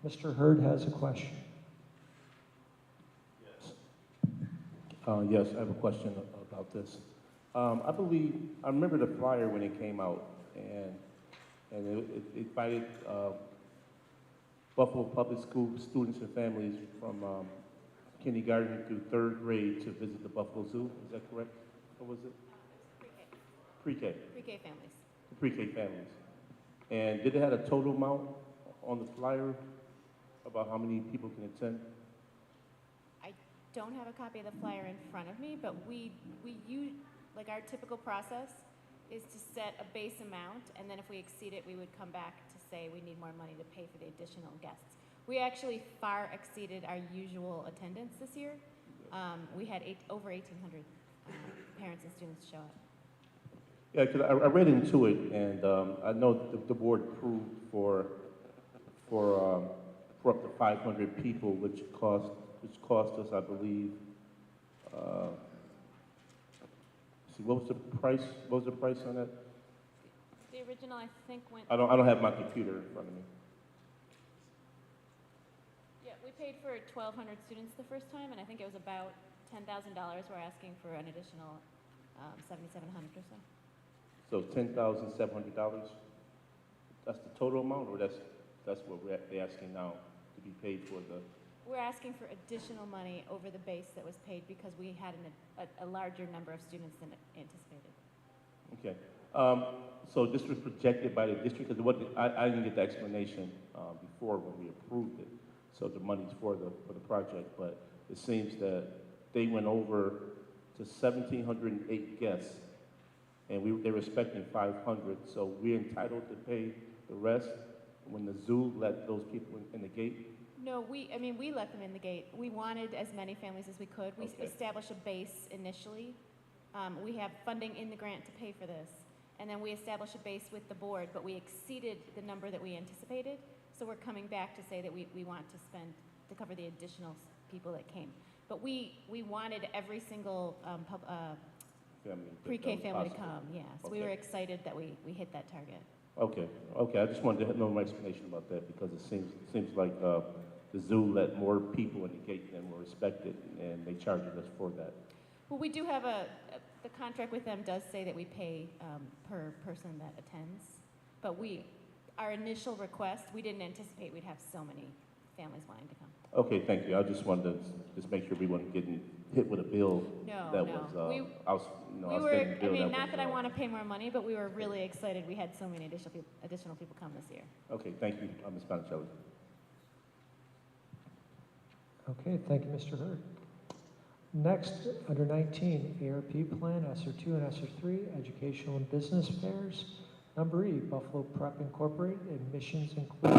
Mr. Hurd has a question. Yes, I have a question about this. I remember the flyer when it came out, and it invited Buffalo Public School students and families from kindergarten through 3rd grade to visit the Buffalo Zoo. Is that correct? Or was it? Pre-K. Pre-K families. Pre-K families. And did it have a total amount on the flyer about how many people can attend? I don't have a copy of the flyer in front of me, but we use, like, our typical process is to set a base amount, and then if we exceed it, we would come back to say we need more money to pay for the additional guests. We actually far exceeded our usual attendance this year. We had over 1,800 parents and students show up. Yeah, because I read into it, and I know the board approved for up to 500 people, which cost us, I believe. See, what was the price? What was the price on that? The original, I think, went. I don't have my computer in front of me. Yeah, we paid for 1,200 students the first time, and I think it was about $10,000. We're asking for an additional 7,700 or so. So $10,700. That's the total amount, or that's what they're asking now to be paid for the. We're asking for additional money over the base that was paid because we had a larger number of students than anticipated. Okay. So this was projected by the district, because I didn't get the explanation before when we approved it. So the money's for the project, but it seems that they went over to 1,708 guests, and they were expecting 500. So we're entitled to pay the rest when the zoo let those people in the gate. No, we let them in the gate. We wanted as many families as we could. We established a base initially. We have funding in the grant to pay for this. And then we established a base with the board, but we exceeded the number that we anticipated. So we're coming back to say that we want to cover the additional people that came. But we wanted every single pre-K family to come, yeah. So we were excited that we hit that target. Okay. I just wanted to know my explanation about that, because it seems like the zoo let more people in the gate than were expected, and they charged us for that. Well, we do have the contract with them does say that we pay per person that attends, but our initial request, we didn't anticipate we'd have so many families wanting to come. Okay, thank you. I just wanted to just make sure we weren't getting hit with a bill not that I want to pay more money, but we were really excited we had so many additional people come this year. Okay, thank you, Ms. Panicelli. Okay, thank you, Mr. Hurd. Next, under 19, ARP Plan, ESSER 2 and ESSER 3, Educational and Business Fairs. Number E, Buffalo Prep Incorporated, admissions included.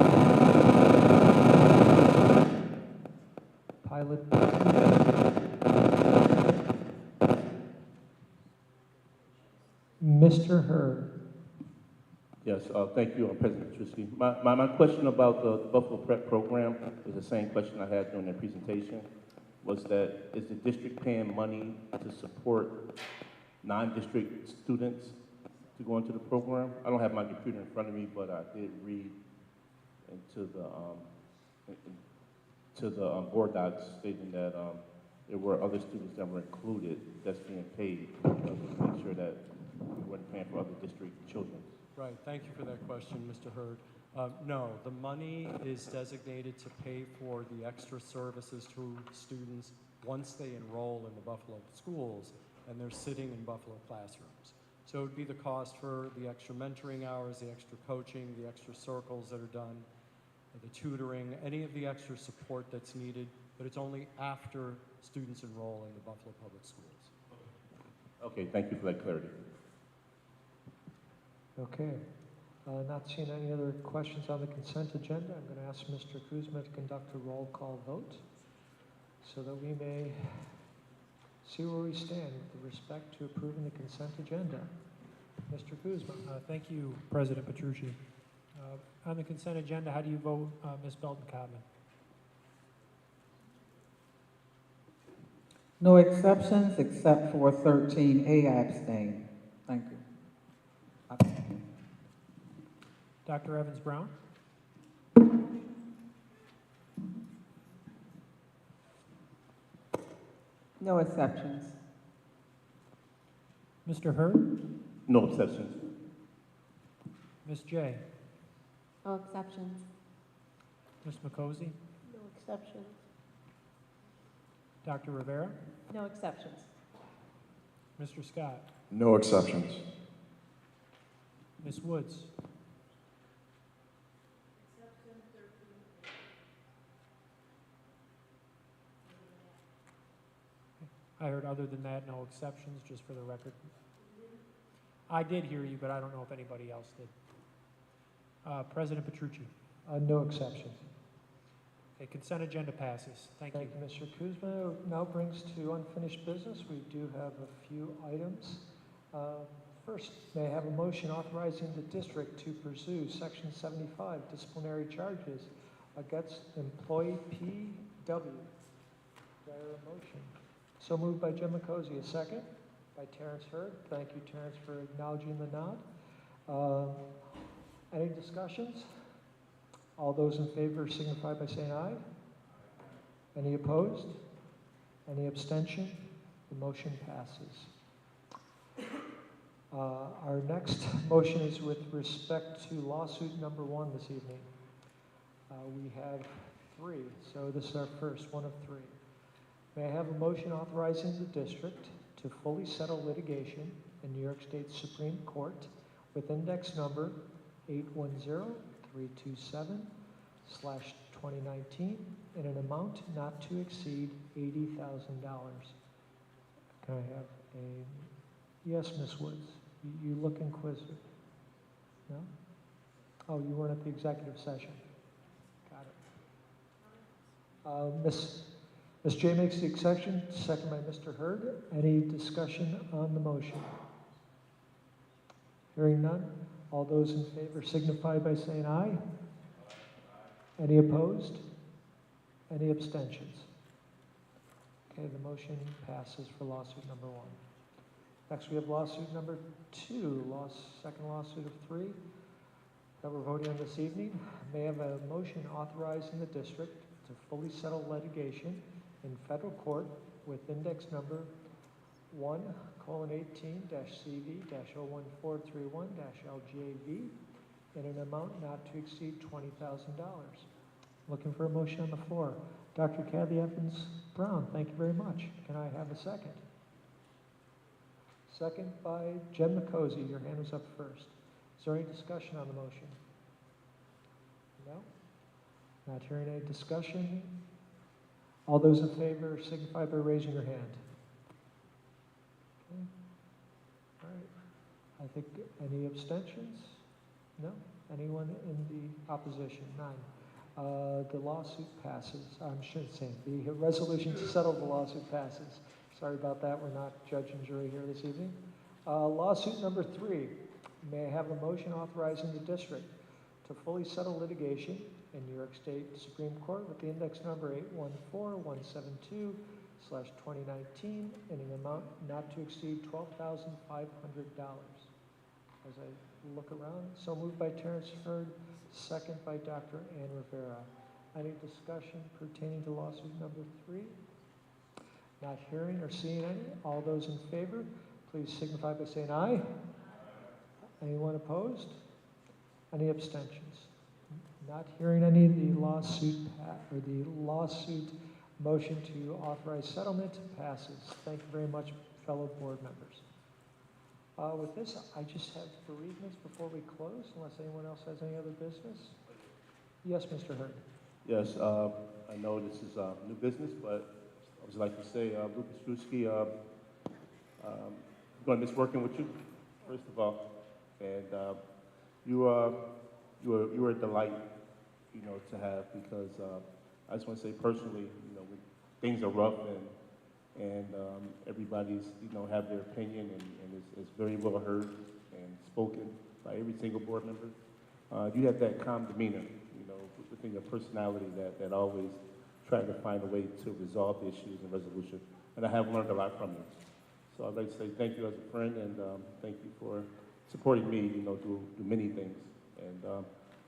Pilot. Mr. Hurd. Yes, thank you, President Petruski. My question about the Buffalo Prep program is the same question I had during the presentation. Was that, is the district paying money to support non-district students to go into the program? I don't have my computer in front of me, but I did read into the board docs stating that there were other students that were included that's being paid to make sure that we weren't paying for other district children. Right, thank you for that question, Mr. Hurd. No, the money is designated to pay for the extra services to students once they enroll in the Buffalo schools and they're sitting in Buffalo classrooms. So it would be the cost for the extra mentoring hours, the extra coaching, the extra circles that are done, the tutoring, any of the extra support that's needed, but it's only after students enroll in the Buffalo Public Schools. Okay, thank you for that clarity. Okay. Not seeing any other questions on the consent agenda, I'm going to ask Mr. Kuzma to conduct a roll call vote so that we may see where we stand with respect to approving the consent agenda. Mr. Kuzma. Thank you, President Petrucci. On the consent agenda, how do you vote, Ms. Belton-Cotman? No exceptions except for 13A, I abstain. Thank you. Dr. Evans-Brown? No exceptions. Mr. Hurd? No exceptions. Ms. J? No exceptions. Ms. McCosey? No exceptions. Dr. Rivera? No exceptions. Mr. Scott? No exceptions. Ms. Woods? I heard other than that, no exceptions, just for the record. I did hear you, but I don't know if anybody else did. President Petrucci? No exceptions. Okay, consent agenda passes. Thank you. Thank you, Mr. Kuzma. Now brings to unfinished business. We do have a few items. First, may I have a motion authorizing the district to pursue Section 75 disciplinary charges against employee PW? Do I hear a motion? So moved by Jim McCosy. A second? By Terrence Hurd. Thank you, Terrence, for acknowledging the nod. Any discussions? All those in favor signify by saying aye. Any opposed? Any abstention? The motion passes. Our next motion is with respect to lawsuit number 1 this evening. We have 3, so this is our first, one of 3. May I have a motion authorizing the district to fully settle litigation in New York State Supreme Court with index number 810327/2019 in an amount not to exceed $80,000. Can I have a, yes, Ms. Woods? You look inquisitive. No? Oh, you weren't at the executive session. Got it. Ms. J makes the exception, second by Mr. Hurd. Any discussion on the motion? Hearing none. All those in favor signify by saying aye. Any opposed? Any abstentions? Okay, the motion passes for lawsuit number 1. Next, we have lawsuit number 2, second lawsuit of 3 that we're voting on this evening. May I have a motion authorizing the district to fully settle litigation in federal court with index number 1:18-CV-01431-LJV in an amount not to exceed $20,000. Looking for a motion on the floor. Dr. Kathy Evans Brown, thank you very much. Can I have a second? Second by Jen McCosy. Your hand was up first. Is there any discussion on the motion? No? Not hearing any discussion. All those in favor signify by raising your hand. Okay. All right. I think any abstentions? No? Anyone in the opposition? None. The lawsuit passes. I should say the resolution to settle the lawsuit passes. Sorry about that. We're not judge and jury here this evening. Lawsuit number 3. May I have a motion authorizing the district to fully settle litigation in New York State Supreme Court with the index number 814172/2019 in an amount not to exceed $12,500. As I look around, so moved by Terrence Hurd, second by Dr. Ann Rivera. Any discussion pertaining to lawsuit number 3? Not hearing or seeing any. All those in favor, please signify by saying aye. Anyone opposed? Any abstentions? Not hearing any. The lawsuit motion to authorize settlement passes. Thank you very much, fellow board members. With this, I just have bereavements before we close, unless anyone else has any other business. Yes, Mr. Hurd. Yes, I know this is new business, but I would like to say, Lucas Drewski, I'm going to miss working with you, first of all, and you were a delight, to have, because I just want to say personally, when things are rough and everybody's, have their opinion and is very well heard and spoken by every single board member. You have that calm demeanor, within your personality that always trying to find a way to resolve the issues and resolution. And I have learned a lot from you. So I'd like to say thank you as a friend, and thank you for supporting me, through many things. And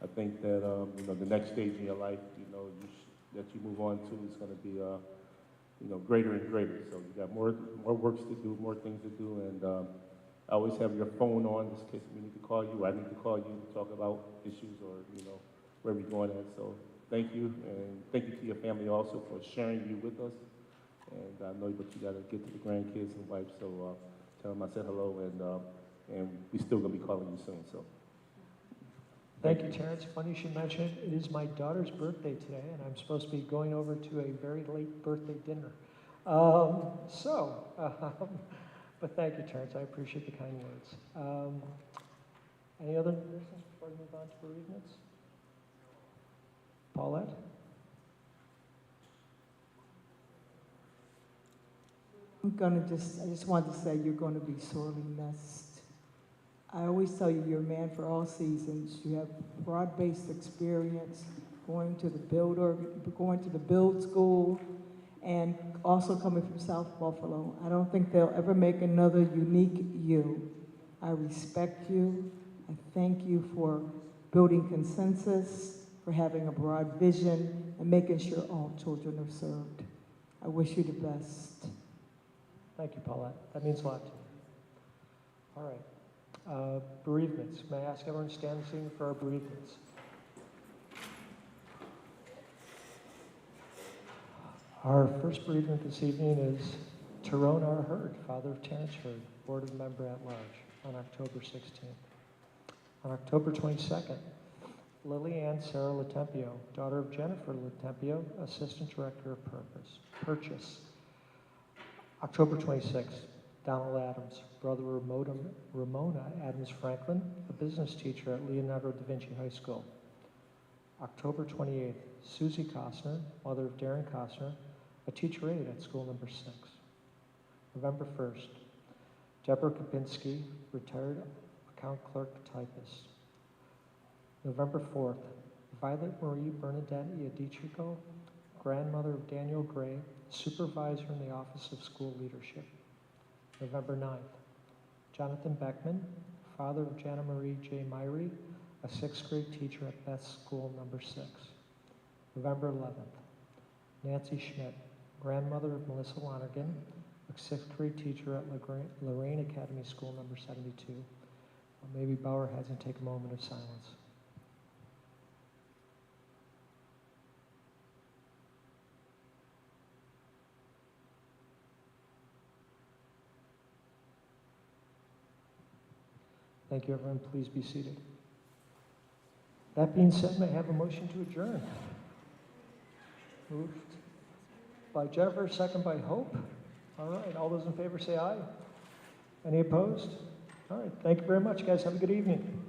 I think that, the next stage in your life, that you move on to is going to be, greater and greater. So you got more works to do, more things to do, and I always have your phone on just in case we need to call you, or I need to call you to talk about issues or, where we're going at. So thank you, and thank you to your family also for sharing you with us. And I know that you got to get to the grandkids and wife, so tell them I said hello, and we're still going to be calling you soon. So. Thank you, Terrence. Funny you should mention it. It is my daughter's birthday today, and I'm supposed to be going over to a very late birthday dinner. But thank you, Terrence. I appreciate the kind words. Any other business before we move on to bereavements? Paulette? I just wanted to say you're going to be sorely missed. I always tell you, you're a man for all seasons. You have broad-based experience going to the Build School, and also coming from South Buffalo. I don't think they'll ever make another unique you. I respect you. I thank you for building consensus, for having a broad vision, and making sure all children are served. I wish you the best. Thank you, Paulette. That means a lot to me. All right. Bereavements. May I ask everyone to stand this evening for our bereavements? Our first bereavement this evening is Tyrone R. Hurd, father of Terrence Hurd, board member at large, on October 16th. On October 22nd, Lily Ann Sarah Latempio, daughter of Jennifer Latempio, assistant director of Purchase. October 26th, Donald Adams, brother of Ramona Adams Franklin, a business teacher at Leonardo da Vinci High School. October 28th, Susie Costner, mother of Darren Costner, a teacher aide at school number 6. November 1st, Deborah Kapinski, retired account clerk typist. November 4th, Violet Marie Bernadette Iadichico, grandmother of Daniel Gray, supervisor in the Office of School Leadership. November 9th, Jonathan Beckman, father of Jana Marie J. Myrie, a 6th grade teacher at Beth School number 6. November 11th, Nancy Schmidt, grandmother of Melissa Lonergan, a 6th grade teacher at Lorraine Academy School number 72. Maybe Bauer hasn't taken a moment of silence. Thank you, everyone. Please be seated. That being said, may I have a motion to adjourn? Moved by Jennifer, second by Hope. All right, all those in favor say aye. Any opposed? All right, thank you very much, guys. Have a good evening.